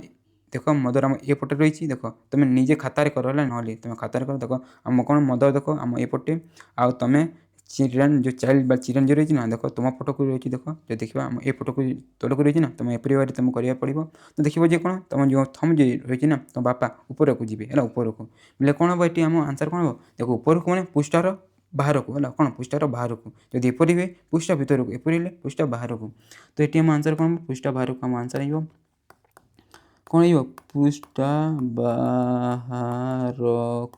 देख मदर आम एपटे रही देख तुम निजे खातार कर ना तुम खातार कर देख आम कौन मदर देख आम एपटे आ तुम चिल्ड्रेन जो चाइल्ड बा चिल्ड्रेन जो रही ना देख तुम फोटो को रही देख जो देखा आम ए फोटो को तल को रही ना तुम एपरी वे तुम करा पड़ो तो देखो जे कौन तुम जो थम जो रही ना तुम बापा ऊपर को जी है ऊपर को बोले कौन हम ये आम आंसर कौन हम देख ऊपर को मैंने पृष्ठार बाहर को है कौन पृष्ठार बाहर को जब एपरी हुए पृष्ठा भितर को एपरी हेल्ले पृष्ठा बाहर को तो ये आम आंसर कौन पृष्ठा बाहर को आम आंसर हो कौन हो पृष्ठा बाहर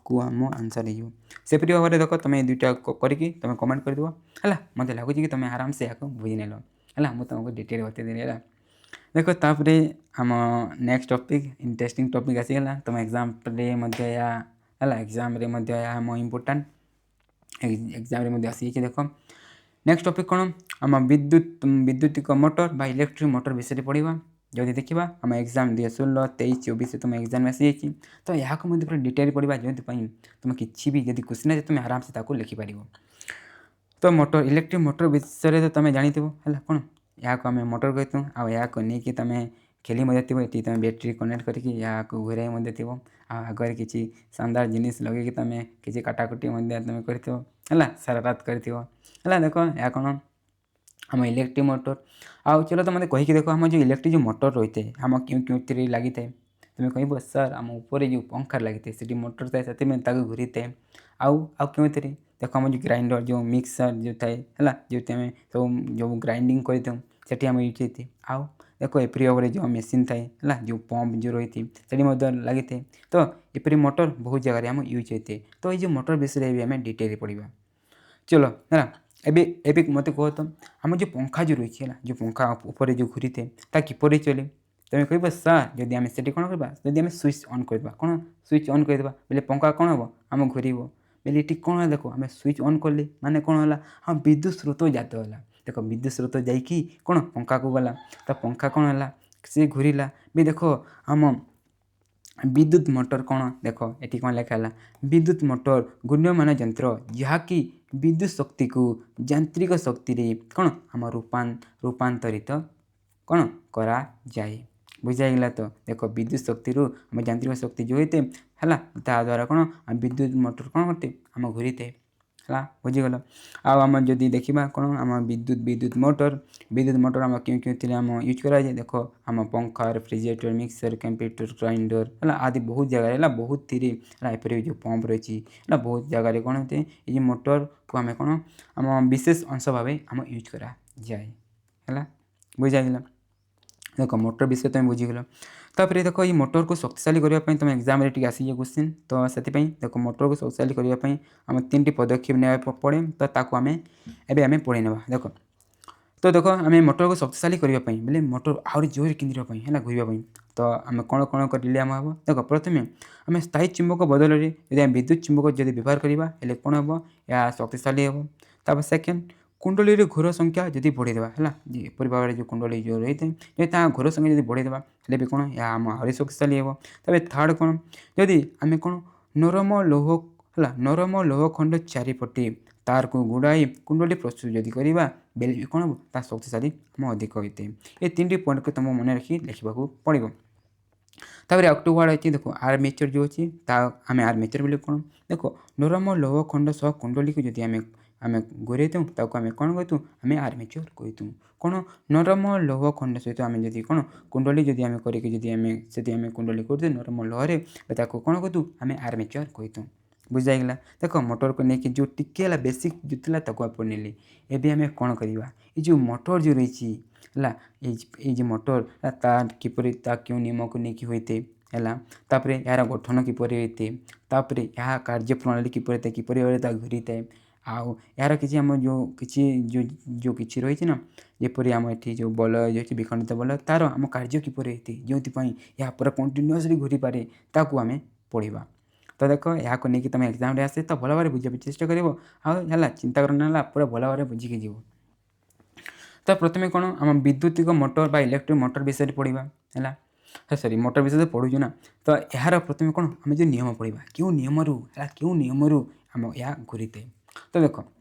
को आम आंसर हो सेपरी भाव में देख तुम दुईटा करके तुम कमेंट करदेव है मत लगुच कि तुम आराम से यहाँ बुझी नेल है मुझे तुमको डिटेल बतेदेली है देख तापर आम नेक्स्ट टॉपिक इंटरेस्टिंग टॉपिक आसीगला तुम एग्जाम है एग्जाम आम इम्पोर्टाट एग्जाम आसी देख नेक्स्ट टॉपिक कौन आम विद्युतिक मोटर बा इलेक्ट्रिक मोटर विषय पढ़ा जदि देखा आम एग्जाम 2016 23 24 तुम एग्जाम आसी तो यहाँ को पूरा डिटेल पढ़ा जो तुम किसी भी जब क्वेश्चन है तुम आराम से लिखिपार तो मोटर इलेक्ट्रिक मोटर विषय तो तुम जानी है कौन यहाँ को आम मोटर कहतु यहाँ को लेकिन तुम खेली ये तुम बैटेरी कनेक्ट करके यहाँ को घूराई थी आगे किसी शानदार जिनिस लगे तुम किसी काटाकुटी तुम कर सारा रात कर देख या कौन आम इलेक्ट्रिक मोटर आउ चलो तो मतलब कहीकि देख आम जो इलेक्ट्रिक जो मोटर रही है आम क्यों लगी था तुम कह सर आम ऊपर जो पंखा लगी से मोटर थाए से घूरी थाए आउ क्यों देख आम जो ग्राइंडर जो मिक्सर जो थाए है जो आम सब जो ग्राइंडिंग करते आम यूज होती आउ देख एपरी भाव जो मेसीन थाए है जो पंप जो रही थी से लगी थाए तो एपरी मोटर बहुत जगह आम यूज होते तो ये मोटर विषय भी आम डिटेल पढ़ा चलो है एबे मत कह तो आम जो पंखा जो रही है जो पंखा ऊपर जो घूरी थे किपर चले तुम कह सर जदि आम से कौन करवा जदि आम स्विच ऑन करवा कौन स्विच ऑन करदे बोले पंखा कौन हम आम घूर बोले ये कौन है देख आम स्विच ऑन कले माने कौन है हाँ विद्युत स्रोत जात है देख विद्युत स्रोत जाकि कौन पंखा को गला तो पंखा कौन है सी घूरला भी देख आम विद्युत मोटर कौन देख ये कौन लिखाला विद्युत मोटर गुण्यमान यंत्र जहाँकि विद्युत शक्ति को यांत्रिक शक्ति रे कौन आम रूपांतरित कौन करा जाए बुझाइगला तो देख विद्युत शक्ति रू आम यांत्रिक शक्ति जो होते है द्वारा कौन विद्युत मोटर कौन करते आम घूरी थे है बुझीगल आम जदि देखा कौन आम विद्युत मोटर आम क्यों आम यूज करा जाए देख आम पंखा रेफ्रिजरेटर मिक्सर कंप्यूटर ग्राइंडर है आदि बहुत जगह है बहुत थी एपरी जो पंप रही है बहुत जगह कौन होते ये मोटर को आम कौन आम विशेष अंश भाव आम यूज करा जाए है बुझाइगला देख मोटर विषय तुम बुझीगल तापर देख ये मोटर को शक्तिशाली करने तुम एग्जाम आसी क्वेश्चन तो से देख मोटर को शक्तिशाली करने आम 3टी पदक्षेप ने पड़े तो ताको आम एवं पढ़े ना देख तो देख आम मोटर को शक्तिशाली करने बोले मोटर आहरी जोर केन्द्रपाई है घूरवाई तो आम कौन कौन करें आम हम देख प्रथम आम स्थायी चुंबक बदल में आम विद्युत चुंबक जब व्यवहार करवा कौन हम या शक्तिशाली हम तापर सेकेंड कुंडली घोर संख्या जब बढ़ेदेवा है एपरी भाव में जो कुंडली जो रही है घोर संख्या जब बढ़ेदेवा भी कौन या आम आहरी शक्तिशाली हम तब थर्ड कौन जदि आम कौन नरम लौह है नरम लौह खंड चारिपटे तार को गुड़ाई कुंडली प्रस्तुत जदि करवा बेले भी कौन हम शक्तिशाली आम अधिक होते ये 3टी पॉइंट को तुम मन रखी लिखा पड़ो तापर अक्टोबर अच्छी देखो आर्मेचर जो अच्छी आम आर्मेचर बोले कौन देखो नरम लौह खंड सह कुंडली को जब आम घूरे ताको आम कौन कहतु आम आर्मेचर कहतु कौन नरम लौह खंड सहित आम जब कौन कुंडली जब आम करके कुंडली करते नरम लौहरे कौन कहतु आम आर्मेचर कहतु बुझाइगला देख मोटर को लेकिन जो टिके बेसिक जो था पढ़ने एवं आम कौन करवा ये जो मोटर जो रही है ये मोटर तार किपर क्यों नियम को लेकिन होते ହେଲା। ତାପରେ ଏହାର ଗଠନ କିପରି ହୋଇଥାଏ, ତାପରେ ଏହା କାର୍ଯ୍ୟ ପ୍ରଣାଳୀ କିପରି ହୋଇଥାଏ, କିପରି ଭାବରେ ତାହା ଘୂରିଥାଏ, ଆଉ ଏହାର କିଛି ଆମ ଯେଉଁ କିଛି ରହିଛି ନା, ଯେପରି ଆମ ଏଠି ଯେଉଁ ବଲୟ ଅଛି ବିଖଣ୍ଡିତ ବଲୟ, ତା'ର ଆମ କାର୍ଯ୍ୟ କିପରି ହୋଇଥାଏ, ଯେଉଁଥିପାଇଁ ଏହା ପୁରା କଣ୍ଟିନ୍ୟୁଅସ୍ଲି ଘୂରିପାରେ, ତାକୁ ଆମେ ପଢ଼ିବା। ତ ଦେଖ, ଏହାକୁ ନେଇକି ତୁମେ ଏକ୍ଜାମ୍ରେ ଆସେ ତ ଭଲ ଭାବରେ ବୁଝିବାକୁ ଚେଷ୍ଟା କରିବ, ଆଉ ହେଲା ଚିନ୍ତା କରନା, ହେଲା ପୁରା ଭଲ ଭାବରେ ବୁଝିକି ଯିବ। ତ ପ୍ରଥମେ କ'ଣ, ଆମ ବିଦ୍ୟୁତିକ ମୋଟର ବା ଇଲେକ୍ଟ୍ରିକ୍ ମୋଟର ବିଷୟରେ ପଢ଼ିବା। ହେଲା, ସରି ମୋଟର ବିଷୟରେ ପଢ଼ୁଛୁ ନା, ତ ଏହାର ପ୍ରଥମେ କ'ଣ, ଆମେ ଯେଉଁ ନିୟମ ପଢ଼ିବା, କେଉଁ ନିୟମରୁ ଆମ ଏହା ଘୂରିଥାଏ। ତ ଦେଖ,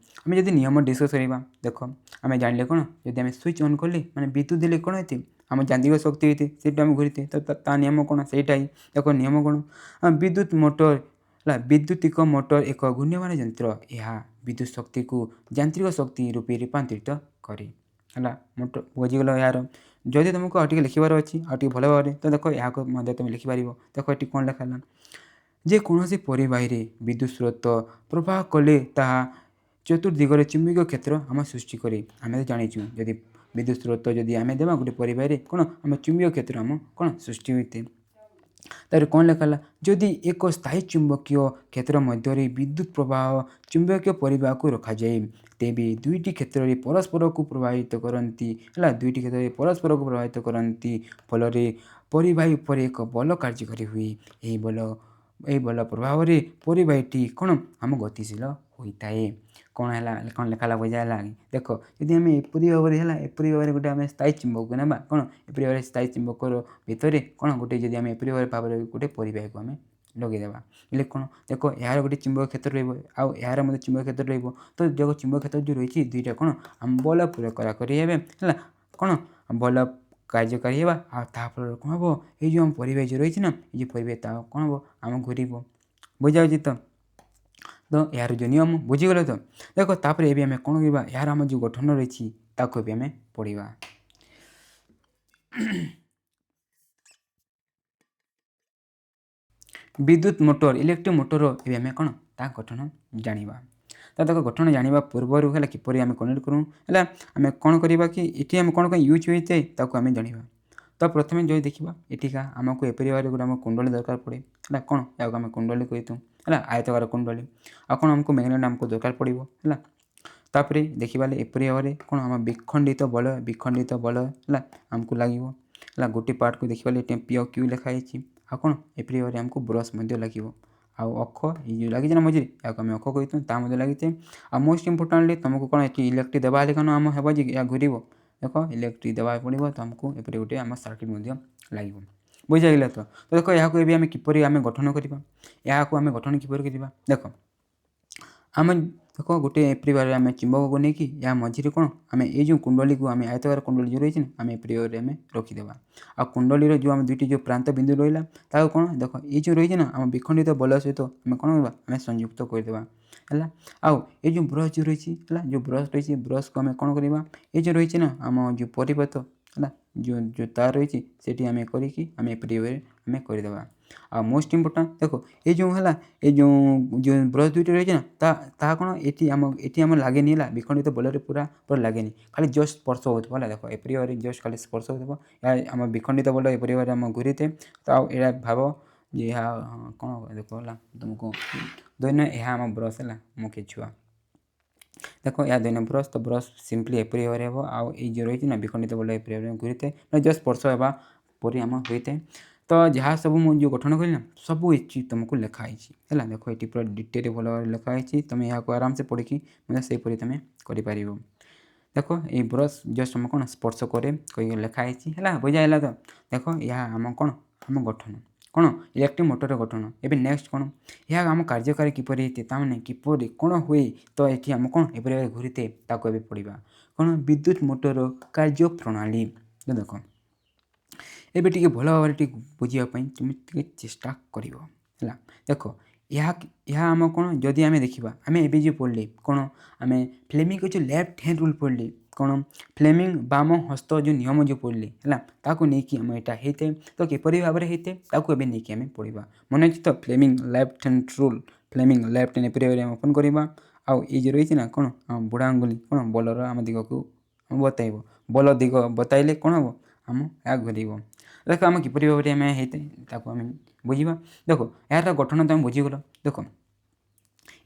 ଆମେ ଯଦି ନିୟମ ଡିସ୍କସ୍ କରିବା, ଦେଖ ଆମେ ଜାଣିଲେ କ'ଣ, ଯଦି ଆମେ ସୁଇଚ୍ ଅନ୍ କଲେ ମାନେ ବିଦ୍ୟୁତ୍ ଦେଲେ କ'ଣ ହୋଇଥାଏ, ଆମ ଯାନ୍ତ୍ରିକ ଶକ୍ତି ହୋଇଥାଏ, ସେଇଟା ଆମେ ଘୂରିଥାଏ। ତ ତା ନିୟମ କ'ଣ, ସେଇଟା ହିଁ ଦେଖ ନିୟମ କ'ଣ, ବିଦ୍ୟୁତ୍ ମୋଟର ହେଲା, ବିଦ୍ୟୁତିକ ମୋଟର ଏକ ଘୂର୍ଣ୍ଣୟମାନ ଯନ୍ତ୍ର, ଏହା ବିଦ୍ୟୁତ୍ ଶକ୍ତିକୁ ଯାନ୍ତ୍ରିକ ଶକ୍ତି ରୂପେ ରୂପାନ୍ତରିତ କରେ। ହେଲା, ମୋଟର ବୁଝିଗଲ। ଏହାର ଯଦି ତୁମକୁ ଆଉ ଟିକେ ଲେଖିବାର ଅଛି ଆଉ ଟିକେ ଭଲ ଭାବରେ, ତ ଦେଖ ଏହାକୁ ମଧ୍ୟ ତୁମେ ଲେଖିପାରିବ। ଦେଖ ଏଠି କ'ଣ ଲେଖା ହେଲା, ଯେକୌଣସି ପରିବାହୀରେ ବିଦ୍ୟୁତ୍ ସ୍ରୋତ ପ୍ରବାହ କଲେ ତାହା ଚତୁର୍ଦିଗରେ ଚୁମ୍ବକୀୟ କ୍ଷେତ୍ର ଆମ ସୃଷ୍ଟି କରେ। ଆମେ ତ ଜାଣିଛୁ, ଯଦି ବିଦ୍ୟୁତ୍ ସ୍ରୋତ ଯଦି ଆମେ ଦେବା ଗୋଟେ ପରିବାହୀରେ, କ'ଣ ଆମ ଚୁମ୍ବକୀୟ କ୍ଷେତ୍ର ଆମ କ'ଣ ସୃଷ୍ଟି ହୋଇଥାଏ। ତାପରେ କ'ଣ ଲେଖା ହେଲା, ଯଦି ଏକ ସ୍ଥାୟୀ ଚୁମ୍ବକୀୟ କ୍ଷେତ୍ର ମଧ୍ୟରେ ବିଦ୍ୟୁତ୍ ପ୍ରବାହ ଚୁମ୍ବକୀୟ ପରିବାହକୁ ରଖାଯାଏ, ତେବେ ଦୁଇଟି କ୍ଷେତ୍ରରେ ପରସ୍ପରକୁ ପ୍ରଭାବିତ କରନ୍ତି। ହେଲା, ଦୁଇଟି କ୍ଷେତ୍ରରେ ପରସ୍ପରକୁ ପ୍ରଭାବିତ କରନ୍ତି, ଫଳରେ ପରିବାହୀ ଉପରେ ଏକ ବଳ କାର୍ଯ୍ୟକାରୀ ହୁଏ। ଏହି ବଳ ପ୍ରଭାବରେ ପରିବାହୀଟି କ'ଣ ଆମ ଗତିଶୀଳ ହୋଇଥାଏ। କ'ଣ ହେଲା, କ'ଣ ଲେଖା ହେଲା, ବୁଝା ହେଲା। ଦେଖ, ଯଦି ଆମେ ଏପରି ଭାବରେ ଗୋଟେ ଆମେ ସ୍ଥାୟୀ ଚୁମ୍ବକ ନେବା, କ'ଣ ଏପରି ଭାବରେ ସ୍ଥାୟୀ ଚୁମ୍ବକର ଭିତରେ କ'ଣ ଗୋଟେ ଯଦି ଆମେ ଏପରି ଭାବରେ ଗୋଟେ ପରିବାହୀକୁ ଆମେ ଲଗେଇଦେବା, ହେଲେ କ'ଣ ଦେଖ, ଏହାର ଗୋଟେ ଚୁମ୍ବକ କ୍ଷେତ୍ର ରହିବ, ଆଉ ଏହାର ମଧ୍ୟ ଚୁମ୍ବକ କ୍ଷେତ୍ର ରହିବ। ତ ଦେଖ, ଚୁମ୍ବକ କ୍ଷେତ୍ର ଯେଉଁ ରହିଛି ଦୁଇଟା କ'ଣ ଆମ ବଳ ପ୍ରୟୋଗକାରୀ ହେବେ। ହେଲା, କ'ଣ ବଳ କାର୍ଯ୍ୟକାରୀ ହେବା, ଆଉ ତାହା ଫଳରେ କ'ଣ ହେବ, ଏଇ ଯେଉଁ ଆମ ପରିବାହୀ ଯେଉଁ ରହିଛି ନା, ଏଇ ଯେଉଁ ପରିବାହୀ ତାହା କ'ଣ ହେବ, ଆମ ଘୂରିବ। ବୁଝାଯାଉଛି ତ? ତ ଏହାର ଯେଉଁ ନିୟମ ବୁଝିଗଲେ ତ? ଦେଖ, ତାପରେ ଏବେ ଆମେ କ'ଣ କରିବା, ଏହାର ଆମ ଯେଉଁ ଗଠନ ରହିଛି ତାକୁ ଏବେ ଆମେ ପଢ଼ିବା। ବିଦ୍ୟୁତ୍ ମୋଟର, ଇଲେକ୍ଟ୍ରିକ୍ ମୋଟର, ଏବେ ଆମେ କ'ଣ ତା ଗଠନ ଜାଣିବା। ତ ଦେଖ, ଗଠନ ଜାଣିବା ପୂର୍ବରୁ ହେଲା କିପରି ଆମେ କନେକ୍ଟ କରୁ, ହେଲା ଆମେ କ'ଣ କରିବା କି ଏଠି ଆମେ କ'ଣ ପାଇଁ ୟୁଜ୍ ହୋଇଥାଏ ତାକୁ ଆମେ ଜାଣିବା। ତ ପ୍ରଥମେ ଯଦି ଦେଖିବା, ଏଠିକା ଆମକୁ ଏପରି ଭାବରେ ଗୋଟେ ଆମ କୁଣ୍ଡଳୀ ଦରକାର ପଡ଼େ। ହେଲା, କ'ଣ ଏହାକୁ ଆମେ କୁଣ୍ଡଳୀ କହିଥାଉ। ହେଲା, ଆୟତକାର କୁଣ୍ଡଳୀ। ଆଉ କ'ଣ ଆମକୁ ମ୍ୟାଗ୍ନେଟ୍ ଆମକୁ ଦରକାର ପଡ଼ିବ। ହେଲା, ତାପରେ ଦେଖିବା ଏପରି ଭାବରେ କ'ଣ ଆମ ବିଖଣ୍ଡିତ ବଳୟ ହେଲା ଆମକୁ ଲାଗିବ। ହେଲା, ଗୋଟେ ପାର୍ଟକୁ ଦେଖିବା ଏଠି ପି ଆଉ କ୍ୟୁ ଲେଖା ହେଇଛି। ଆଉ କ'ଣ ଏପରି ଭାବରେ ଆମକୁ ବ୍ରସ୍ ମଧ୍ୟ ଲାଗିବ, ଆଉ ଅଖ ଏଇ ଯେଉଁ ଲାଗିଛି ନା ମଝିରେ, ଏହାକୁ ଆମେ ଅଖ କହିଥାଉ, ତା ମଧ୍ୟ ଲାଗିଥାଏ। ଆଉ ମୋଷ୍ଟ ଇମ୍ପୋର୍ଟାଣ୍ଟଲି ତୁମକୁ କ'ଣ ଏଠି ଇଲେକ୍ଟ୍ରିକ୍ ଦେବା ହେଲେ କ'ଣ ଆମ ହେବ ଯେ ଏହା ଘୂରିବ। ଦେଖ, ଇଲେକ୍ଟ୍ରିକ୍ ଦେବାକୁ ପଡ଼ିବ, ତ ଆମକୁ ଏପରି ଗୋଟେ ଆମ ସାର୍କିଟ୍ ମଧ୍ୟ ଲାଗିବ। ବୁଝାଗଲା ତ? ଦେଖ, ଏହାକୁ ଏବେ ଆମେ କିପରି ଆମେ ଗଠନ କରିବା, ଦେଖ ଆମେ ଗୋଟେ ଏପରି ଭାବରେ ଆମେ ଚୁମ୍ବକକୁ ନେଇକି ଏହା ମଝିରେ କ'ଣ ଆମେ ଏଇ ଯେଉଁ କୁଣ୍ଡଳୀକୁ ଆମେ ଆୟତକାର କୁଣ୍ଡଳୀ ଯେଉଁ ରହିଛି ନା, ଆମେ ଏପରି ଭାବରେ ଆମେ ରଖିଦେବା। ଆଉ କୁଣ୍ଡଳୀର ଯେଉଁ ଆମ ଦୁଇଟି ଯେଉଁ ପ୍ରାନ୍ତ ବିନ୍ଦୁ ରହିଲା, ତାକୁ କ'ଣ ଦେଖ, ଏଇ ଯେଉଁ ରହିଛି ନା ଆମ ବିଖଣ୍ଡିତ ବଳୟ ସହିତ ଆମେ କ'ଣ କରିବା, ଆମେ ସଂଯୁକ୍ତ କରିଦେବା। ହେଲା, ଆଉ ଏଇ ଯେଉଁ ବ୍ରସ୍ ଯେଉଁ ରହିଛି, ହେଲା ଯେଉଁ ବ୍ରସ୍ ରହିଛି, ବ୍ରସ୍କୁ ଆମେ କ'ଣ କରିବା, ଏଇ ଯେଉଁ ରହିଛି ନା ଆମ ଯେଉଁ ପରିପଥ, ହେଲା ଯେଉଁ ତାର ରହିଛି ସେଠି ଆମେ କରିକି ଆମେ ଏପରି ଭାବରେ ଆମେ କରିଦେବା। ଆଉ ମୋଷ୍ଟ ଇମ୍ପୋର୍ଟାଣ୍ଟ ଦେଖ, ଏଇ ଯେଉଁ ହେଲା ଏଇ ଯେଉଁ ବ୍ରସ୍ ଦୁଇଟି ରହିଛି ନା, ତାହା କ'ଣ ଏଠି ଆମ ଲାଗେନି। ହେଲା, ବିଖଣ୍ଡିତ ବଲୟରେ ପୁରା ଲାଗେନି, ଖାଲି ଜଷ୍ଟ ସ୍ପର୍ଶ ହେଉଥିବ। ହେଲା, ଦେଖ ଏପରି ଭାବରେ ଜଷ୍ଟ ଖାଲି ସ୍ପର୍ଶ ହେଉଥିବ। ଏହା ଆମ ବିଖଣ୍ଡିତ ବଲୟ ଏପରି ଭାବରେ ଆମ ଘୂରିଥାଏ। ତ ଆଉ ଏହା ଭାବ ଯେ ଏହା କ'ଣ ଦେଖ, ହେଲା ତୁମକୁ ଦୈନ ଏହା ଆମ ବ୍ରସ୍, ହେଲା ମୋ କେଛୁଆ। ଦେଖ, ଏହା ଦୈନ ବ୍ରସ୍, ତ ବ୍ରସ୍ ସିମ୍ପଲି ଏପରି ଭାବରେ ହେବ। ଆଉ ଏଇ ଯେଉଁ ରହିଛି ନା ବିଖଣ୍ଡିତ ବଲୟ ଏପରି ଭାବରେ ଘୂରିଥାଏ, ମାନେ ଜଷ୍ଟ ସ୍ପର୍ଶ ହେବା ପରି ଆମ ହୋଇଥାଏ। ତ ଯାହା ସବୁ ମୁଁ ଯେଉଁ ଗଠନ କଲି ନା, ସବୁ ଏଠି ତୁମକୁ ଲେଖା ହେଇଛି। ହେଲା, ଦେଖ ଏଠି ପୁରା ଡିଟେଲ୍ ଭଲ ଭାବରେ ଲେଖା ହେଇଛି, ତୁମେ ଏହାକୁ ଆରାମସେ ପଢ଼ିକି ମଧ୍ୟ ସେହିପରି ତୁମେ କରିପାରିବ। ଦେଖ, ଏଇ ବ୍ରସ୍ ଜଷ୍ଟ ଆମ କ'ଣ ସ୍ପର୍ଶ କରେ କହିକି ଲେଖା ହେଇଛି। ହେଲା, ବୁଝା ହେଲା ତ? ଦେଖ, ଏହା ଆମ କ'ଣ ଆମ ଗଠନ, କ'ଣ ଇଲେକ୍ଟ୍ରିକ୍ ମୋଟରର ଗଠନ। ଏବେ ନେକ୍ସଟ କ'ଣ, ଏହା ଆମ କାର୍ଯ୍ୟକାରୀ କିପରି ହେଇଥାଏ, ତା'ମାନେ କିପରି କ'ଣ ହୁଏ, ତ ଏଠି ଆମ କ'ଣ ଏପରି ଭାବରେ ଘୂରିଥାଏ ତାକୁ ଏବେ ପଢ଼ିବା। କ'ଣ ବିଦ୍ୟୁତ୍ ମୋଟରର କାର୍ଯ୍ୟ ପ୍ରଣାଳୀ। ଦେଖ, ଏବେ ଟିକେ ଭଲ ଭାବରେ ଟିକେ ବୁଝିବା ପାଇଁ ତୁମେ ଟିକେ ଚେଷ୍ଟା କରିବ। ହେଲା, ଦେଖ, ଏହା ଆମ କ'ଣ ଯଦି ଆମେ ଦେଖିବା, ଆମେ ଏବେ ଯେଉଁ ପଢ଼ିଲେ କ'ଣ ଆମେ ଫ୍ଲେମିଂଙ୍କ ଯେଉଁ ଲେଫ୍ଟ ହ୍ୟାଣ୍ଡ ରୁଲ୍ ପଢ଼ିଲେ, କ'ଣ ଫ୍ଲେମିଂ ବାମ ହସ୍ତ ଯେଉଁ ନିୟମ ଯେଉଁ ପଢ଼ିଲେ, ହେଲା ତାକୁ ନେଇକି ଆମ ଏଇଟା ହେଇଥାଏ। ତ କିପରି ଭାବରେ ହେଇଥାଏ ତାକୁ ଏବେ ନେଇକି ଆମେ ପଢ଼ିବା। ମନେ ଅଛି ତ? Fleming left hand rule, Fleming left hand ଏପରି ଭାବରେ ଆମେ ଓପନ୍ କରିବା। ଆଉ ଏଇ ଯେଉଁ ରହିଛି ନା କ'ଣ ଆମ ବୁଢ଼ା ଆଙ୍ଗୁଳି କ'ଣ ବଲର ଆମ ଦିଗକୁ ବତାଇବ। ବଲ ଦିଗ ବତାଇଲେ କ'ଣ ହେବ, ଆମ ଏହା ଘୂରିବ। देख आम किपरि भाव में होते आम बुझा देख यार गठन तुम बुझीगल देख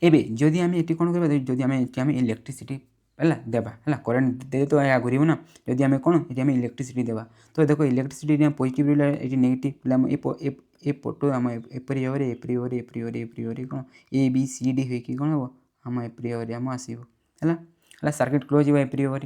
एबे जदि आम ये कौन करवा जदि आम इलेक्ट्रिसिटी है देवा है करेन्ट दे तो या घूर ना जदि आम कौन ये इलेक्ट्रिसिटी देवा तो देख इलेक्ट्रिसिटी पॉजिटिव रहा ये नेगेटिव ए पटो आम एपरी भाव एपरी भाव एपरी भाव एपरी भाव कौन ए बी सी डी होगी कौन हम आम एपरी भाव आम आसो है सर्किट क्लोज हो एपरी भाव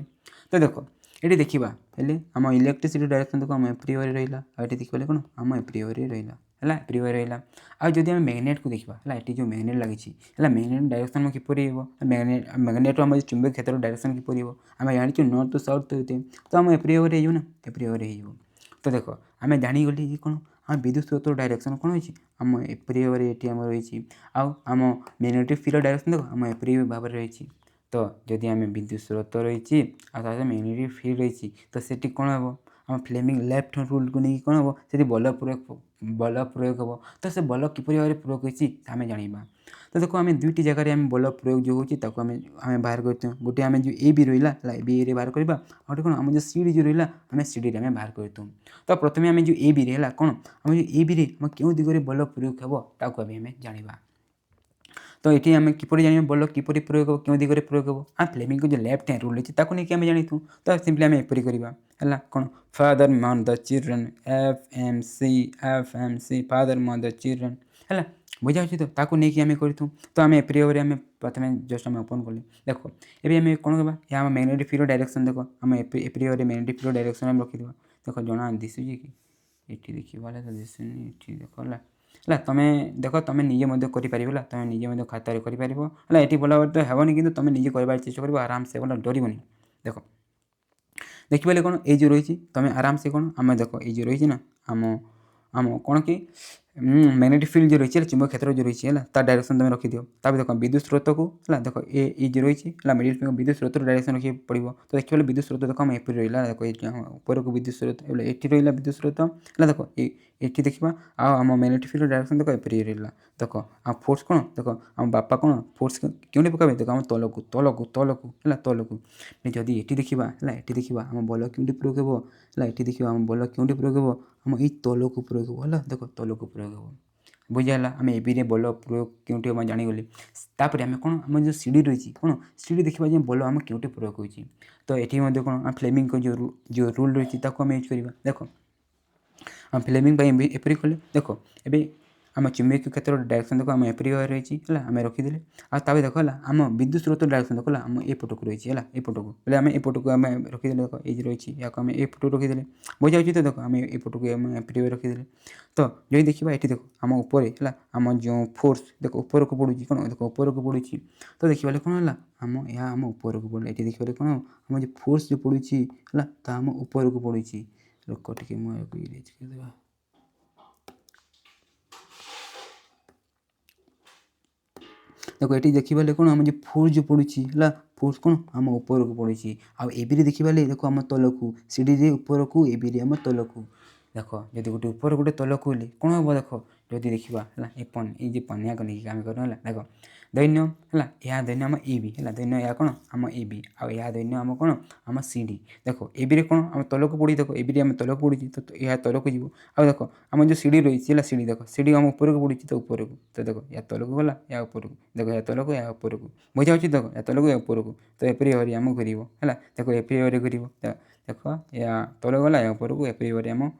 तो देख ये देखा हेल्ले आम इलेक्ट्रिसिटी डायरेक्शन देख आम एपरी भाव रहा ये देखिए कौन आम एपरी भाव रहा है एपरी भाव रहा आदि आम मैग्नेट को देखा है ये जो मैग्नेट लगी मैग्नेट डायरेक्शन किपरि मैग्नेट आम चुंबक क्षेत्र डायरेक्शन किपरि आम जानी नॉर्थ टू साउथ होते तो आम एपरी भाव ना एपरी भाव तो देख आम जागली कि कौन आम विद्युत स्रोत डायरेक्शन कौन होती आम एपरी भाव ये आम रही आम मैग्नेटिक फील्ड डायरेक्शन देख आम एपरी भाव रही तो जदि आम विद्युत स्रोत रही मैग्नेटिक फील्ड रही तो सेठी कौन हम आम फ्लेमिंग लेफ्ट रूल को नहीं कौन हम से बल प्रयोग हम तो से बल किपरि भाव प्रयोग होती आम जाना तो देखो आम दुईट जगह आम बल प्रयोग जो होमें बाहर करते गोटे आम जो ए बी रहा ए बी बाहर करवा गोटे कौन आम जो सी डी जो रहा आम सी डी आम बाहर करतु तो प्रथम आम जो ए बी रहा कौन आम जो ए बी आम क्यों दिगरे बल प्रयोग हम ताकू आम जाना तो ये आम किपरि जाना बल किपरि प्रयोग हम क्यों दिगरे प्रयोग हम आम फ्लेमिंग को जो लेफ्ट हैंड रूल अच्छी नहीं आम जानी तो सिंपली आम एपरी करवा है कौन father man the children F M C father man the children है बुझा तो ताकू नहीं आम करूँ तो आम एपरी भाव आम प्रथम जस्ट आम ओपन कले देख ये आम कौन करवा या आम मैग्नेटिक फील्ड डायरेक्शन देख आम एपरी भाव मैग्नेटिक फील्ड डायरेक्शन आम रखीद देख जना दिशुची कि ये देखा तो दिशुनी ये देख है तुम्हें देख तुम निजे कर तुम निजे खातार कर ये बोला तो हेनी कि तुम निजे कर चेस्ट कर आराम से बोला डरबनी देख देखिए कौन ये जो रही तुम आराम से कौन आम देख ये जो रही ना आम आम कौन कि मैग्नेटिक फील्ड जो रही है चुंबक क्षेत्र जो रही है डायरेक्शन तुम रखी दियो देख विद्युत स्रोत को है देख ये जो रही है मिडिल विद्युत स्रोत डायरेक्शन रखी पड़ो तो देखिए विद्युत स्रोत देख आम एपरी रहा देख ऊपर को विद्युत स्रोत ये रहा विद्युत स्रोत है देख ये देखा आम मैग्नेटिक फील्ड डायरेक्शन देख एपरी रहा देख आम फोर्स कौन देख आम बापा कौन फोर्स क्यों पकाबे देख आम तलकू तलकू तलकू है तलकू जदि ये देखा है ये देखा आम बल क्यों प्रयोग हम है ये देखा आम बल क्यों प्रयोग हम आम ये तलकू प्रयोग हम है देख तलकू प्रयोग हम बुझाला आम ए बल प्रयोग क्यों हम जागली तापर आम कौन आम जो सीढ़ी रही कौन सीढ़ी देखा जो बल आम क्यों प्रयोग हो तो ये कौन फ्लेमिंग को जो रूल रही आम यूज करवा देख आम फ्लेमिंग एपरी कले देख ए आम चुंबकीय क्षेत्र डायरेक्शन देख आम एपरी भाव रही है आम रखीदे आगे देख आम विद्युत स्रोत डायरेक्शन देख आम एपटक रही है एपटक बोले आम एपटक आम रखीदे देख ये रही है आम एपटू रखीदे बुझा तो देख आम एपटक आम एपरी भाव रखीदे तो जो देखा ये देख आम उपर है आम जो फोर्स देख ऊपर को पड़ू कौन देख ऊपर को पड़ू तो देखिए कौन है आम या आम ऊपर को पड़ा ये देखिए कौन आम जो फोर्स जो पड़ू है तो आम ऊपर को पड़ू लोक टे मुझे देवा देखो ये देखिए कौन आम जो फोर्स जो पड़ी है फोर्स कौन आम ऊपर को पड़ी आबी देखिए देख आम तलकू सीढ़ी ऊपर को एबी आम तलकू देख जब गोटे ऊपर गोटे तलकू हेल्ले कौन हम देख जदि देखा है ये पनिया को लेकिन आम कर देख दैन्य है या दैन्य आम ए बी है दैन्य या कौन आम ए बी आ दैन्य आम कौन आम सी डी देख ए कौन आम तलक पड़ी देख ए आम तलक पड़ी तो यह तलक जीव आ देख आम जो सीढ़ी रही है सीढ़ी देख सीढ़ी आम ऊपर को पड़ी तो ऊपर को तो देख या तलक गला या ऊपर को देख या तलक या ऊपर को बुझा देख या तलक या ऊपर को तो एपरी भाव आम घूर है देख एपरी भाव घूर देख या तलक गला या ऊपर को एपरी भाव आम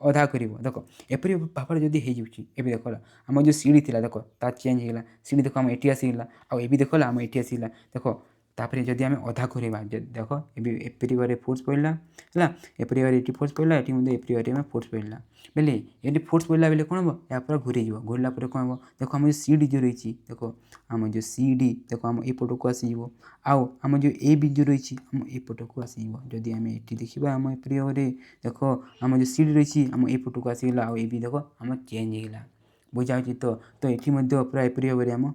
अधा कर देख एपरी भाव जदि हो देख आम जो सीढ़ी थी देख ता चेंज होगा सीढ़ी देख आम ये आसीगला आउ देख आम ये आसीगला देख तापर जदि आम अधा करवा देख एपरी भाव फोर्स पड़ा है एपरी भाव ये फोर्स पड़ा ये एपरी भाव आम फोर्स पड़ा बेले ये फोर्स पड़ा बेले कौन हम या घूरे घूरला कौन हम देख आम जो सीढ़ी जो रही देख आम जो सीढ़ी देख आम एपट को आसो आम जो ए बी जो रही आम एपट को आसो जदि आम ये देखा आम एपरी भाव देख आम जो सीढ़ी रही आम एपट को आसीगला आउ ये देख आम चेंज होगा बुझा तो ये पूरा एपरी भाव आम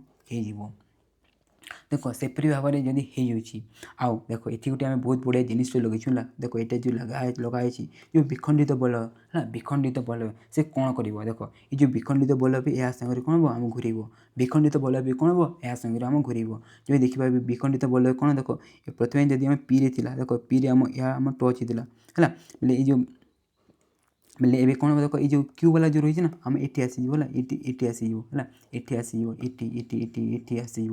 हो देख सेपरी भाव में जब हो आउ देख ये गोटे आम बहुत बढ़िया जिनिस लगे देख ये जो लगाई जो विखंडित बल है विखंडित बल से कौन कर देख ये जो विखंडित बल भी यह सागर कौन हम आम घूर विखंडित बल भी कौन हम यह सागर आम घूर जो देखा विखंडित बल कौन देख प्रथम जब आम पी रे देख पी रे आम टच होता है ये जो बोले एबे कौन देखो ये जो क्यू वाला जो रही है ना आम एटी आसीज है एटी आसीज है एटी आसीज एटी एटी एटी एटी आसीज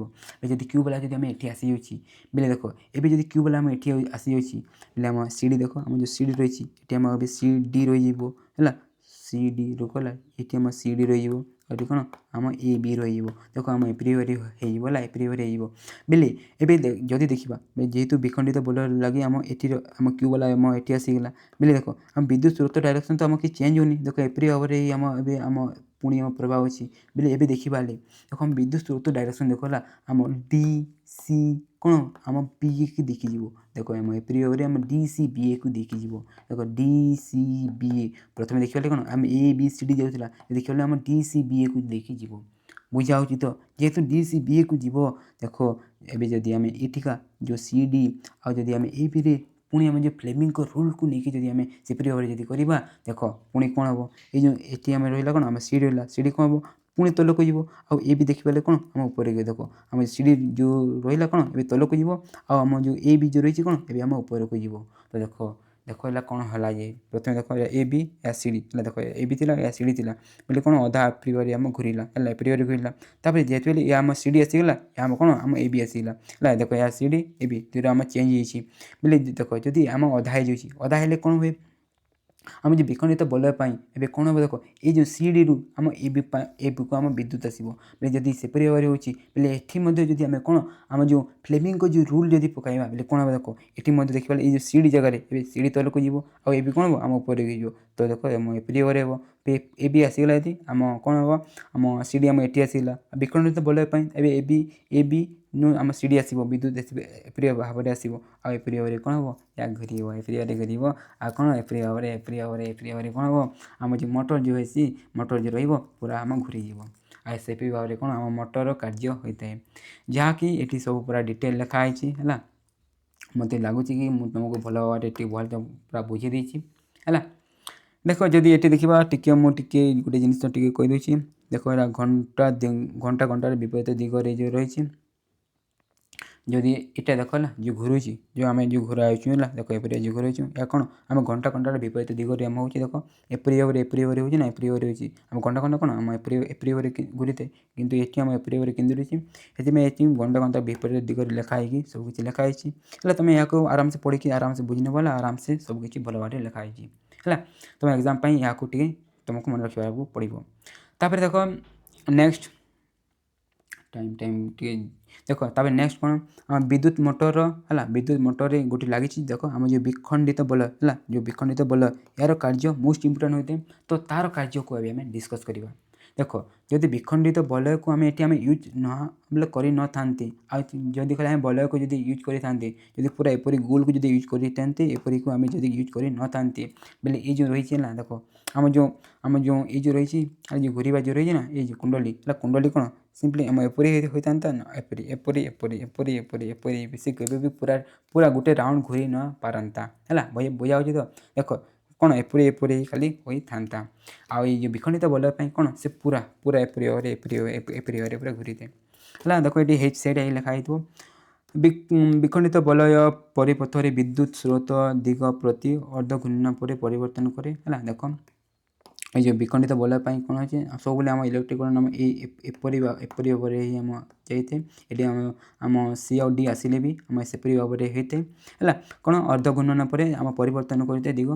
जब क्यू वाला जब आम एटी आसी जाऊँ बोले देख एबे जब क्यू वाला आम एटी आसी जाऊँ बोले आम सी डी देख आम जो सी डी रही ये आम ए सी डी रही है सी डी रुकला ये आम सी डी रही ये कौन आम ए बी रही देख आम एप्रियरी होगा एप्रियरी बोले एबे जदि देखा जेहेतु विखंडित बल लगे आम एटी आम क्यू वाला आम एटी आसीगला बोले देख आम विद्युत स्रोत डायरेक्शन तो आम कि चेंज होनी देख एपरी भाव में आम आम पुणी आम प्रभाव अच्छी बोले एबे देखा देख आम विद्युत स्रोत डायरेक्शन देखला आम डी सी कौन आम बी की देखी देख आम एपरी भाव में आम डी सी बी ए को देखी देख डी सी बी ए प्रथम देखा कौन आम ए बी सी डी जाऊला देखा आम डी सी बी ए को देखी बुझा हो तो जेहेतु डी सी बी ए को जीव देख एबे जदि आम एठिका जो सी डी आदि आम ए बी पुणी आम जो फ्लेमिंग रूल को लेकिन जब आम सेपरी भाव में करवा देख पुणी कौन हम ये जो ये आम रहा कौन आम सी डी रहा सी डी कौन हम पुणी तलक जीव आउ बी देखिए कौन आम ऊपर देख आम सी डी जो रहा कौन ए तलक जीव आम जो ए बी जो रही कौन ए आम ऊपर को जीव तो देख देख है कौन है जे प्रथम देख ए बी या सी डी देख ए बी थी या सी डी थी बोले कौन अधा एप्रियर आम घूरला है एप्रियर घूरला जेहेतु ये आम सी डी आसीगला आम कौन आम ए बी आसीगला देख या सी डी ए बी जो आम चेंज होले देख जदि आम अधा हो अधा हेल्ले कौन हुए आम जो विखंडित बलय ए कौन हम देख ये सी डी रु आम ए बी को आम विद्युत आसो जदि सेपरी भाव में होती जदि आम कौन आम जो फ्लेमिंग जो रूल जदि पकाइबा बोले कौन हम देख ये देखा ये सी डी जगह सी डी तलक जीव आउ कौन हम आम ऊपर तो देख आम एपरी भाव हम ए बी आसीगला यदि आम कौन हम आम सी डी आम एटी आसीगला विखंडित बलय ए बी नु आम सी डी आसो विद्युत एपरी भाव में आसो आउपरी भाव में कौन हम या घूर एपरी भाव में घूर आ कौन एपरी भाव में एपरी भाव में एपरी भाव में कौन हम आम जो मोटर जो है मोटर जो पूरा आम घूरी आ सेपरी भाव में कौन आम मोटर कार्य होता है जहाँकि ये सब पूरा डिटेल लिखाई है मत लगुच कि तुमको भल भाव भल पूरा बुझे देती है देख जदि ये देखा टी मुझे गोटे जिनस कहीदे देख घंटा घंटा घंटार विपरीत दिगरे जो रही जदि इटा देख ना जो घूरुची जो आम जो घूराऊँ है देख एपरी जो घूराऊँ या कौन आम घंटा घंटार विपरीत दिगरे आम हो देख एपरी भाव में होना एपरी भाव में आम घंटा घंटा कौन आम एपरी भाव में घूरी थे कि ये आम एपरी भाव में केन्द्र रही से घंटा घंटा विपरीत दिगरे लिखाई सबकि लिखाई है तुम या आराम से पढ़ी आराम से बुझी नवा आराम से सबकि भल भाव में लिखाई है तुम एग्जाम या तुमको मन रखा पड़ो तापर देख नेक्स्ट टाइम टाइम टे देख तापर नेक्स्ट कौन आम विद्युत मोटर है विद्युत मोटर गोटे लगी देख आम जो विखंडित बल है जो विखंडित बल यार कार्य मोस्ट इम्पोर्टाट होते हैं तो तार कार्य को आम डिस्कस करवा देख जदि विखंडित बलय को आम ये यूज न बोले कर न था जदि खाली आम बलय को जब यूज करें पूरा एपरी गोल को जब यूज करते एपरी को आम जब यूज कर न था बोले ये जो रही है देख आम जो ये जो रही जो घूरवा जो रही है ना ये कुंडली कुंडली कौन सिंपली आम एपरी होता ना एपरी एपरी एपरी एपरी एपरी एपरी से भी पूरा पूरा गोटे राउंड घूरी न पारंता है बुझा हो तो देख कौन एपरी एपरी खाली होता आउ ये विखंडित बलय कौन से पूरा पूरा एपरी भाव एपरी भाव पूरा घूरी थे है देख ये हेच साइड लिखाई विखंडित बलय परिपथ में विद्युत स्रोत दिग प्रति अर्ध घूर्णन पर परिवर्तन करे है देख ये विखंडित बलय कौन अच्छे सब आम इलेक्ट्रिक नाम एपरी भाव में आम जाइए ये आम सी आउ डी आसिले भी आम सेपरी भाव में होते है कौन अर्ध घूर्णन पर आम परिवर्तन करते दिग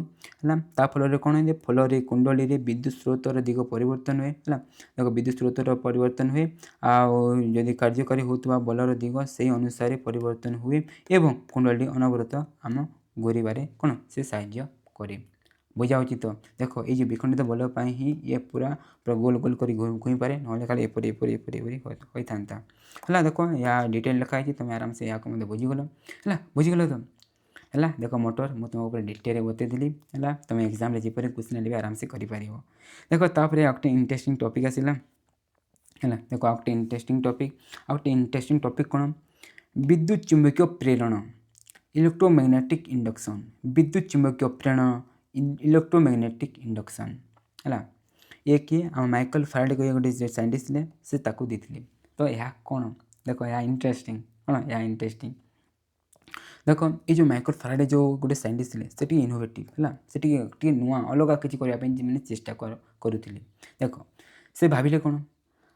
है फल कौन है फल कुंडली विद्युत स्रोतर दिग परिवर्तन हुए है देख विद्युत स्रोतर परिवर्तन हुए आदि कार्यकारी होता बलर दिग से अनुसार परिवर्तन हुए एवं कुंडली अनवरत आम घूरवे कौन से साहाय्य करे बुझा हो तो देख ये विखंडित बलय ही ये पूरा पूरा गोल गोल कर घुई पारे ना खाली एपरी एपरी एपरी एपरी होता है देख या डिटेल लिखाई तुम आराम से या बुझीगल है बुझीगल तो है देख मोटर मुझे तुमको डिटेल बतईली है तुम एग्जाम जपर क्वेश्चन भी आराम से कर देख तापर गोटे इंटरेस्टिंग टॉपिक आसला है देख गोटे इंटरेस्टिंग टॉपिक कौन विद्युत चुंबकीय प्रेरण इलेक्ट्रोमैग्नेटिक इंडक्शन विद्युत चुंबकीय प्रेरण इलेक्ट्रोमैग्नेटिक इंडक्शन है ये किए आम माइकल फैराडे कह गोटे साइंटिस्ट थे से देते तो यह कौन देख यह इंटरेस्टिंग कौन यह इंटरेस्टिंग देख ये जो माइकल फैराडे जो गोटे साइंटिस्ट थे से इनोवेटिव है से नुआ अलग किसी करने चेष्टा करुले देख से भाविले कौन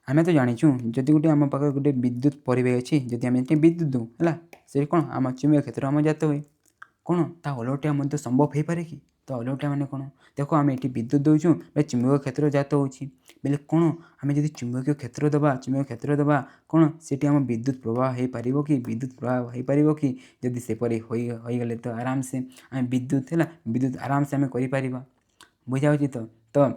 आम तो जाचु जदि गोटे आम पाखे गोटे विद्युत परिवेश अच्छी जदि आम विद्युत दूँ है से कौन आम चुंबकीय क्षेत्र आम जात हुए कौन ता अलौटा संभव हो पारे कि तो अलौटा माने कौन देख आम ये विद्युत दूँ चुंबकीय क्षेत्र जात हो बेले कौन आम जब चुंबकीय क्षेत्र दबा चुंबकीय क्षेत्र दबा कौन से आम विद्युत प्रवाह हो पार कि विद्युत प्रवाह हो पार कि जदि सेपरी होगले तो आराम से आम विद्युत है विद्युत आराम से आम कर बुझा तो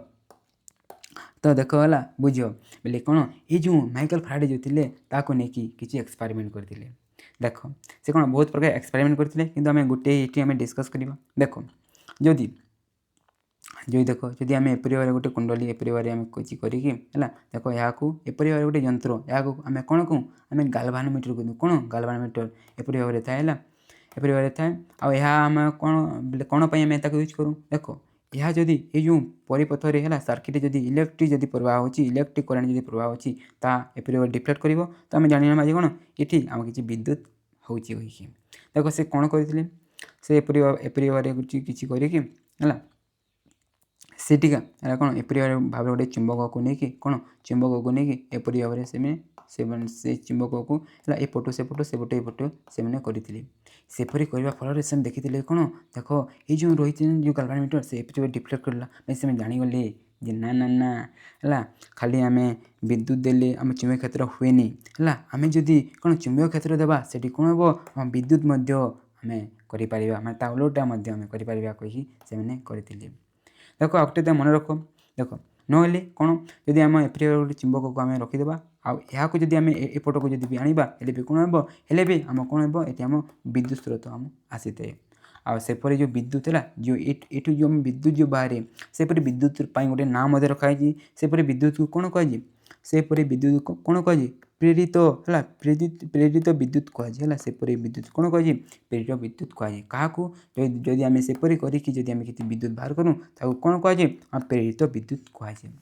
तो देख है बुझ बोले कौन ये जो माइकल फैराडे जो थे ताको लेकिन किसी एक्सपेरिमेंट करते देख से कौन बहुत प्रकार एक्सपेरिमेंट करते कि आम गोटे ये आम डिस्कस करवा देख जदि जो देख जदि आम एपरी भाव गोटे कुंडली एपरी भाव आम किसी करके देख यहाँ एपरी भाव गोटे यंत्र यहाँ आम कौन कहूँ आम गाल्वानोमीटर कहूँ कौन गाल्वानोमीटर एपरी भाव थाए एपरी भाव थाए आम कौन कौन आम यूज करूँ देख यह जदि ये जो परिपथ है सर्किट जदि इलेक्ट्रिक जदि प्रवाह हो इलेक्ट्रिक करेन्ट जदि प्रवाह हो एपरी भाव डिफ्लेक्ट कर तो आम जाना कौन ये आम किसी विद्युत हो देख से कौन करते से एपरी भाव किसी करके सीटिका है कौन एपरी भाव गोटे चुंबक को लेकिन कौन चुंबक को लेकिन एपरी भाव से चुंबक को एपटू सेपटू सेपटू एपटू से करते सेपरी करने फल से देखी कौन देख ये जो रही जो गाल्वानोमीटर से एपरी डिफ्लेक्ट करला से जानीगले जे ना ना ना है खाली आम विद्युत देले आम चुंबकीय क्षेत्र हुए है आम जदि कौन चुंबकीय क्षेत्र देवा से कौन हम विद्युत आम कर मैं उलटा आम कर कही से करते देख आउटे मन रख देख नहेले कौन जदि आम एपरी गोटे चुंबक को आम रखीदे आउ जदि आम एपट को जब भी आने भी कौन हम हेले भी आम कौन हम ये आम विद्युत स्रोत आम आसी थाए आपर जो विद्युत है जो ये जो विद्युत जो बाहर सेपरी विद्युत गोटे नाम रखाई सेपरी विद्युत को कौन कह सेपरी विद्युत को कौन कह प्रेरित है प्रेरित विद्युत कहुए सेपरी विद्युत कौन कह प्रेरित विद्युत कहुए क्या जदि आम सेपरी करके आम किसी विद्युत बाहर करूँ कौन कहुए प्रेरित विद्युत कहुए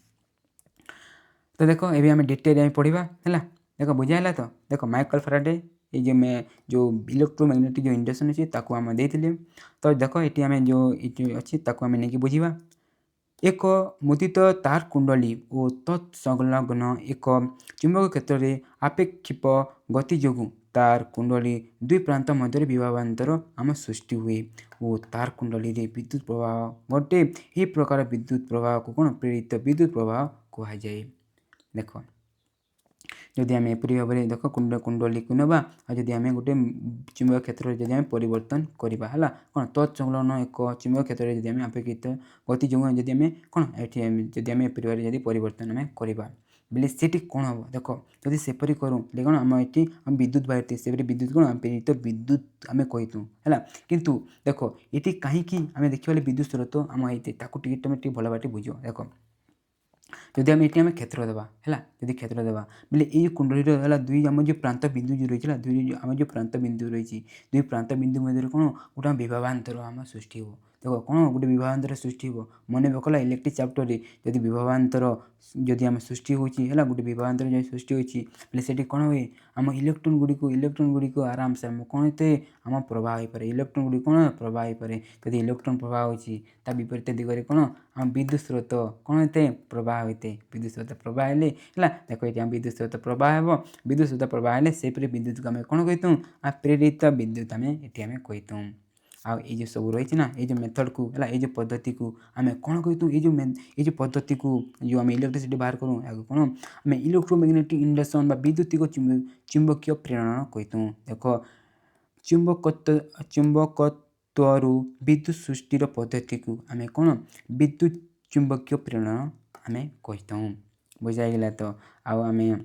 तो देख ये आम डिटेल पढ़ा है देख बुझाला तो देख माइकल फैराडे ये जो इलेक्ट्रोमैग्नेटिक जो इंडक्शन अच्छी ताकू आम देते तो देख ये आम जो अच्छी ताकू आम नहीं बुझा एक मुदित तार कुंडली और तत्संलग्न एक चुंबक क्षेत्र में आपेक्षिक गति जो तार कुंडली दुई प्रांत मध्य विभवांतर आम सृष्टि हुए और तार कुंडली रे विद्युत प्रवाह घटे ये प्रकार विद्युत प्रवाह को कौन प्रेरित विद्युत प्रवाह कहुए देख जदि आम एपरी भाव में देख कुंडली को नवा जदि आम गोटे चुंबक क्षेत्र जदि आम परिवर्तन करवा है कौन तत्संलग्न एक चुंबक क्षेत्र में जदि आम अपेक्षित गति जो जदि आम कौन ये जदि आम एपरी भाव जब परिवर्तन आम करवा बोले से कौन हम देख जदि सेपरी करूँ कौन आम ये विद्युत बाहर से विद्युत कौन प्रेरित विद्युत आम कहीतु है किंतु देख ये कहीं आम देखा विद्युत स्रोत आम ये तुम भल बाटे बुझ देख जदि आम ये क्षेत्र देवा है जदि क्षेत्र देवा बोले ये कुंडली है दुई आम जो प्रांत बिंदु जो रही है दुई आम जो प्रांत बिंदु रही दुई प्रांत बिंदु मध्य कौन गोटे विभवांतर आम सृष्टि हो देख कौन गोटे विभवांतर सृष्टि हो मन पकड़ा इलेक्ट्रिक चैप्टर जदि विभवांतर जदि आम सृष्टि होगा गोटे विभवांतर जो सृष्टि होती से कौन हुए आम इलेक्ट्रोन गुड़िक आराम से आम कौन होते आम प्रवाह हो पाए इलेक्ट्रोन गुड़ी कौन प्रवाह हो पाए जदि इलेक्ट्रोन प्रवाह होता विपरीत दिगरे कौन आम विद्युत स्रोत कौन होते प्रवाह होते विद्युत स्रोत प्रवाह है देख ये विद्युत स्रोत प्रवाह हे विद्युत स्रोत प्रवाह है से विद्युत को आम कौन कहीतु प्रेरित विद्युत आम ये आम कहीतु आ ये सब रही ना ये मेथड को है ये पद्धति को आम कौन कहीतु ये पद्धति को जो आम इलेक्ट्रिसिटी बाहर करूँ या कौन आम इलेक्ट्रोमैग्नेटिक इंडक्शन विद्युतिक चुंबकीय प्रेरण कहीतु देख चुंबकत्व विद्युत सृष्टिर पद्धति को आम कौन विद्युत चुंबकीय प्रेरण आम कहीतु बुझाइगला तो आम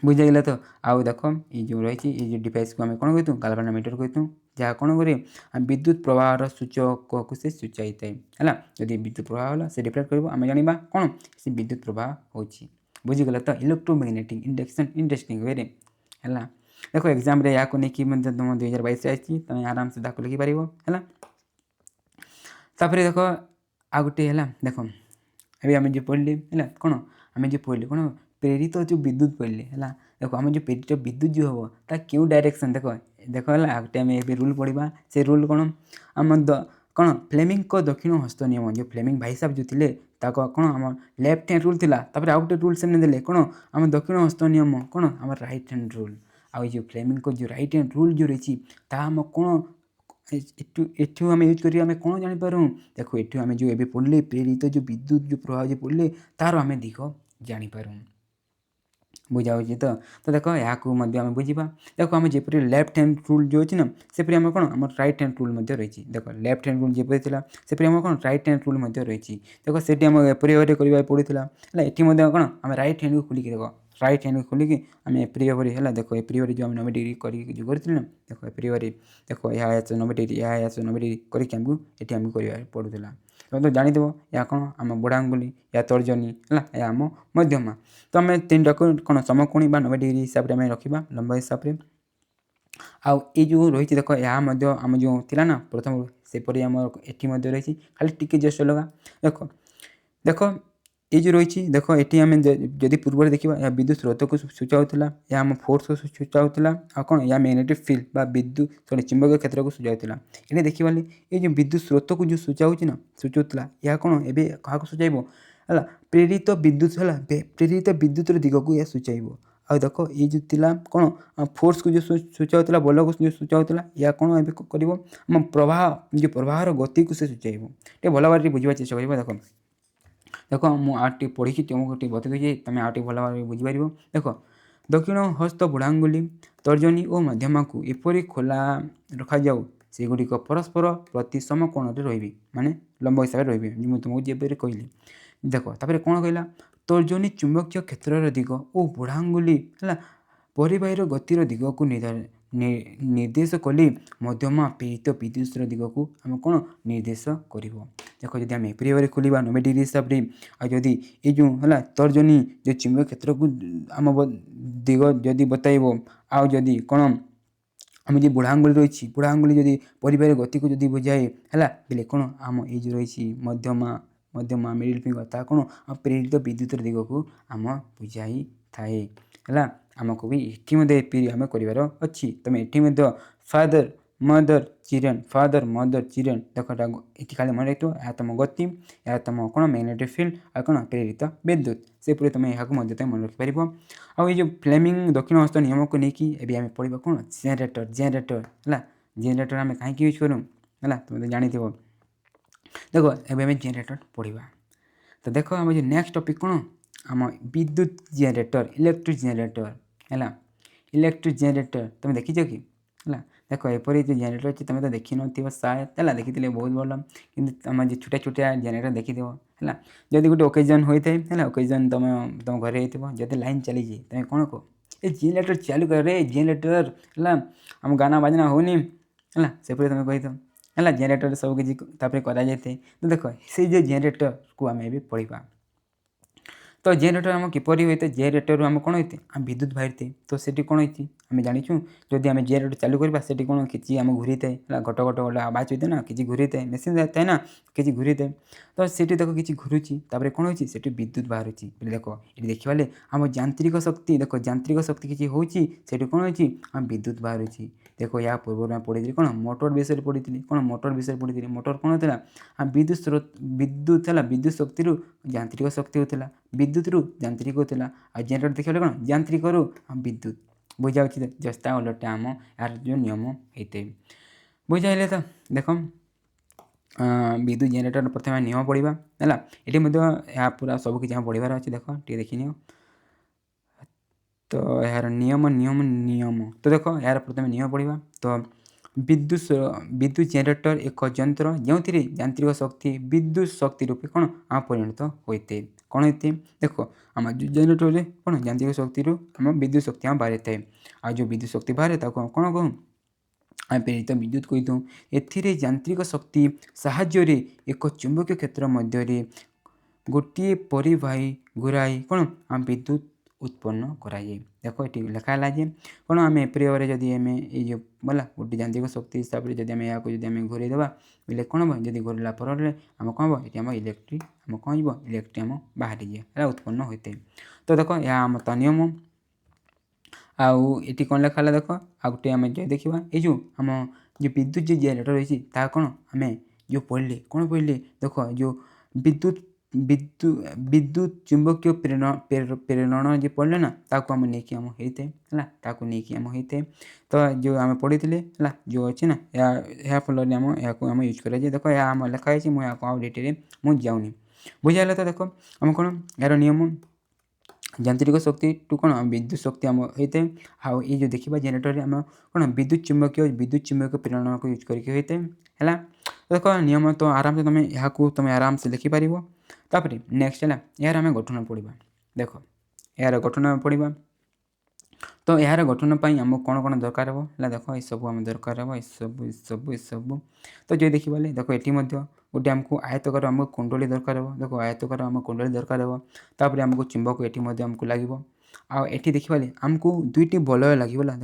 बुझाइगला तो आउ देख ये जो रही ये डिवाइस को आम कौन कहीतु गाल्वानोमीटर कहीतु जहाँ कौन करे विद्युत प्रवाहर सूचक को से सूचाई थाए है जदि विद्युत प्रवाह है से रिफ्लेक्ट कर आम जाना कौन से विद्युत प्रवाह हो बुझीगला तो इलेक्ट्रोमैग्नेटिक इंडक्शन इंटरेस्टिंग वे है देख एग्जाम या नहीं तुम 2022 आई तुम आराम से दाखिल लिखिपार है देख आ गोटे है देख अभी आम जो पढ़ले है कौन आम जो पढ़ले कौन प्रेरित जो विद्युत पढ़ले है देख आम जो प्रेरित विद्युत जो हम ता क्यों डायरेक्शन देख देख है गोटे आम ए रूल पढ़ा से रूल कौन आम कौन फ्लेमिंग को दक्षिण हस्त नियम जो फ्लेमिंग भाई साहब जो थे कौन आम लेफ्ट हैंड रूल था आउ गोटे रूल से देले कौन आम दक्षिण हस्त नियम कौन आम राइट हैंड रूल आउ जो फ्लेमिंग को जो राइट हैंड रूल जो रही आम कौन एठू आम यूज करें आम कौन जापर देखो एठू आम जो ए पढ़ले प्रेरित जो विद्युत जो प्रभाव जो पढ़ले तार आम दिग जापर बुझा तो देख या आम बुझा देख आम जपरी लेफ्ट हैंड रूल जो अच्छी ना सेपरी आम कौन आम राइट हैंड रूल रही देख लेफ्ट हैंड रूल जपरी थी सेपरी आम कौन राइट हैंड रूल रही देख से आम एपरी भाव करने पड़ूला है ये कौन आम राइट हैंड को खोलिक देख राइट हैंड को खोलिक आम एपरी भाव है देख एपरी भाव जो आम 90 डिग्री करते ना देख एपरी भाव देख यह 90 डिग्री यह 90 डिग्री करके आमको ये आमको कर पड़ूला तो जानीदेव या कौन आम बुढ़ा आंगुली या तर्जनी है या आम मध्यमा तो आम तीन टाक कौन समकोणी 90 डिग्री हिसाब से आम रखा लंबा हिसाब से आउ ये जो रही देख यह आम जो थी ना प्रथम सेपरी आम ये रही खाली टिके जस्ट लगा देख देख ये जो रही देख ये आम जदि पूर्व देखा यह विद्युत स्रोत को सूचाऊला या आम फोर्स को सूचाऊला आ कौन या मैग्नेटिक फील्ड बा विद्युत सॉरी चुंबकीय क्षेत्र को सूचाऊला ये देखा ये जो विद्युत स्रोत को जो सूचाऊँ ना सूचाऊला यह कौन ए क्या सूचाइब है प्रेरित विद्युत है प्रेरित विद्युत दिग को यह सूचाइब आ देख ये जो थिला कौन फोर्स को जो सूचाऊला बल को जो सूचाऊला या कौन ए कर आम प्रवाह जो प्रवाहर गति को से सूचाइब ये भल भाव बुझा चेष्टा कर देख देख मुझे पढ़ी तुमको बता दूसरी तुम आटे भल भाव बुझीपार देख दक्षिण हस्त बुढ़ांगुली तर्जनी और मध्यमा को एपरी खोला रखा जाऊ सेगुड़िक परस्पर प्रति समकोण रही माने लंब हिसाब से रही मुझे तुमको जब कहली देख तापर कौन कहला तर्जनी चुंबकीय क्षेत्र दिग और बुढ़ांगुली है परिबाहर गतिर दिग को निर्देश कले मध्यमा प्रेरित विद्युत दिग को आम कौन निर्देश कर देख जब आम एपरी भाव खोलिया 90 डिग्री हिसाब से आदि ये जो है तर्जनी जो चुंबक क्षेत्र को आम दिग जदि बताइब आदि कौन आम जो बुढ़ांगुली रही बुढ़ांगुली जदि परिबार गति को जदि बुझाए है बोले कौन आम ये जो रही मध्यमा मध्यमा मिडिल फिंगर ता कौन आम प्रेरित विद्युत दिग को आम बुझाई थाए है आमको भी ये आम कर अच्छी तुम ये फादर मदर चिल्ड्रेन देख ये खाली मन रखो या तुम गति या तुम कौन मैग्नेटिक फील्ड और कौन प्रेरित विद्युत से पूरे तुम यहाँ मन रखिपर आउ ये फ्लेमिंग दक्षिण हस्त नियम को लेकिन आम पढ़ा कौन जेनेटर है जेनेटर आम कहीं यूज करूँ है तुम तो जानी देख एम जेनेटर पढ़ा तो देख आम जो नेक्स्ट टॉपिक कौन आम विद्युत जेनेटर इलेक्ट्रिक जेनेटर है इलेक्ट्रिक जेनेटर तुम देखीच कि है देख एपरी जो जेनेटर अच्छी तुम तो देखी न शायद है देखी बहुत भल कि तुम जो छोटा छोटा जेनेटर देखीदेव है जदि गोटे ओकेजन होता है ओकेजन तुम तुम घर जब लाइन चली तुम कौन कह ये जेनेटर चालू कर रे जेनेटर है आम गाना बाजना होनी है से तुम कही है जेनेटर सब किसी कराए तो देख से जेनेटर को आम ए पढ़ा तो जेनेटर आम किपर होता है जेनेटर आम कौन होते आम विद्युत बाहरी थे तो सेठी कौन होती आम जाचु जदि आम जेनेटर चालू करवा से कौन किसी आम घूरी थाए घट घट गोटे आवाज होता है ना किसी घूरी थाए मेसीन थाए ना किसी घूरी थाए तो सेठी देख किसी घूरुची कौन होती से विद्युत बाहर देख ये देखा आम यांत्रिक शक्ति देख यांत्रिक शक्ति किसी होती कौन होती आम विद्युत बाहर देख या पूर्व पढ़ी कौन मोटर विषय पढ़ी कौन मोटर विषय पढ़ी मोटर कौन होता आम विद्युत स्रोत विद्युत है विद्युत शक्ति यांत्रिक शक्ति होता विद्युत रु यांत्रिक होता आ जेनेटर देखा कौन यांत्रिक रु विद्युत बुझा जस्ता उलटा आम यार जो नियम होते बुझाइले तो देख विद्युत जेनेटर प्रथम नियम पढ़ा है ये पूरा सब किसी पढ़ार अच्छे देख टे देखनी तो यार नियम नियम नियम तो देख यार प्रथम नियम पढ़ा तो विद्युत जेनेटर एक यंत्र जो यांत्रिक शक्ति विद्युत शक्ति रूपे कौन आम परिणत होते कौन होते देख आम जो जेनेटर कौन यांत्रिक शक्ति आम विद्युत शक्ति आम बाहरी थाए आ जो विद्युत शक्ति बाहर कौन कहूँ आम प्रेरित विद्युत कही दूँ यांत्रिक शक्ति साहाय्य एक चुंबकीय क्षेत्र मध्य गोटे परिवाही घुराई कौन आम विद्युत उत्पन्न कराए देख ये लिखाला कौन आम एपरी भाव जब आम ये बोला गोटे यांत्रिक शक्ति हिसाब से जब यहाँ जब घूरे देवा बोले कौन हम जब घूरला पर आम कौन हम ये आम इलेक्ट्रिक आम कौन इलेक्ट्रिक आम बाहरी जाए उत्पन्न होते तो देख या आम तो नियम ଆଉ ଏଠି କ'ଣ ଲେଖା ହେଲା ଦେଖ। ଆଉ ଗୋଟେ ଆମେ ଦେଖିବା ଏଇ ଯେଉଁ ଆମ ଯେଉଁ ବିଦ୍ୟୁତ୍ ଯେଉଁ ଜେନେରେଟର୍ ରହିଛି ତାହା କ'ଣ ଆମେ ଯେଉଁ ପଢ଼ିଲେ କ'ଣ ପଢ଼ିଲେ ଦେଖ ଯେଉଁ ବିଦ୍ୟୁତ୍ ବିଦ୍ୟୁତ୍ ଚୁମ୍ବକୀୟ ପ୍ରେରଣ ଯେ ପଢ଼ିଲେ ନା ତାକୁ ଆମେ ନେଇକି ଆମ ହେଇଥାଏ ହେଲା, ତାକୁ ନେଇକି ଆମ ହେଇଥାଏ। ତ ଯେଉଁ ଆମେ ପଢ଼ିଥିଲେ ହେଲା ଯେଉଁ ଅଛି ନା ଏହା ଫଳରେ ଏହାକୁ ଆମେ ୟୁଜ୍ କରାଯାଏ। ଦେଖ ଏହା ଆମ ଲେଖା ହେଇଛି, ମୁଁ ଏହାକୁ ଆଉ ଡିଟେଲରେ ମୁଁ ଯାଉନି। ବୁଝିଗଲା ତ। ଦେଖ ଆମେ କ'ଣ ଏହାର ନିୟମ ଯାନ୍ତ୍ରିକ ଶକ୍ତି ଟୁ କ'ଣ ବିଦ୍ୟୁତ୍ ଶକ୍ତି ଆମ ହେଇଥାଏ। ଆଉ ଏଇ ଯେଉଁ ଦେଖିବା ଜେନେରେଟରରେ ଆମେ କ'ଣ ବିଦ୍ୟୁତ୍ ଚୁମ୍ବକୀୟ ପ୍ରେରଣକୁ ୟୁଜ୍ କରିକି ହେଇଥାଏ ହେଲା। ଦେଖ ନିୟମ ତ ଆରାମସେ ତୁମେ ଆରାମସେ ଲେଖିପାରିବ। ତାପରେ ନେକ୍ସଟ ହେଲା ଏହାର ଆମେ ଗଠନ ପଢ଼ିବା। ଦେଖ ଏହାର ଗଠନ ଆମେ ପଢ଼ିବା। ତ ଏହାର ଗଠନ ପାଇଁ ଆମକୁ କ'ଣ କ'ଣ ଦରକାର ହେବ ହେଲା, ଦେଖ ଏସବୁ ଆମ ଦରକାର ହେବ, ଏସବୁ। ତ ଯଦି ଦେଖିବା ଦେଖ ଏଠି ମଧ୍ୟ ଗୋଟେ ଆମକୁ ଆୟତକାର ଆମକୁ କୁଣ୍ଡଳୀ ଦରକାର ହେବ। ଦେଖ ଆୟତକାର ଆମ କୁଣ୍ଡଳୀ ଦରକାର ହେବ। ତାପରେ ଆମକୁ ଚୁମ୍ବକ ଏଠି ମଧ୍ୟ ଆମକୁ ଲାଗିବ। ଆଉ ଏଠି ଦେଖିବା ଆମକୁ ଦୁଇଟି ବଲୟ ଲାଗିବ ହେଲା।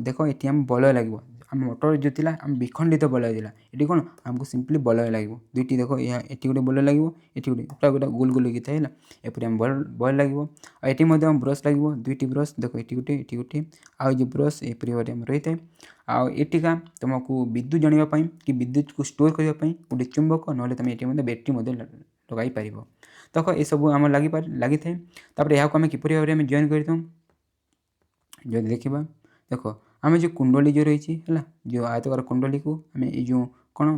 ଦେଖ ଏଠି ଆମ ବଲୟ ଲାଗିବ। ଆମ ମୋଟର ଯେଉଁ ଥିଲା ଆମ ବିଖଣ୍ଡିତ ବଲୟ ଥିଲା, ଏଠି କ'ଣ ଆମକୁ ସିମ୍ପଲି ବଲୟ ଲାଗିବ ଦୁଇଟି। ଦେଖ ଏଠି ଗୋଟେ ବଲୟ ଲାଗିବ, ଏଠି ଗୋଟେ ଗୋଲ ହେଇକି ଥାଏ ହେଲା, ଏପରି ଆମ ବଲ୍ ଲାଗିବ। ଆଉ ଏଠି ମଧ୍ୟ ଆମ ବ୍ରସ୍ ଲାଗିବ, ଦୁଇଟି ବ୍ରସ୍। ଦେଖ ଏଠି ଗୋଟେ ଆଉ ଯେଉଁ ବ୍ରସ୍ ଏପରି ଭାବରେ ଆମର ରହିଥାଏ। ଆଉ ଏଠିକା ତୁମକୁ ବିଦ୍ୟୁତ୍ ଜାଣିବା ପାଇଁ କି ବିଦ୍ୟୁତ୍କୁ ଷ୍ଟୋର୍ କରିବା ପାଇଁ ଗୋଟେ ଚୁମ୍ବକ, ନହେଲେ ତୁମେ ଏଠି ମଧ୍ୟ ବ୍ୟାଟେରୀ ମଧ୍ୟ ଲଗାଇ ପାରିବ। ଦେଖ ଏସବୁ ଆମର ଲାଗିଥାଏ। ତାପରେ ଏହାକୁ ଆମେ କିପରି ଭାବରେ ଆମେ ଜଏନ୍ କରିଥାଉ ଯଦି ଦେଖିବା। ଦେଖ ଆମେ ଯେଉଁ କୁଣ୍ଡଳୀ ଯେଉଁ ରହିଛି ହେଲା, ଯେଉଁ ଆୟତକାର କୁଣ୍ଡଳୀକୁ ଆମେ ଏଇ ଯେଉଁ କ'ଣ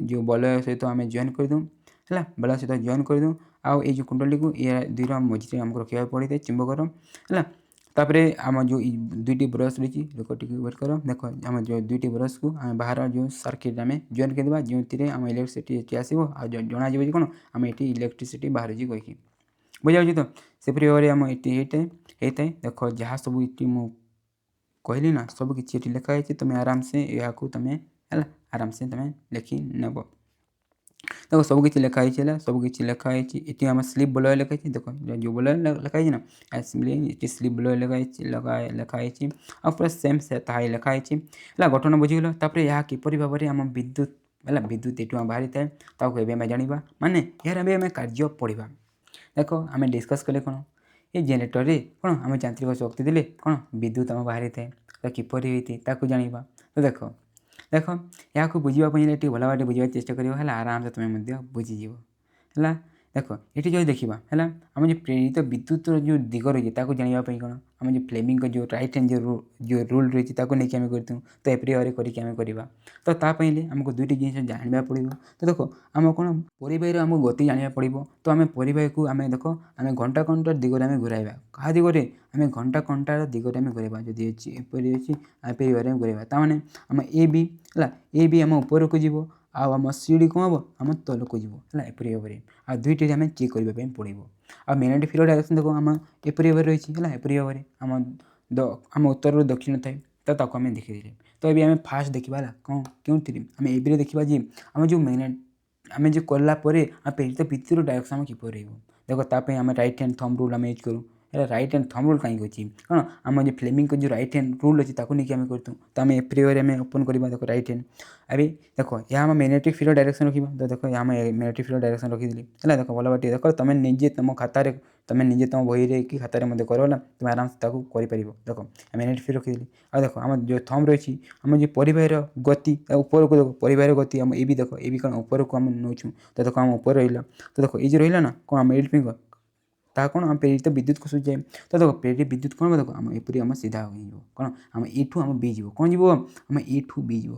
ଯେଉଁ ବଲୟ ସହିତ ଆମେ ଜଏନ୍ କରିଦେଉ ହେଲା, ବଲୟ ସହିତ ଜଏନ୍ କରିଦେଉ। ଆଉ ଏଇ ଯେଉଁ କୁଣ୍ଡଳୀକୁ ଦୁଇର ମଝିରେ ଆମକୁ ରଖିବାକୁ ପଡ଼ିଥାଏ ଚୁମ୍ବକର ହେଲା। ତାପରେ ଆମ ଯେଉଁ ଦୁଇଟି ବ୍ରସ୍ ରହିଛି, ଦେଖ ଟିକେ ୱେଟ୍ କର। ଦେଖ ଆମ ଯେଉଁ ଦୁଇଟି ବ୍ରସ୍କୁ ଆମେ ବାହାର ଯେଉଁ ସର୍କିଟ୍ ଆମେ ଜଏନ୍ କରିଦେବା, ଯେଉଁଥିରେ ଆମ ଇଲେକ୍ଟ୍ରିସିଟି ଏଠି ଆସିବ। ଆଉ ଜଣାଯିବ ଯେ କ'ଣ ଆମେ ଏଠି ଇଲେକ୍ଟ୍ରିସିଟି ବାହାରୁଛି କହିକି। ବୁଝାଯାଉଛି ତ। ସେପରି ଭାବରେ ଆମ ଏଠି ହେଇଥାଏ। ଦେଖ ଯାହା ସବୁ ଏଠି ମୁଁ କହିଲି ନା ସବୁ କିଛି ଏଠି ଲେଖା ହେଇଛି। ତୁମେ ଆରାମସେ ଏହାକୁ ତୁମେ ହେଲା ଆରାମସେ ତୁମେ ଲେଖି ନେବ। ଦେଖ ସବୁ କିଛି ଲେଖା ହେଇଛି ହେଲା, ସବୁ କିଛି ଲେଖା ହେଇଛି। ଏଠି ଆମ ସ୍ଲିପ୍ ବଲୟ ଲେଖା ହେଇଛି। ଦେଖ ଯେଉଁ ବଲୟ ଲେଖା ହେଇଛି ନା ଏଠି ସ୍ଲିପ୍ ବଲୟ ଲେଖା ହେଇଛି। ଆଉ ପୁରା ସେମ୍ ତାହା ଲେଖା ହେଇଛି ହେଲା। ଗଠନ ବୁଝିଗଲ। ତାପରେ ଏହା କିପରି ଭାବରେ ଆମ ବିଦ୍ୟୁତ୍ ହେଲା, ବିଦ୍ୟୁତ୍ ଏଠୁ ବାହାରିଥାଏ ତାକୁ ଏବେ ଆମେ ଜାଣିବା, ମାନେ ଏହାର ଏବେ ଆମେ କାର୍ଯ୍ୟ ପଢ଼ିବା। ଦେଖ ଆମେ ଡିସ୍କସ୍ କଲେ କ'ଣ ଏ ଜେନେରେଟରରେ କ'ଣ ଆମେ ଯାନ୍ତ୍ରିକ ଶକ୍ତି ଦେଲେ କ'ଣ ବିଦ୍ୟୁତ୍ ଆମ ବାହାରିଥାଏ। ତ କିପରି ହୋଇଥାଏ ତାକୁ ଜାଣିବା। ତ ଦେଖ ଏହାକୁ ବୁଝିବା ପାଇଁ ଟିକେ ଭଲ ଭାବରେ ବୁଝିବାକୁ ଚେଷ୍ଟା କରିବ ହେଲା, ଆରାମସେ ତୁମେ ମଧ୍ୟ ବୁଝିଯିବ ହେଲା। ଦେଖ ଏଠି ଯଦି ଦେଖିବା ହେଲା, ଆମ ଯେଉଁ ପ୍ରେରିତ ବିଦ୍ୟୁତ୍ର ଯେଉଁ ଦିଗ ରହିଛି ତାକୁ ଜାଣିବା ପାଇଁ କ'ଣ ଆମେ ଯେଉଁ ଫ୍ଲେମିଙ୍କ ଯେଉଁ ରାଇଟ୍ ହ୍ୟାଣ୍ଡ ଯେଉଁ ରୁଲ୍ ରହିଛି ତାକୁ ନେଇକି ଆମେ କରିଥାଉ। ତ ଏପରି ଭାବରେ କରିକି ଆମେ କରିବା। ତ ତା ପାଇଁ ହେଲେ ଆମକୁ ଦୁଇଟି ଜିନିଷ ଜାଣିବାକୁ ପଡ଼ିବ। ତ ଦେଖ ଆମ କ'ଣ ପରିବାହୀର ଆମକୁ ଗତି ଜାଣିବାକୁ ପଡ଼ିବ। ତ ଆମେ ପରିବାହୀକୁ ଆମେ ଦେଖ ଆମେ ଘଣ୍ଟା ଦିଗରେ ଆମେ ଘୁରାଇବା। କାହା ଦିଗରେ? ଆମେ ଘଣ୍ଟାର ଦିଗରେ ଆମେ ଘୁରାଇବା। ଯଦି ଏପରି ଅଛି ଏପରି ଭାବରେ ଆମେ ଘୁରାଇବା, ତା'ମାନେ ଆମ ଏ ବି ହେଲା, ଏ ବି ଆମ ଉପରକୁ ଯିବ। ଆଉ ଆମ ସି ଡ଼ି କ'ଣ ହେବ ଆମ ତଳକୁ ଯିବ ହେଲା, ଏପରି ଭାବରେ। ଆଉ ଦୁଇଟିରେ ଆମେ ଚେକ୍ କରିବା ପାଇଁ ପଡ଼ିବ। ଆଉ ମ୍ୟାଗ୍ନେଟିକ୍ ଫିଲ୍ଡ ଡାଇରେକ୍ସନ୍ ଦେଖ ଆମ ଏପରି ଭାବରେ ରହିଛି ହେଲା, ଏପରି ଭାବରେ ଆମ ଉତ୍ତରରୁ ଦକ୍ଷିଣ ଥାଏ। ତ ତାକୁ ଆମେ ଦେଖିଥିଲେ। ତ ଏବେ ଆମେ ଫାର୍ଷ୍ଟ ଦେଖିବା ହେଲା କ'ଣ କେଉଁଥିରେ ଆମେ ଏବିରେ ଦେଖିବା ଯେ ଆମ ଯେଉଁ ଆମେ ଯେଉଁ କଲା ପରେ ଆମେ ପ୍ରେରିତ ବିଦ୍ୟୁତ୍ର ଡାଇରେକ୍ସନ୍ ଆମ କିପରି ରହିବ। ଦେଖ ତା ପାଇଁ ଆମେ ରାଇଟ୍ ହ୍ୟାଣ୍ଡ ଥମ୍ବ ରୁଲ୍ ଆମେ ୟୁଜ୍ କରୁ ହେଲା। ରାଇଟ୍ ହ୍ୟାଣ୍ଡ ଥମ୍ବ ରୁଲ୍ କାହିଁକି ଅଛି କ'ଣ ଆମ ଯେଉଁ ଫ୍ଲେମିଙ୍କ ଯେଉଁ ରାଇଟ୍ ହ୍ୟାଣ୍ଡ ରୁଲ୍ ଅଛି ତାକୁ ନେଇକି ଆମେ କରିଥାଉ। ତ ଆମେ ଏପରି ଭାବରେ ଆମେ ଓପନ୍ କରିବା। ଦେଖ ରାଇଟ୍ ହ୍ୟାଣ୍ଡ ଏବେ ଦେଖ ଏହା ଆମ ମ୍ୟାଗ୍ନେଟିକ୍ ଫିଲ୍ଡ ଡାଇରେକ୍ସନ୍ ରଖିବା। ତ ଦେଖ ଆମେ ମ୍ୟାଗ୍ନେଟିକ୍ ଫିଲ୍ଡ ଡାଇରେକ୍ସନ୍ ରଖିଥିଲି ହେଲା। ଦେଖ ଭଲ ଭାବରେ ଦେଖ ତୁମେ ନିଜେ ତୁମ ଖାତାରେ ତୁମେ ନିଜେ ତୁମ ବହିରେ କି ଖାତାରେ ମଧ୍ୟ କର ହେଲା, ତୁମେ ଆରାମସେ ତାକୁ କରିପାରିବ। ଦେଖ ମ୍ୟାଗ୍ନେଟିକ୍ ଫିଲ୍ଡ ରଖିଥିଲି। ଆଉ ଦେଖ ଆମ ଯେଉଁ ଥମ୍ବ ରହିଛି ଆମ ଯେଉଁ ପରିବାହୀର ଗତି ଉପରକୁ ଦେଖ ପରିବାହୀର ଗତି ଆମ ଏ ବି ଦେଖ ଏ ବି କ'ଣ ଉପରକୁ ଆମେ ନେଉଛୁ। ତ ଦେଖ ଆମ ଉପରେ ରହିଲା। ତ ଦେଖ ଏଇ ଯେଉଁ ରହିଲା ନା କ'ଣ ଆମ ମିଡଲ୍ ଫିଙ୍ଗର ତାହା କ'ଣ ଆମ ପ୍ରେରିତ ବିଦ୍ୟୁତ୍କୁ ସୂଚାଏ। ତ ଦେଖ ପ୍ରେରିତ ବିଦ୍ୟୁତ୍ କ'ଣ ହେବ ଦେଖ ଆମ ଏପରି ଆମ ସିଧା ହୋଇଯିବ କ'ଣ ଆମ ଏଠୁ ଆମ ବି ଯିବ। କ'ଣ ଯିବ ଆମ ଏଠୁ ବି ଯିବ।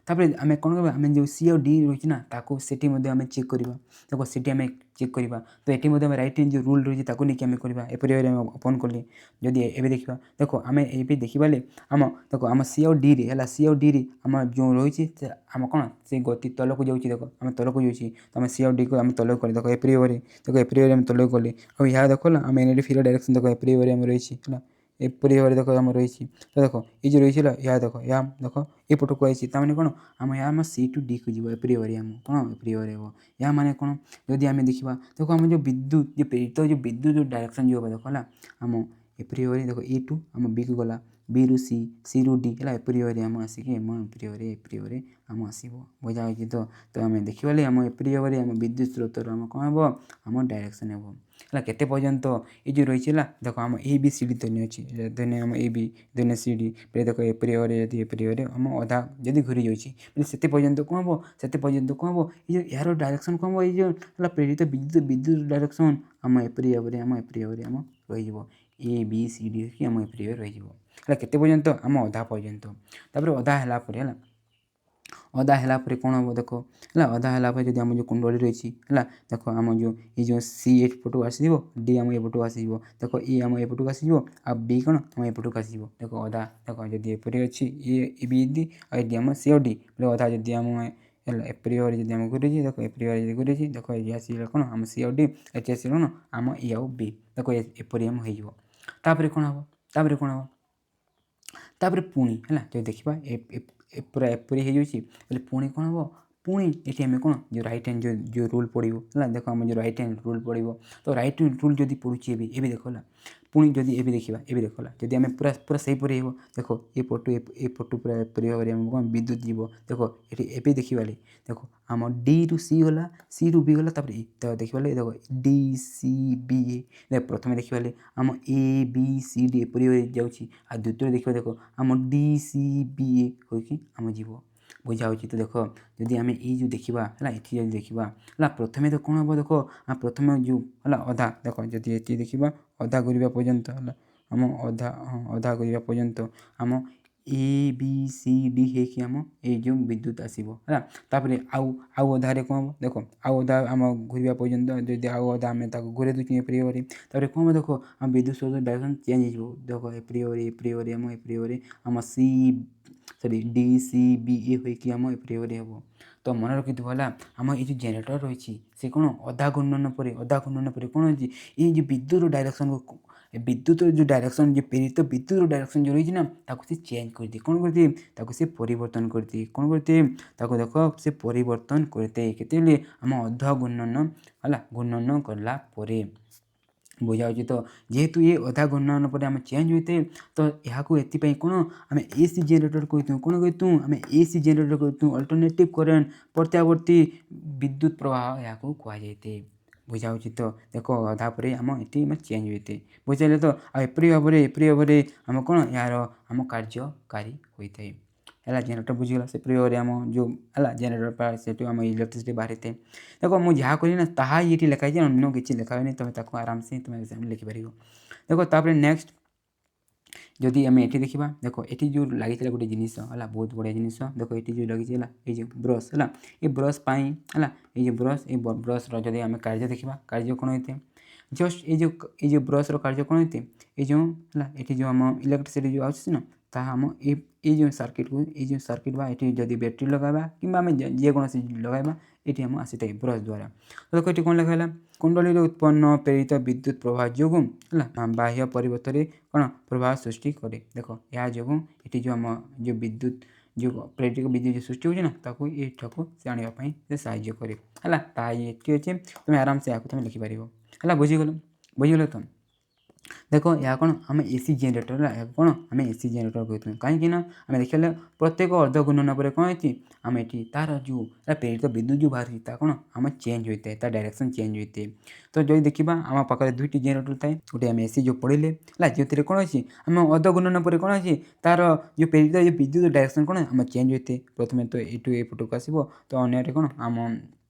ତାପରେ ଆମେ କ'ଣ କରିବା ଆମେ ଯେଉଁ ସି ଆଉ ଡି ରହିଛି ନା ତାକୁ ସେଠି ମଧ୍ୟ ଆମେ ଚେକ୍ କରିବା। ଦେଖ ସେଠି ଆମେ ଚେକ୍ କରିବା। ତ ଏଠି ମଧ୍ୟ ଆମେ ରାଇଟ୍ ହ୍ୟାଣ୍ଡ ଯେଉଁ ରୁଲ୍ ରହିଛି ତାକୁ ନେଇକି ଆମେ କରିବା। ଏପରି ଭାବରେ ଆମେ ଓପନ୍ କଲେ ଯଦି ଏବେ ଦେଖିବା ଦେଖ ଆମେ ଏବେ ଦେଖିବାଲେ ଦେଖ ଆମ ସି ଆଉ ଡିରେ ହେଲା, ସି ଆଉ ଡିରେ ଆମ ଯେଉଁ ରହିଛି ଆମ କ'ଣ ସେ ଗତି ତଳକୁ ଯାଉଛି। ଦେଖ ଆମେ ତଳକୁ ଯାଉଛି। ତ ଆମେ ସି ଆଉ ଡିକୁ ଆମେ ତଳକୁ କଲେ ଦେଖ ଏପରି ଭାବରେ ଆମେ ତଳକୁ କଲେ। ଆଉ ଏହା ଦେଖ ନା ଆମେ ମ୍ୟାଗ୍ନେଟିକ୍ ଫିଲ୍ଡ ଡାଇରେକ୍ସନ୍ ଦେଖ ଏପରି ଭାବରେ ଆମେ ରହିଛି ହେଲା, ଏପରି ଭାବରେ ଦେଖ ଆମର ରହିଛି। ତ ଦେଖ ଏଇ ଯେଉଁ ରହିଛି ହେଲା ଏହା ଦେଖ ଏପଟକୁ ଆସିଛି। ତା'ମାନେ କ'ଣ ଏହା ଆମ ସି ଟୁ ଡିକୁ ଯିବ। ଏପରି ଭାବରେ କ'ଣ ଏପରି ଭାବରେ ହେବ। ଏହା ମାନେ କ'ଣ ଯଦି ଆମେ ଦେଖିବା ଦେଖ ଆମ ଯେଉଁ ବିଦ୍ୟୁତ୍ ଯେଉଁ ପ୍ରେରିତ ଯେଉଁ ବିଦ୍ୟୁତ୍ ଯେଉଁ ଡାଇରେକ୍ସନ୍ ଯେଉଁ ହେବ ଦେଖ ହେଲା ଆମ ଏପରି ଭାବରେ ଦେଖ ଏ ଟୁ ଆମ ବିକୁ ଗଲା, ବିରୁ ସି, ସିରୁ ଡି ହେଲା, ଏପରି ଭାବରେ ଆମ ଆସିକି ଏପରି ଭାବରେ ଆମ ଆସିବ। ବୁଝା ହେଉଛି ତ। ତ ଆମେ ଦେଖିବାଲେ ଆମ ଏପରି ଭାବରେ ଆମ ବିଦ୍ୟୁତ୍ ସ୍ରୋତର ଆମ କ'ଣ ହେବ ଆମ ଡାଇରେକ୍ସନ୍ ହେବ। ହେଲା କେତେ ପର୍ଯ୍ୟନ୍ତ ଏ ଯେଉଁ ରହିଛି ହେଲା ଦେଖ ଆମ ଏ ବି ସି ଡ଼ି ଧ୍ୱନି ଅଛି ଧ୍ୱନି ଆମ ଏ ବି ଧ୍ୱନି ସି ଡ଼ି ଦେଖ ଏପ୍ରିୟରେ ଯଦି ଏପ୍ରିୟରେ ଆମ ଅଧା ଯଦି ଘୁରି ଯାଉଛି ବୋଲେ ସେତେ ପର୍ଯ୍ୟନ୍ତ କ'ଣ ହେବ ସେତେ ପର୍ଯ୍ୟନ୍ତ କ'ଣ ହେବ ଏଇ ଯେଉଁ ଏହାର ଡାଇରେକ୍ସନ୍ କ'ଣ ହେବ ଏଇ ଯେଉଁ ହେଲା ପ୍ରେରିତ ବିଦ୍ୟୁତ ଡାଇରେକ୍ସନ୍ ଆମ ଏପ୍ରିୟରେ ଆମ ରହିଯିବ ଏ ବି ସି ଡ଼ି ହେଇକି ଆମ ଏପ୍ରିୟରେ ରହିଯିବ ହେଲା କେତେ ପର୍ଯ୍ୟନ୍ତ ଆମ ଅଧା ପର୍ଯ୍ୟନ୍ତ ତାପରେ ଅଧା ହେଲା ପରେ ହେଲା ଅଦା ହେଲା ପରେ କ'ଣ ହେବ ଦେଖ ହେଲା ଅଦା ହେଲା ପରେ ଯଦି ଆମ ଯେଉଁ କୁଣ୍ଡଳୀ ରହିଛି ହେଲା ଦେଖ ଆମ ଯେଉଁ ଏ ଯେଉଁ ସି ଏପଟକୁ ଆସିଯିବ ଡି ଆମ ଏପଟକୁ ଆସିଯିବ ଦେଖ ଇ ଆମ ଏପଟକୁ ଆସିଯିବ ଆଉ ବି କ'ଣ ଆମ ଏପଟକୁ ଆସିଯିବ ଦେଖ ଅଦା ଦେଖ ଯଦି ଏପରି ଅଛି ଏ ବି ଡି ଆଉ ଏଠି ଆମ ସି ଓ ଡି ବୋଲେ ଅଦା ଯଦି ଆମ ହେଲା ଏପ୍ରିୟରେ ଯଦି ଆମେ ଘୁରିଛି ଦେଖ ଏପ୍ରିୟରେ ଯଦି ଘୁରିଛି ଦେଖ ଏଠି ଆସିଲା କ'ଣ ଆମ ସି ଓ ଡି ଏଠି ଆସିଲା କ'ଣ ଆମ ଇ ଆଉ ବି ଦେଖ ଏପରି ଆମ ହେଇଯିବ ତାପରେ କ'ଣ ହେବ ତାପରେ ପୁଣି ହେଲା ଯଦି ଦେଖିବା ପୁରା ଏପରି ହେଇଯାଉଛି ବୋଲେ ପୁଣି କ'ଣ ହେବ ପୁଣି ଏଠି ଆମେ କ'ଣ ଯେଉଁ ରାଇଟ୍ ହ୍ୟାଣ୍ଡ ଯେଉଁ ରୁଲ୍ ପଡ଼ିବ ହେଲା ଦେଖ ଆମ ଯେଉଁ ରାଇଟ୍ ହ୍ୟାଣ୍ଡ ରୁଲ୍ ପଡ଼ିବ ତ ରାଇଟ୍ ହ୍ୟାଣ୍ଡ ରୁଲ୍ ଯଦି ପଡ଼ୁଛି ଏବେ ଦେଖ ହେଲା ପୁଣି ଯଦି ଏବେ ଦେଖିବା ଏବେ ଦେଖ ହେଲା ଯଦି ଆମେ ପୁରା ସେହିପରି ହେବ ଦେଖ ଏପଟୁ ପୁରା ଏପରି ଭାବରେ ଆମେ କ'ଣ ବିଦ୍ୟୁତ୍ ଯିବ ଦେଖ ଏଠି ଏବେ ଦେଖିବାଲେ ଦେଖ ଆମ ଡିରୁ ସି ଗଲା ସିରୁ ବି ଗଲା ତାପରେ ତ ଦେଖିବାଲେ ଦେଖ ଡି ସି ବି ଏ ପ୍ରଥମେ ଦେଖିବାଲେ ଆମ ଏ ବି ସି ଡି ଏପରି ଯାଉଛି ଆଉ ଦ୍ୱିତୀୟରେ ଦେଖିବା ଦେଖ ଆମ ଡି ସି ବି ଏ ହୋଇକି ଆମ ଯିବ ବୁଝାହେଉଛି ତ ଦେଖ ଯଦି ଆମେ ଏଇ ଯେଉଁ ଦେଖିବା ହେଲା ଏଠି ଯଦି ଦେଖିବା ହେଲା ପ୍ରଥମେ ତ କ'ଣ ହେବ ଦେଖ ପ୍ରଥମେ ଯେଉଁ ହେଲା ଅଧା ଦେଖ ଯଦି ଏଠି ଦେଖିବା ଅଧା କରିବା ପର୍ଯ୍ୟନ୍ତ ହେଲା ଆମ ଅଧା କରିବା ପର୍ଯ୍ୟନ୍ତ ଆମ ଏ ବି ସି ଡି ହେଇକି ଆମ ଏଇ ଯେଉଁ ବିଦ୍ୟୁତ୍ ଆସିବ ହେଲା ତାପରେ ଆଉ ଅଧାରେ କ'ଣ ହେବ ଦେଖ ଆଉ ଅଧା ଆମ ଘୁରିବା ପର୍ଯ୍ୟନ୍ତ ଯଦି ଆଉ ଅଧା ଆମେ ତାକୁ ଘୁରେଇ ଦେଉଛୁ ଏପ୍ରିୟରେ ତାପରେ କ'ଣ ହେବ ଦେଖ ଆମ ବିଦ୍ୟୁତ୍ ସ୍ରୋତ ଡାଇରେକ୍ସନ୍ ଚେଞ୍ଜ ହେଇଯିବ ଦେଖ ଏପ୍ରିୟରେ ଆମ ଡି ସି ବି ଏ ହୋଇକି ଆମ ଏପ୍ରିୟରେ ହେବ ତ ମନେ ରଖିଥିବ ହେଲା ଆମ ଏଇ ଯେଉଁ ଜେନେରେଟର ରହିଛି ସେ କ'ଣ ଅଧା ଘୂର୍ଣ୍ଣନ ପରେ କ'ଣ ହେଇଛି ଏଇ ଯେଉଁ ବିଦ୍ୟୁତ୍ ଡାଇରେକ୍ସନ୍କୁ ବିଦ୍ୟୁତର ଯେଉଁ ଡାଇରେକ୍ସନ୍ ଯେଉଁ ପ୍ରେରିତ ବିଦ୍ୟୁତର ଡାଇରେକ୍ସନ୍ ଯେଉଁ ରହିଛି ନା ତାକୁ ସେ ଚେଞ୍ଜ କରିଦିଏ କ'ଣ କରିଦିଏ ତାକୁ ସେ ପରିବର୍ତ୍ତନ କରିଦିଏ କ'ଣ କରିଦିଏ ତାକୁ ଦେଖ ସେ ପରିବର୍ତ୍ତନ କରିଦିଏ କେତେବେଳେ ଆମ ଅଧ ଘୂର୍ଣ୍ଣନ କଲା ପରେ ବୁଝାଉଛି ତ ଯେହେତୁ ଏ ଅଧା ଘୂର୍ଣ୍ଣନ ପରେ ଆମେ ଚେଞ୍ଜ ହୋଇଥାଏ ତ ଏହାକୁ ଏଥିପାଇଁ କ'ଣ ଆମେ ଏସି ଜେନେରେଟର କହିଥାଉ କ'ଣ କହିଥାଉ ଆମେ ଏସି ଜେନେରେଟର କହିଥାଉ ଅଲ୍ଟରନେଟିଭ୍ କରେଣ୍ଟ ପ୍ରତ୍ୟାବର୍ତ୍ତୀ ବିଦ୍ୟୁତ୍ ପ୍ରବାହ ଏହାକୁ କୁହାଯାଇଥାଏ ବୁଝାଉଛି ତ ଦେଖ ଅଧା ପରେ ଆମ ଏଠି ଆମେ ଚେଞ୍ଜ ହୋଇଥାଏ ବୁଝାଇଲେ ତ ଆଉ ଏପରି ଭାବରେ ଆମ କ'ଣ ଏହାର ଆମ କାର୍ଯ୍ୟକାରୀ ହୋଇଥାଏ ହେଲା ଜେନେରେଟର ବୁଝିଗଲା ସେପରି ଭାବରେ ଆମ ଯେଉଁ ହେଲା ଜେନେରେଟର ସେଠୁ ଆମ ଇଲେକ୍ଟ୍ରିସିଟି ବାହାରିଥାଏ ଦେଖ ମୁଁ ଯାହା କହିଲି ନା ତାହା ଏଠି ଲେଖା ହେଇଛି ଅନ୍ୟ କିଛି ଲେଖା ହୁଏନି ତୁମେ ତାକୁ ଆରାମସେ ତୁମେ ଲେଖିପାରିବ ଦେଖ ତାପରେ ନେକ୍ସଟ ଯଦି ଆମେ ଏଠି ଦେଖିବା ଦେଖ ଏଠି ଯେଉଁ ଲାଗିଥିଲା ଗୋଟେ ଜିନିଷ ହେଲା ବହୁତ ବଢ଼ିଆ ଜିନିଷ ଦେଖ ଏଠି ଯେଉଁ ଲାଗିଛି ହେଲା ଏଇ ଯେଉଁ ବ୍ରସ୍ ହେଲା ଏ ବ୍ରସ୍ ପାଇଁ ହେଲା ଏଇ ଯେଉଁ ବ୍ରସ୍ର ଯଦି ଆମେ କାର୍ଯ୍ୟ ଦେଖିବା କାର୍ଯ୍ୟ କ'ଣ ହୋଇଥାଏ ଜଷ୍ଟ ଏଇ ଯେଉଁ ବ୍ରସ୍ର କାର୍ଯ୍ୟ କ'ଣ ହୋଇଥାଏ ଏଇ ଯେଉଁ ହେଲା ଏଠି ଯେଉଁ ଆମ ଇଲେକ୍ଟ୍ରିସିଟି ଯେଉଁ ଆସୁଛି ନା ତାହା ଆମ ଏଇ ଯେଉଁ ସାର୍କିଟ୍ ବା ଏଠି ଯଦି ବ୍ୟାଟେରୀ ଲଗାଇବା କିମ୍ବା ଆମେ ଯେକୌଣସି ଲଗାଇବା ଏଠି ଆମ ଆସିଥାଏ ବ୍ରସ୍ ଦ୍ୱାରା ତ ଦେଖ ଏଠି କ'ଣ ଲେଖା ହେଲା କୁଣ୍ଡଳୀରେ ଉତ୍ପନ୍ନ ପ୍ରେରିତ ବିଦ୍ୟୁତ୍ ପ୍ରବାହ ଯୋଗୁଁ ହେଲା ବାହ୍ୟ ପରିବର୍ତ୍ତରେ କ'ଣ ପ୍ରବାହ ସୃଷ୍ଟି କରେ ଦେଖ ଏହା ଯୋଗୁଁ ଏଠି ଯେଉଁ ଆମ ଯେଉଁ ବିଦ୍ୟୁତ୍ ଯେଉଁ ପ୍ରେରିତ ବିଦ୍ୟୁତ୍ ଯେଉଁ ସୃଷ୍ଟି ହେଉଛି ନା ତାକୁ ଏଠାକୁ ସେ ଆଣିବା ପାଇଁ ସେ ସାହାଯ୍ୟ କରେ ହେଲା ତାହା ଏଠି ଅଛି ତୁମେ ଆରାମସେ ଏହାକୁ ତୁମେ ଲେଖିପାରିବ ହେଲା ବୁଝିଗଲ ତ ଦେଖ ଏହା କ'ଣ ଆମେ ଏସି ଜେନେରେଟର ହେଲା ଏହା କ'ଣ ଆମେ ଏସି ଜେନେରେଟର କହିଥାଉ କାହିଁକି ନା ଆମେ ଦେଖିଲେ ପ୍ରତ୍ୟେକ ଅର୍ଧ ଘୂର୍ଣ୍ଣନ ପରେ କ'ଣ ହେଇଛି ଆମେ ଏଠି ତା'ର ଯେଉଁ ପ୍ରେରିତ ବିଦ୍ୟୁତ୍ ଯେଉଁ ବାହାରୁଛି ତା କ'ଣ ଆମ ଚେଞ୍ଜ ହୋଇଥାଏ ତା ଡାଇରେକ୍ସନ୍ ଚେଞ୍ଜ ହୋଇଥାଏ ତ ଯଦି ଦେଖିବା ଆମ ପାଖରେ ଦୁଇଟି ଜେନେରେଟର ଥାଏ ଗୋଟେ ଆମେ ଏସି ଯେଉଁ ପଢ଼ିଲେ ହେଲା ଯେଉଁଥିରେ କ'ଣ ଅଛି ଆମ ଅର୍ଧ ଘୂର୍ଣ୍ଣନ ପରେ କ'ଣ ଅଛି ତା'ର ଯେଉଁ ପ୍ରେରିତ ଯେଉଁ ବିଦ୍ୟୁତ୍ ଡାଇରେକ୍ସନ୍ କ'ଣ ଆମ ଚେଞ୍ଜ ହୋଇଥାଏ ପ୍ରଥମେ ତ ଏଠୁ ଏପଟକୁ ଆସିବ ତ ଅନ୍ୟରେ କ'ଣ ଆମ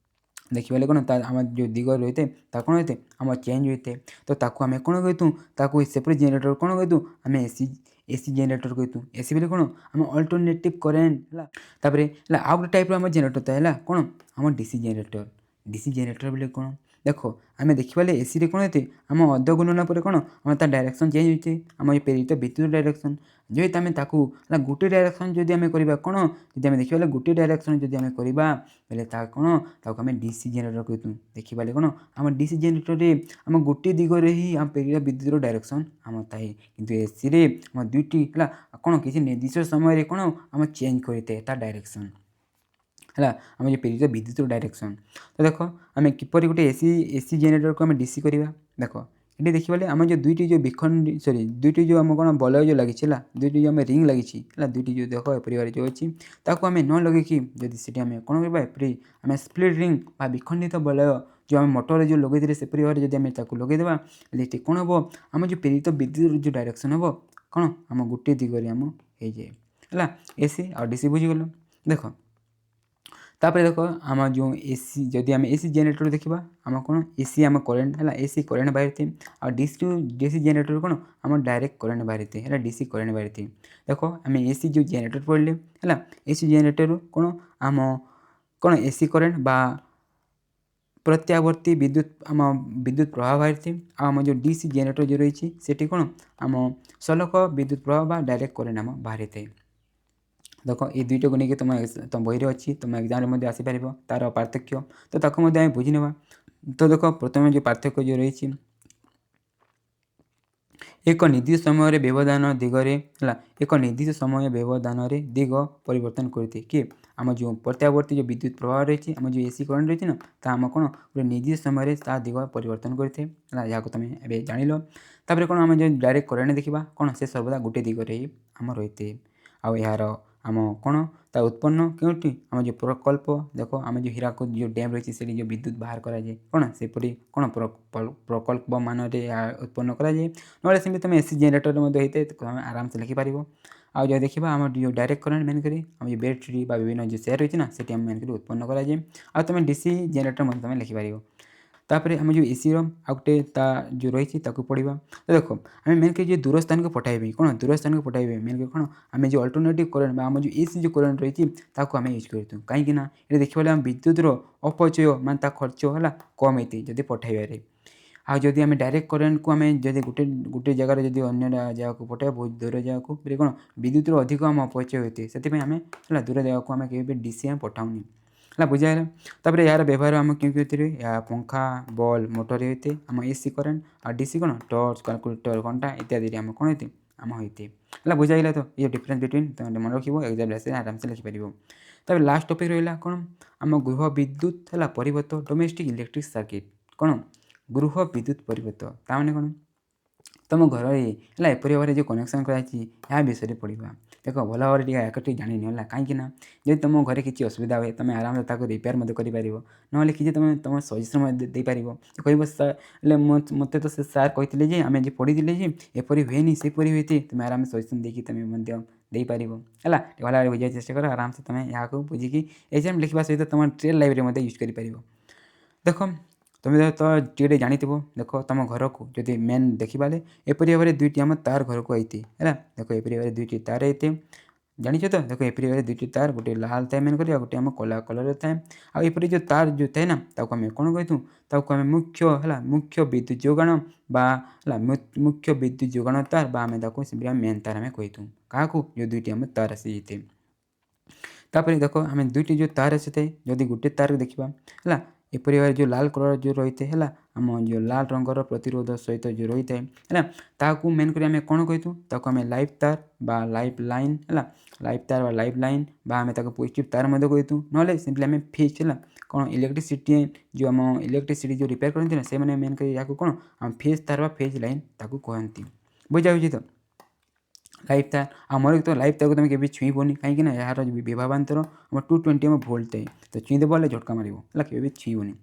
ଦେଖିବାଲେ କ'ଣ ତା ଆମ ଯେଉଁ ଦିଗ ରହିଥାଏ ତା କ'ଣ ହୋଇଥାଏ ଆମ ଚେଞ୍ଜ ହୋଇଥାଏ ତ ତାକୁ ଆମେ କ'ଣ କହିଥାଉ ତାକୁ ସେପରି ଜେନେରେଟର କ'ଣ କହିଥାଉ ଆମେ ଏସି ଜେନେରେଟର କହିଥାଉ ଏସି ବୋଲେ କ'ଣ ଆମ ଅଲ୍ଟରନେଟିଭ୍ କରେଣ୍ଟ ହେଲା ତାପରେ ହେଲା ଆଉ ଗୋଟେ ଟାଇପ୍ର ଆମ ଜେନେରେଟର ଥାଏ ହେଲା କ'ଣ ଆମ ଡିସି ଜେନେରେଟର ବୋଲେ କ'ଣ ଦେଖ ଆମେ ଦେଖିବାଲେ ଏସିରେ କ'ଣ ହୋଇଥାଏ ଆମ ଅର୍ଧ ଘୂର୍ଣ୍ଣନ ପରେ କ'ଣ ଆମ ତା ଡାଇରେକ୍ସନ୍ ଚେଞ୍ଜ ହୋଇଥାଏ ଆମ ଏ ପ୍ରେରିତ ବିଦ୍ୟୁତ୍ ଡାଇରେକ୍ସନ୍ ଯେହେତୁ ଆମେ ତାକୁ ହେଲା ଗୋଟିଏ ଡାଇରେକ୍ସନ୍ ଯଦି ଆମେ କରିବା କ'ଣ ଯଦି ଆମେ ଦେଖିବାଲେ ଗୋଟିଏ ଡାଇରେକ୍ସନ୍ ଯଦି ଆମେ କରିବା ବୋଲେ ତା କ'ଣ ତାକୁ ଆମେ ଡିସି ଜେନେରେଟର କହିଥାଉ ଦେଖିବାଲେ କ'ଣ ଆମ ଡିସି ଜେନେରେଟରରେ ଆମ ଗୋଟିଏ ଦିଗରେ ହିଁ ଆମ ପ୍ରେରିତ ବିଦ୍ୟୁତର ଡାଇରେକ୍ସନ୍ ଆମ ଥାଏ କିନ୍ତୁ ଏସିରେ ଆମ ଦୁଇଟି ହେଲା କ'ଣ କିଛି ନିର୍ଦ୍ଦିଷ୍ଟ ସମୟରେ କ'ଣ ଆମ ଚେଞ୍ଜ କରିଥାଏ ତା ଡାଇରେକ୍ସନ୍ ହେଲା ଆମେ ଯେଉଁ ପ୍ରେରିତ ବିଦ୍ୟୁତର ଡାଇରେକ୍ସନ୍ ତ ଦେଖ ଆମେ କିପରି ଗୋଟେ ଏସି ଜେନେରେଟରକୁ ଆମେ ଡିସି କରିବା ଦେଖ ଏଠି ଦେଖିବାଲେ ଆମ ଯେଉଁ ଦୁଇଟି ଯେଉଁ ଦୁଇଟି ଯେଉଁ ଆମ କ'ଣ ବଲୟ ଯେଉଁ ଲାଗିଛି ହେଲା ଦୁଇଟି ଯେଉଁ ଆମେ ରିଙ୍ଗ ଲାଗିଛି ହେଲା ଦୁଇଟି ଯେଉଁ ଦେଖ ପରିବାର ଯେଉଁ ଅଛି ତାକୁ ଆମେ ନ ଲଗେଇକି ଯଦି ସେଠି ଆମେ କ'ଣ କରିବା ଏପରି ଆମେ ସ୍ପ୍ଲିଟ୍ ରିଙ୍ଗ ବା ବିଖଣ୍ଡିତ ବଲୟ जो आम मोटर जो लगे सेपरी भाव में जब आम लगेदेवा इलेक्ट्रिक कौन हम आम जो प्रेरित विद्युत जो डायरेक्शन हम कौन आम गोटे दिगरे आम हो जाए है एसी आ डीसी बुझीगल देख तापर देख आम जो एसी जदि आम एसी जेनेटर देखा आम कौन एसी आम करेन्ट है एसी करेन्ट बाहरी थे आ डीसी जेनेटर कौन आम डायरेक्ट करेन्ट बाहरी थे है डीसी करेन्ट बाहरी थे देख आम एसी जो जेनेटर पढ़ले है एसी जेनेटर कौन आम कौन एसी करेन्ट बा प्रत्यावर्ती विद्युत प्रवाह बाहरी थे आम जो डीसी जेनेटर जो रही है कौन आम सलक विद्युत प्रवाह बा डायरेक्ट करेन्ट आम बाहरी थे देख ये दुईटा को लेकिन तुम बही अच्छी तुम एग्जाम आसीपर तार पार्थक्य तो ताको बुझी ना तो देख प्रथम जो पार्थक्य जो रही एक निर्दिष्ट समय व्यवधान दिगरे है एक निर्दिष्ट समय व्यवधान दिग परिवर्तन करते कि आम जो प्रत्यावर्ती जो विद्युत प्रवाह रही आम जो एसी करेन्ट रही ना ता आम कौन गोटे निर्दिष्ट समय दिग परिवर्तन करते जहाँ तुम ए जान तापर कौन आम जो डायरेक्ट करेन्ट देखा कौन से सर्वदा गोटे दिगरे ही आम रही आउ यार आम कौन ता उत्पन्न क्योंटी आम जो प्रकल्प देख आम जो हीराकुद जो डैम रही है जो विद्युत बाहर कराए कौन सेपरी कौन प्रकल्प मान उत्पन्न कराए ना सेमती तुम एसी जेनेटर होते है तुम आराम से लिखिपार आउ जो देखा आम जो डायरेक्ट करेन्ट मेन करी आम जो बैटेरी विभिन्न जो सेयर रही है ना से मेन कर उत्पन्न कराए आ तुम डीसी जेनेटर तुम लिखिपार तापर आम जो एसी रोटे जो रही पढ़ा तो देख आम मेन कर दूर स्थान को पठाइबे कौन दूर स्थान को पठाइबे मेन कर कौन आम जो अल्टरनेटिव करेन्ट आम जो एसी जो करेन्ट रही आम यूज कर कहीं ये देखा आम विद्युतर अपचय मान खर्च है कम होती जब पठाइबारे आदि आम डायरेक्ट करेन्ट को आम जब गोटे गोटे जगार जब अन्य जगह को पठाइबा बहुत दूर जगह को कौन विद्युतर अधिक आम अपचय होते से आम है दूर जगह को आम के डीसी आम पठाऊनी है बुझाला तापर यार व्यवहार आम क्यों या पंखा बल्ब मोटर होते आम एसी करेन्ट आ डीसी कौन टर्च कैलकुलेटर घंटा इत्यादि आम कौन होते आम होते है बुझाइला तो ये डिफरेंस बिटवीन तुम मन रखिए एग्जाम से आराम से लिखिपार तापर लास्ट टॉपिक रहा कौन आम गृह विद्युत है परिवर्त डोमेस्टिक इलेक्ट्रिक सर्किट कौन गृह विद्युत परिवर्त ताने कौन तुम घर है एपरी भाव जो कनेक्शन कराई विषय पढ़ा देख भल भाव एक जानी है कहीं जब तुम घर किसी असुविधा हुए तुम आराम से रिपेयर कर ना कि तुम तुम सजेसन देपार कह सर मत तो से सार कहते आम जो पढ़ी एपरी हुए सेपरी हुए तुम आराम से सजेसन देखिए तुम देपार है भल बुझा चेष्टा कर आराम से तुम यहाँ बुझिकी एग्जाम लिखा सहित तुम ट्रेल लाइब्रेरी यूज कर देख तुम तो टे जानी देख तुम घर को जब मेन देखा एपरी भाव में दुईटी आम तार घर को आई है देख एपरी भाव में दुईटी तार आई जानिछ तो देख एपरी भाव में दुईटी तार गोटे लाल थाए मेन कर गोटे आम कला कलर थाए आपर जो तार जो थाए ना आम कौन कहूँ आम मुख्य है मुख्य विद्युत जोगाण मुख्य विद्युत जोगाण तार आम मेन तार आम कहूँ क्या जो दुईटी आम तार आसी जाते तापर देख आम दुईटी जो तार आसी थाए जदि गोटे तार देखा है एपरी भाव जो लाल कलर जो रही है आम जो लाल रंगर प्रतिरोध सहित जो रही है ताकू मेन कर कौन कहूँ आम लाइफ तार बा लाइफ लाइन है लाइफ तार बा लाइफ लाइन बा आम पॉजिटिव तार कहूँ ना सिंपली आम फेज है कौन इलेक्ट्रिसिटी जो आम इलेक्ट्रिसिटी जो रिपेयर करते हैं से मेन कर कौन आम फेज तार बा फेज लाइन ताकू कहती बुझा तो लाइफ तार आमर तो लाइफ तार को तुम केवे छुईबनी कहीं यार विभावांतर आम 220 आम भोल्ट है तो छुईदेव झटका मार है छुईबनी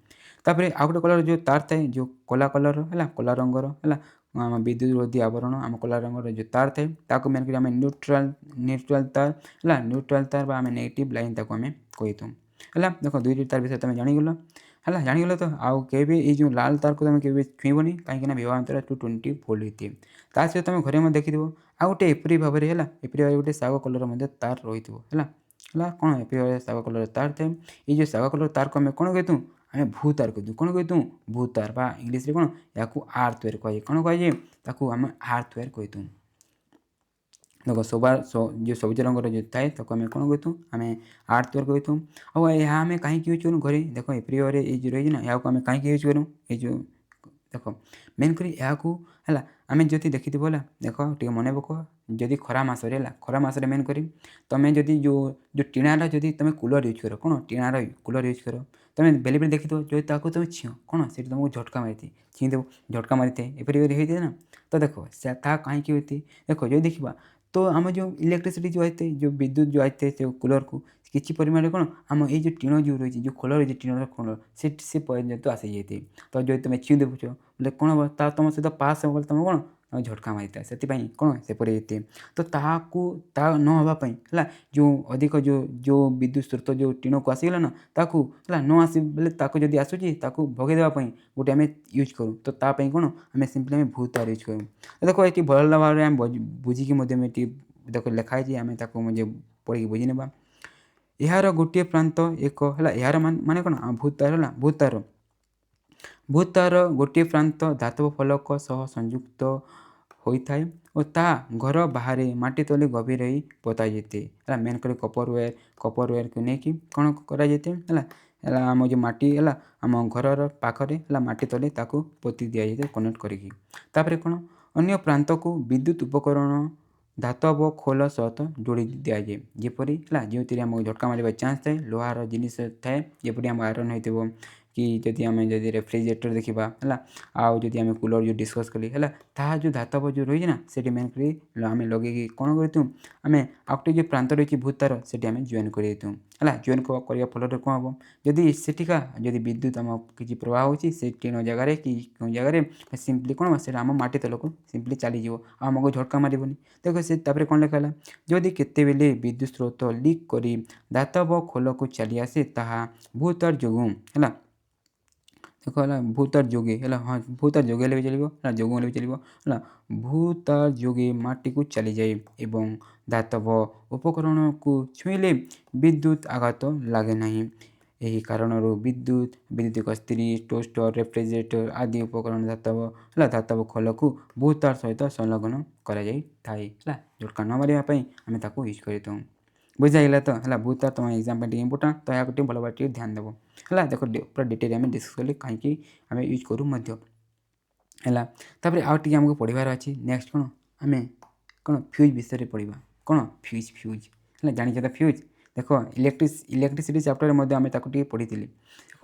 तापर आउ गोटे कलर जो तार थाए जो कला कलर है कला रंगर है आम विद्युत रोधी आवरण आम कला रंगर जो तार थाए ताको मेन कर न्यूट्राल तार है न्यूट्राल तार आम नेगेटिव लाइन ताको आम कहीथूँ है देख दुईटी तार विषय तुम जानीगल है जानीगल तो आउ के जो लाल तार को तुम के छुईबनी कहीं विभावांतर 220 भोल्ट होती है ता सहित तुम घरे में देखी आउ गोटे एपरी भाव में है एपरी भाव गोटे साग कलर तार रही है कौन एपरी भाव साग कलर तार थाए ये जो साग कलर तार को आम कौन कहूँ आम भू तार कहूँ कौन कहूँ भू तार बा इंग्लीश कौन या आर्थ वेयर कहे कौन कहे आम आर्थ वेयर कहूँ देख सोबार जो सबुज रंगर जो थाए तो आम कौन कहूँ आम आर्थ वेयर कहूँ और यहाँ आम कहीं यूज करूँ घरे देख एपरी भाव ये जो रही ना या आम कहीं यूज करूँ ये जो देख मेन कर है आम जदि देखी है देख टे मन पक जदि खरा मसरे खरा मसरे मेन कर तुम जदि जो जो टीणार जदि तुम कूलर यूज कर कौन टीणार कूलर यूज कर तुम बेले बेले देखी जो ताको तुम छीओ कौन से तुमको झटका मारी छीदेव झटका मारी थे एपरी होते ना तो देख कहीं होती देख जो देखा तो आम जो इलेक्ट्रिसिटी जो आते जो विद्युत जो आते जो कूलर को କିଛି ପରିମାଣରେ କ'ଣ ଆମ ଏଇ ଯେଉଁ ଟିଣ ଯେଉଁ ରହିଛି ଯେଉଁ ଖୋଳ ରହିଛି ଟିଣର ଖୋଳ ସେ ପର୍ଯ୍ୟନ୍ତ ଆସିଯାଇଥାଏ। ତ ଯଦି ତୁମେ ଛୁଇଁ ଦେଉଛ ବୋଲେ କ'ଣ ହେବ ତା ତୁମ ସହିତ ପାସ୍ ହେବ ବୋଲେ ତୁମେ କ'ଣ ଝଟକା ମାରିଥାଏ। ସେଥିପାଇଁ କ'ଣ ସେପରି ହେଇଥାଏ। ତ ତାହାକୁ ତା ନ ହେବା ପାଇଁ ହେଲା ଯେଉଁ ଅଧିକ ଯେଉଁ ବିଦ୍ୟୁତ୍ ସ୍ରୋତ ଯେଉଁ ଟିଣକୁ ଆସିଗଲା ନା ତାକୁ ହେଲା ନ ଆସି ବୋଲେ ତାକୁ ଯଦି ଆସୁଛି ତାକୁ ଭଗାଇ ଦେବା ପାଇଁ ଗୋଟେ ଆମେ ୟୁଜ୍ କରୁ। ତ ତା ପାଇଁ କ'ଣ ଆମେ ସିମ୍ପଲି ଆମେ ଭୂ ତାର ୟୁଜ୍ କରୁ। ଦେଖ ଏଠି ଭଲ ଭାବରେ ଆମେ ବୁଝିକି ମଧ୍ୟ ଏଠି ଦେଖ ଲେଖା ହେଇଛି ଆମେ ତାକୁ ମଧ୍ୟ ପଢ଼ିକି ବୁଝି ନେବା। ଏହାର ଗୋଟିଏ ପ୍ରାନ୍ତ ଏକ ହେଲା ଏହାର ମାନେ କ'ଣ ଭୂତାର ହେଲା ଭୂତାର ଗୋଟିଏ ପ୍ରାନ୍ତ ଧାତବ ଫଲକ ସହ ସଂଯୁକ୍ତ ହୋଇଥାଏ ଓ ତାହା ଘର ବାହାରେ ମାଟି ତଳେ ଗଭୀର ହୋଇ ପୋତା ଯାଇଥାଏ। ହେଲା ମେନ୍ କରି କପର ୱେୟାରକୁ ନେଇକି କ'ଣ କରାଯାଇଥାଏ ହେଲା ଆମ ଯେଉଁ ମାଟି ହେଲା ଆମ ଘରର ପାଖରେ ହେଲା ମାଟି ତଳେ ତାକୁ ପୋତି ଦିଆଯାଇଥାଏ କନେକ୍ଟ କରିକି। ତାପରେ କ'ଣ ଅନ୍ୟ ପ୍ରାନ୍ତକୁ ବିଦ୍ୟୁତ୍ ଉପକରଣ ଧାତବ ଖୋଲ ସହିତ ଯୋଡ଼ି ଦିଆଯାଏ। ଯେପରି ହେଲା ଯେଉଁଥିରେ ଆମକୁ ଝଟକା ମାରିବା ଚାନ୍ସ ଥାଏ ଲୁହାର ଜିନିଷ ଥାଏ ଯେପରି ଆମ ଆଇରନ୍ ହୋଇଥିବ କି ଯଦି ରେଫ୍ରିଜରେଟର୍ ଦେଖିବା ହେଲା ଆଉ ଯଦି ଆମେ କୁଲର୍ ଯେଉଁ ଡିସ୍କସ୍ କଲି ହେଲା ତାହା ଯେଉଁ ଧାତବ ଯେଉଁ ରହିଛି ନା ସେଠି ମେନ୍ କରି ଆମେ ଲଗେଇକି କ'ଣ କରିଥାଉ ଆମେ ଆଉ ଗୋଟେ ଯେଉଁ ପ୍ରାନ୍ତ ରହିଛି ଭୂତାର ସେଠି ଆମେ ଜଏନ୍ କରିଦେଇଥାଉ। ହେଲା ଜଏନ୍ କରିବା ଫଳରେ କ'ଣ ହେବ ଯଦି ସେଠିକା ଯଦି ବିଦ୍ୟୁତ୍ ଆମ କିଛି ପ୍ରବାହ ହେଉଛି ସେ ଟିଣ ଜାଗାରେ କି କେଉଁ ଜାଗାରେ ସିମ୍ପଲି କ'ଣ ସେଇଟା ଆମ ମାଟି ତଳକୁ ସିମ୍ପଲି ଚାଲିଯିବ ଆଉ ଆମକୁ ଝଟକା ମାରିବନି। ଦେଖ ସେ ତାପରେ କ'ଣ ଲେଖା ହେଲା ଯଦି କେତେବେଳେ ବିଦ୍ୟୁତ୍ ସ୍ରୋତ ଲିକ୍ କରି ଧାତବ ଖୋଲକୁ ଚାଲି ଆସେ ତାହା ଭୂତାର ଯୋଗୁଁ ହେଲା ଦେଖ ହେଲା ଭୂତାର ଯୋଗେ ହେଲା ହଁ ଭୂତାର ଯୋଗେ ହେଲେ ବି ଚାଲିବ ହେଲା ଯୋଗ ହେଲେ ବି ଚାଲିବ ହେଲା ଭୂତାର ଯୋଗେ ମାଟିକୁ ଚାଲିଯାଏ ଏବଂ ଧାତବ ଉପକରଣକୁ ଛୁଇଁଲେ ବିଦ୍ୟୁତ୍ ଆଘାତ ଲାଗେ ନାହିଁ। ଏହି କାରଣରୁ ବିଦ୍ୟୁତିକ ସ୍ତ୍ରୀ ଟୋଷ୍ଟର ରେଫ୍ରିଜରେଟର ଆଦି ଉପକରଣ ଧାତବ ଖୋଲକୁ ଭୂତାର ସହିତ ସଂଲଗ୍ନ କରାଯାଇଥାଏ। ହେଲା ଝଟକା ନ ମାରିବା ପାଇଁ ଆମେ ତାକୁ ୟୁଜ୍ କରିଥାଉ। ବୁଝାଇଲା ତ ହେଲା ଭୂତାର ତୁମ ଏକ୍ଜାମ୍ ପାଇଁ ଟିକେ ଇମ୍ପୋର୍ଟାଣ୍ଟ ତ ଏହାକୁ ଟିକେ ଭଲ ଭାବରେ ଟିକେ ଧ୍ୟାନ ଦେବ। ହେଲା ଦେଖ ପୁରା ଡିଟେଲ୍ ଆମେ ଡିସ୍କସ୍ କଲି କାହିଁକି ଆମେ ୟୁଜ୍ କରୁ ମଧ୍ୟ ହେଲା। ତାପରେ ଆଉ ଟିକେ ଆମକୁ ପଢ଼ିବାର ଅଛି ନେକ୍ସଟ କ'ଣ ଆମେ କ'ଣ ଫ୍ୟୁଜ୍ ବିଷୟରେ ପଢ଼ିବା। କ'ଣ ଫ୍ୟୁଜ୍ ହେଲା ଜାଣିଛ ତ ଫ୍ୟୁଜ୍ ଦେଖ ଇଲେକ୍ଟ୍ରିସିଟି ଚାପ୍ଟରରେ ମଧ୍ୟ ଆମେ ତାକୁ ଟିକେ ପଢ଼ିଥିଲି। ଦେଖ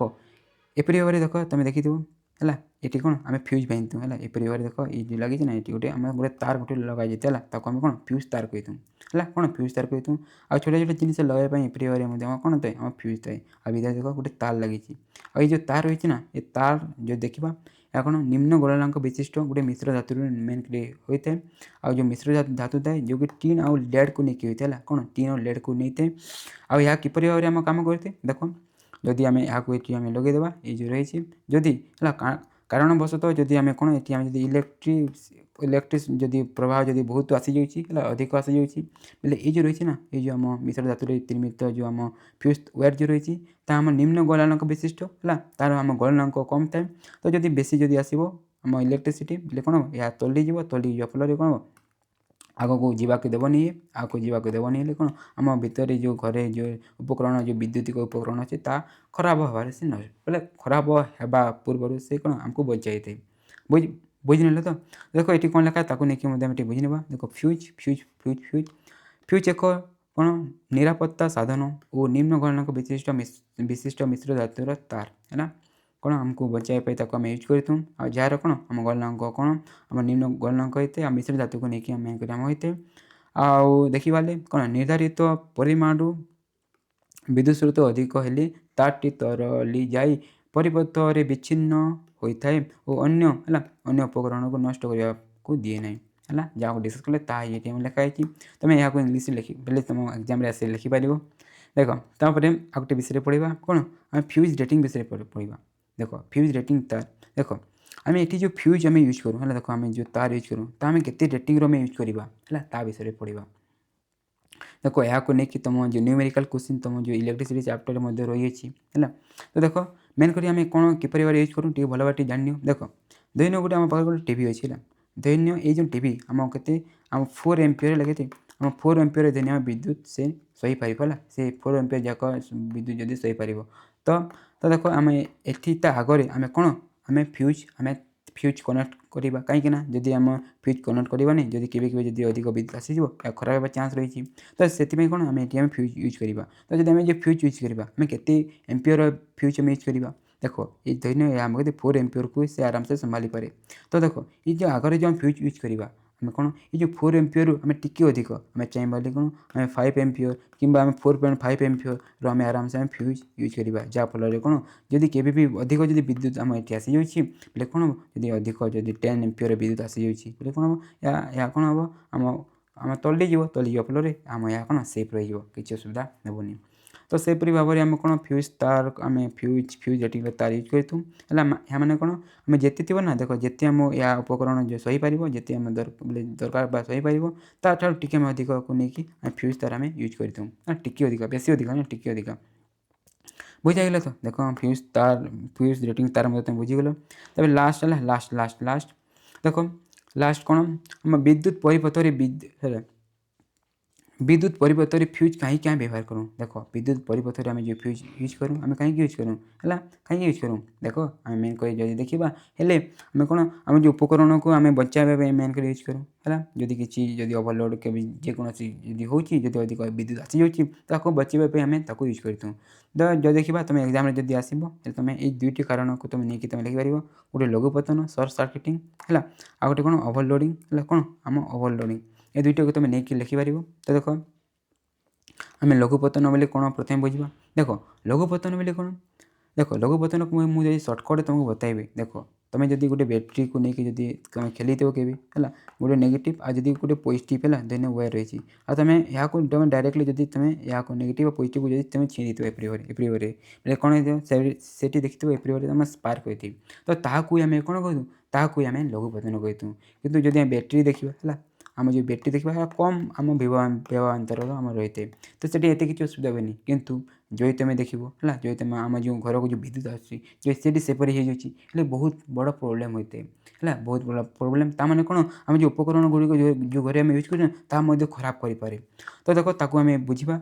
ଏପରି ଭାବରେ ଦେଖ ତୁମେ ଦେଖିଥିବ ହେଲା ଏଠି କ'ଣ ଆମେ ଫ୍ୟୁଜ୍ ବାନ୍ଧିଥାଉ ହେଲା ଏପରି ଭାବରେ ଦେଖ ଏଇ ଯେଉଁ ଲାଗିଛି ନା ଏଠି ଆମେ ଗୋଟେ ତାର ଗୋଟେ ଲଗାଯାଇଥାଏ ହେଲା ତାକୁ ଆମେ କ'ଣ ଫ୍ୟୁଜ୍ ତାର କହିଥାଉ ହେଲା କ'ଣ ଫ୍ୟୁଜ୍ ତାର କହିଥାଉ। ଆଉ ଛୋଟ ଛୋଟ ଜିନିଷ ଲଗାଇବା ପାଇଁ ଏପରି ଭାବରେ ମଧ୍ୟ କ'ଣ ଥାଏ ଆମ ଫ୍ୟୁଜ୍ ଥାଏ। ଆଉ ଭିତରେ ଦେଖ ଗୋଟେ ତାର ଲାଗିଛି ଆଉ ଏଇ ଯେଉଁ ତାର ରହିଛି ନା ଏ ତାର ଯେଉଁ ଦେଖିବା ଏହା କ'ଣ ନିମ୍ନ ଗଳନାଙ୍କ ବିଶିଷ୍ଟ ଗୋଟେ ମିଶ୍ର ଧାତୁରୁ ମେନ୍ କରି ହୋଇଥାଏ। ଆଉ ଯେଉଁ ମିଶ୍ର ଧାତୁ ଥାଏ ଯେଉଁକି ଟିନ୍ ଆଉ ଲେଡ୍କୁ ନେଇକି ହୋଇଥାଏ ହେଲା କ'ଣ ଟିନ୍ ଆଉ ଲେଡ୍କୁ ନେଇଥାଏ। ଆଉ ଏହା କିପରି ଭାବରେ ଆମ କାମ କରିଥାଏ ଦେଖ ଯଦି ଆମେ ଏହାକୁ ଏଠି ଆମେ ଲଗାଇଦେବା ଏଇ ଯେଉଁ ରହିଛି ଯଦି ହେଲା କାରଣବଶତଃ ଯଦି ଆମେ କ'ଣ ଏଠି ଆମେ ଯଦି ଇଲେକ୍ଟ୍ରିକ୍ ଯଦି ପ୍ରବାହ ଯଦି ବହୁତ ଆସିଯାଉଛି ହେଲା ଅଧିକ ଆସିଯାଉଛି ବୋଲେ ଏଇ ଯେଉଁ ରହିଛି ନା ଏଇ ଯେଉଁ ଆମ ମିଶ୍ର ଧାତୁରେ ନିର୍ମିତ ଯେଉଁ ଆମ ଫ୍ୟୁଜ୍ ୱେୟାର ଯେଉଁ ରହିଛି ତାହା ଆମ ନିମ୍ନ ଗଳନାଙ୍କ ବିଶିଷ୍ଟ ହେଲା ତାର ଆମ ଗଳନାଙ୍କ କମ୍ ଥାଏ। ତ ଯଦି ବେଶୀ ଯଦି ଆସିବ ଆମ ଇଲେକ୍ଟ୍ରିସିଟି ବୋଲେ କ'ଣ ଏହା ତୋଲିଯିବା ଫଳରେ କ'ଣ ଆଗକୁ ଯିବାକୁ ଦେବନି ହେଲେ କ'ଣ ଆମ ଭିତରେ ଯେଉଁ ଘରେ ଯେଉଁ ଉପକରଣ ଯେଉଁ ବିଦ୍ୟୁତିକ ଉପକରଣ ଅଛି ତାହା ଖରାପ ହେବାରେ ସେ ବୋଲେ ଖରାପ ହେବା ପୂର୍ବରୁ ସେ କ'ଣ ଆମକୁ ବଞ୍ଚାଇଥାଏ। ବୁଝିନେଲେ ତ ଦେଖ ଏଠି କ'ଣ ଲେଖା ତାକୁ ନେଇକି ମଧ୍ୟ ଆମେ ଟିକେ ବୁଝିନେବା। ଦେଖ ଫ୍ୟୁଜ୍ ଏକ କ'ଣ ନିରାପତ୍ତା ସାଧନ ଓ ନିମ୍ନ ଗଳନାଙ୍କ ବିଶିଷ୍ଟ ମିଶ୍ର ଧାତୁର ତାର ହେଲା କ'ଣ ଆମକୁ ବଞ୍ଚାଇବା ପାଇଁ ତାକୁ ଆମେ ୟୁଜ୍ କରିଥାଉ। ଆଉ ଯାହାର କ'ଣ ଆମ ଗଳନାଙ୍କ କ'ଣ ଆମ ନିମ୍ନ ଗଳନାଙ୍କ ହୋଇଥାଏ ଆଉ ମିଶ୍ର ଧାତୁକୁ ନେଇକି ଆମେ ଆମ ହୋଇଥାଏ। ଆଉ ଦେଖିବାଲେ କ'ଣ ନିର୍ଦ୍ଧାରିତ ପରିମାଣରୁ ବିଦ୍ୟୁତ୍ ସ୍ରୋତ ଅଧିକ ହେଲେ ତାରଟି ତରଳି ଯାଇ ପରିପଥରେ ବିଚ୍ଛିନ୍ନ ହୋଇଥାଏ ଓ ଅନ୍ୟ ଉପକରଣକୁ ନଷ୍ଟ କରିବାକୁ ଦିଏ ନାହିଁ ହେଲା ଯାହାକୁ ଡିସ୍କସ୍ କଲେ ତାହା ଏଇଠି ଆମେ ଲେଖା ହେଇଛି। ତୁମେ ଏହାକୁ ଇଂଲିଶରେ ବୋଲେ ତୁମ ଏକ୍ଜାମ୍ରେ ଆସି ଲେଖିପାରିବ। ଦେଖ ତାପରେ ଆଉ ଗୋଟେ ବିଷୟରେ ପଢ଼ିବା କ'ଣ ଆମେ ଫ୍ୟୁଜ୍ ରେଟିଂ ବିଷୟରେ ପଢ଼ିବା। ଦେଖ ଫ୍ୟୁଜ୍ ରେଟିଂ ତାର ଦେଖ ଆମେ ଏଠି ଯେଉଁ ଫ୍ୟୁଜ୍ ଆମେ ୟୁଜ୍ କରୁ ହେଲା ଦେଖ ଆମେ ଯେଉଁ ତାର ୟୁଜ୍ କରୁ ତା ଆମେ କେତେ ରେଟିଂର ଆମେ ୟୁଜ୍ କରିବା ହେଲା ତା ବିଷୟରେ ପଢ଼ିବା। ଦେଖ ଏହାକୁ ନେଇକି ତୁମ ଯେଉଁ ନ୍ୟୁମେରିକାଲ୍ କ୍ୱେଶ୍ଚିନ୍ ତୁମ ଯେଉଁ ଇଲେକ୍ଟ୍ରିସିଟି ଚାପ୍ଟରରେ ମଧ୍ୟ ରହିଅଛି ହେଲା। ତ ଦେଖ ମେନ୍ କରି ଆମେ କ'ଣ କିପରି ଭାବରେ ୟୁଜ୍ କରୁ ଟିକେ ଭଲ ଭାବରେ ଟିକେ ଜାଣିନିଅ। ଦେଖ ଧରିନିଅ ଗୋଟେ ଆମ ପାଖରେ ଗୋଟେ ଟିଭି ଅଛି ହେଲା ଧରିନିଅ ଏଇ ଯେଉଁ ଟିଭି ଆମ 4 ଏମ୍ପିୟର ଲାଗିଥାଏ ଆମ 4 ଏମ୍ପିୟର ଧରିନିଅ ଆମେ ବିଦ୍ୟୁତ୍ ସେ ସହିପାରିବ ହେଲା ସେ 4 ଏମ୍ପିୟର ଯାକ ବିଦ୍ୟୁତ୍ ଯଦି ସହିପାରିବ ତ ଦେଖ ଆମେ ଏଠି ତା ଆଗରେ ଆମେ କ'ଣ ଆମେ ଫ୍ୟୁଜ୍ କନେକ୍ଟ କରିବା କାହିଁକିନା ଯଦି ଆମ ଫ୍ୟୁଜ୍ କନେକ୍ଟ କରିବାନି ଯଦି କେବେ ଯଦି ଅଧିକ ବିଦ୍ୟୁତ୍ ଆସିଯିବ ଏହା ଖରାପ ହେବା ଚାନ୍ସ ରହିଛି। ତ ସେଥିପାଇଁ କ'ଣ ଆମେ ଏଠି ଆମେ ଫ୍ୟୁଜ୍ ୟୁଜ୍ କରିବା। ତ ଯଦି ଆମେ ଯେଉଁ ଫ୍ୟୁଜ୍ ୟୁଜ୍ କରିବା ଆମେ କେତେ ଏମ୍ପିୟର ଫ୍ୟୁଜ୍ ଆମେ ୟୁଜ୍ କରିବା ଦେଖ ଏଇ ଧରିନିଅ ଆମ 4 ଏମ୍ପିୟରକୁ ସେ ଆରାମସେ ସମ୍ଭାଳି ପାରେ। ତ ଦେଖ ଏଇ ଯେଉଁ ଆଗରେ ଯେଉଁ ଫ୍ୟୁଜ୍ ୟୁଜ୍ କରିବା आम कौन ये 4 एम्पियर आम टी अधिक आम चाहिए बोले कौन आम 5 एम्पियर कि आम 4.5 एम्पियर आम आराम से फ्यूज यूज करवा जहाँफल कौन जदि केवे भी अधिक जब विद्युत आम ये आसी जाऊँगी बोले कौन जब अधिक जब 10 एम्पियर विद्युत आसी जाऊँगी बोले कौन हम या कौन हम आम आम तले जा फल आम या कौन सेफ रही किसी असुविधा हेनी तो सेपरी भाव में आम कौन फ्यूज तार आम फ्यूज जेटिंग तार यूज करूँ है मैंने कौन आम जिते थी ना देख जिते आम या उपकरण जो सही पार जिते आम दरकार सही पार ताठू टी अधिक को लेकिन फ्यूज तार आम यूज करूँ टी अधिक बेसी अधिक ना टी अधिक बुझागला तो देख फ्यूज रेटिंग तार तुम बुझीगल तब लास्ट है लास्ट लास्ट लास्ट देख लास्ट कौन आम विद्युत परिपथ विद्युत परिपथ फ्यूज कहीं क्या व्यवहार करूँ देख विद्युत परिपथ आम जो फ्यूज यूज करूँ आम कहीं यूज करूँ है कहीं यूज करूँ देख आम मेन कर जब देखा हेले आम कौन आम जो उपकरण को आम बचाइबा मेन कर यूज करूँ है जदि किसी जदि ओभरलोड के जेकोसी जब अधिक विद्युत आसी जाऊँगी बचाइबा आम यूज करूँ जो देखा तुम एग्जाम जब आसो तुम ये दुईट कारण को तुम नहीं तुम लिखिपार गोटे लघुपतन सर्ट सर्किटिंग है आ गए कौन ओभरलोडिंग है कौन आम ओभरलोडिंग ये दुईटा को तुम नहीं लिखिपार तो देख आम लघुपतन बोले कौन प्रथम बुझा देख लघुपतन बोले कौन देख लघुपतन को मुझे सर्टकट तुमको बताइबी देख तुम जब गोटे बैटेरी को लेकिन जब तुम खेली के है गोटे नेगेटिव आ जब गोटे पॉजिटिव है देन वायर रही तुम यहाँ तुम डायरेक्टली जब तुम यहाँ नेगेटिव पॉजिटिव को जब तुम छीन एप्रिवर बोले कौन से देखी एप्रिवर तुम स्पार्क होती तो ताकू आम कौन कहूँ ताकू आम लघुपतन कहूँ कि जब बैटेरी देखा है आम जो बैटेरी देखा कम आम व्यवहार आम रही है तो से किसी असुविधा हुए किंतु जो तुम देख है जो तुम आम जो घर को जो विद्युत आसी सेपरी हो जाए बहुत बड़ प्रोब्लेम होता है बहुत बड़ा प्रोब्लेम ताने कौन आम जो उपकरण गुड़िक जो घर आम यूज कर खराब करें तो देख ताकू आम बुझा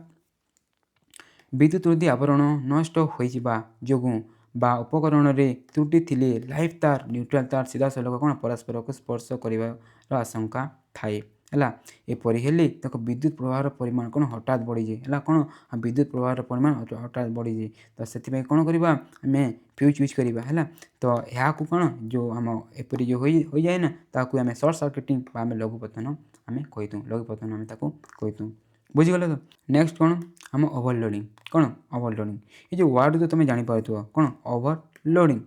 विद्युत रोधी आवरण नष्ट हो बा उपकरण रे त्रुटि थिले लाइफ तार न्यूट्राल तार सीधा सलख कौन परस्पर को स्पर्श कर आशंका थाए है एपरी हेले देख विद्युत प्रवाह परिमाण कौन हठात बढ़ी जाए है कौन विद्युत प्रवाह परिमाण हठात बढ़ी जाए तो से कौन करवा आम फ्यूज यूज करवा है तो यहाँ कौन जो आम एपरी जो हो जाए ना ताकू आम सर्ट सर्किटिंग आम लघुपतन आम कहीदूँ लघुपतन आम कहीदूँ बुझीगल तो नेक्स्ट कौन आम ओभरलोडिंग कौन ओभरलोडिंग ये जो वार्ड तो तुम जापर कौन ओभरलोडिंग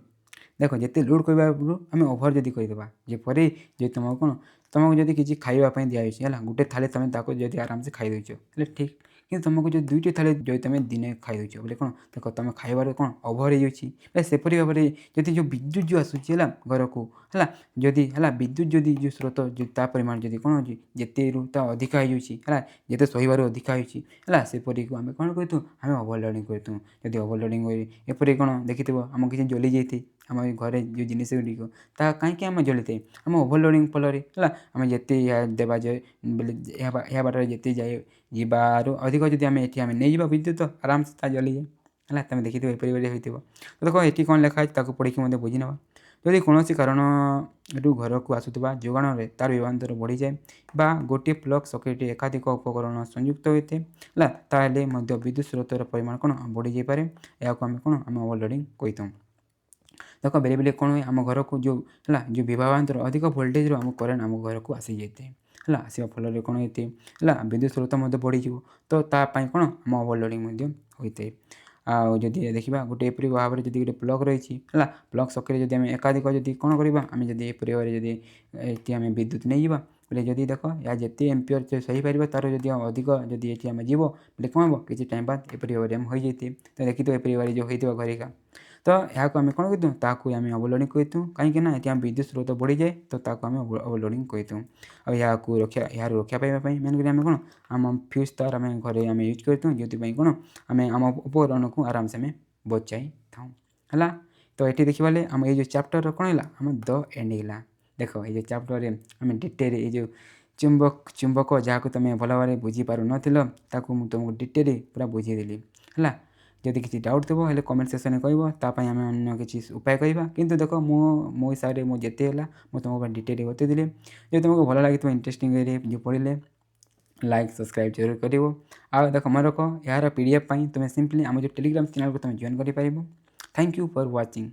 देख जिते लोड करवा आम ओभर जदि करदेवा जेपरी जो तुम कौन तुमको जब किसी खावाई दिखाई है गोटे थाली तुम जब आराम से खाई दे ठीक कि तुमको जो दुईट थाली जो तुम दिने खाई दे बोले कौन देख तुम खाइबार कौन ओभर हो जाए सेपरी भाव में जब जो विद्युत जो आसूसी है घर को है जदि है विद्युत जदि जो स्रोत जो परिमाण जब कौन जिते अधिक हो जाए जिते सहीबार अधिक है सेपरी को आम कौन कहतु आम ओभरलोडिंग कहतु जब ओभरलोडिंग हुए एपरी कौन देखी आम किसी जली जाए आम घर जो जिनिस गुड़िक कहीं आम जली थाए आम ओभरलोडिंग फल है आम जिते देवा जाए बोले यह बाटर जिते जाए जीवार अधिक जब आम ये नहीं जा विद्युत आराम से जली जाए है तुम देखी एपरी हो तो देख ये कौन लिखाई पढ़ी बुझी ना जदि कौन कारण घर को आसुवा जोगाण में तार व्यवहार बढ़ी जाए गोटे प्लग सकेट एकाधिक उपकरण संयुक्त होते हैं विद्युत स्रोतर परिमाण कौन बढ़ी जापे या आम कौन आम ओभरलोडिंग कहीथूँ देख बेले बेले कौन हुए आम घर को जो है जो विभागांतर अधिक भोल्टेज आम करेन्ट आम घर को आसी जाए है आसवा फल कौन होते है विद्युत स्रोत बढ़ी तो तापाई कौन आम ओभरलोडिंग होता है आदि देखा गोटे एपरी भाव में जब गोटे प्लग रही है प्लग सकेट जब आम एकाधिक जब कौन करवा आम जब एपरी भाव में जब आम विद्युत नहीं बोले जदि देख या जिते एम्पियर सही पार तार जब अधिक जब ये आम जीव बोले कौन हम किसी टाइम बाद एपरी भाव में हो जाए तो देखी तो एपरी भाव जो होता घरिका तो यहाँ आम कौन कहूँ ताकू आम ओभरलोडिंग कहूँ कहीं ये विद्युत स्रोत बढ़ी जाए तो आम ओभरलोडिंग कहूँ और यहाँ रक्षा यार रक्षा पाइबापी मेन कर कौन आम फ्यूज तार आम घर आम यूज करूँ जो कौन आम आम उपकरण को आराम से आम बचाई था है तो ये देखा आम ये चैप्टर कौन है आम द एंड है देख ये चैप्टर आम डिटेल ये जो चुंबक जहाँ को तुम भल भाव बुझीपार नाकू तुमको डिटेल पूरा बुझीदेली है जदि किसी डाउट थो हेल्ले कमेंट सेक्शन में कहताई आम अन्य किसी उपाय कहवा किंतु देख मो हिसाब से मुझे है तुमको डिटेल बतईदेली जो तुमको भल लगे इंटरेस्टिंग जो पढ़ले लाइक सब्सक्राइब जरूर कर देख मन रख यार PDF तुम सिंपली आम जो टेलीग्राम चैनल को तुम जॉइन कर। Thank you for watching.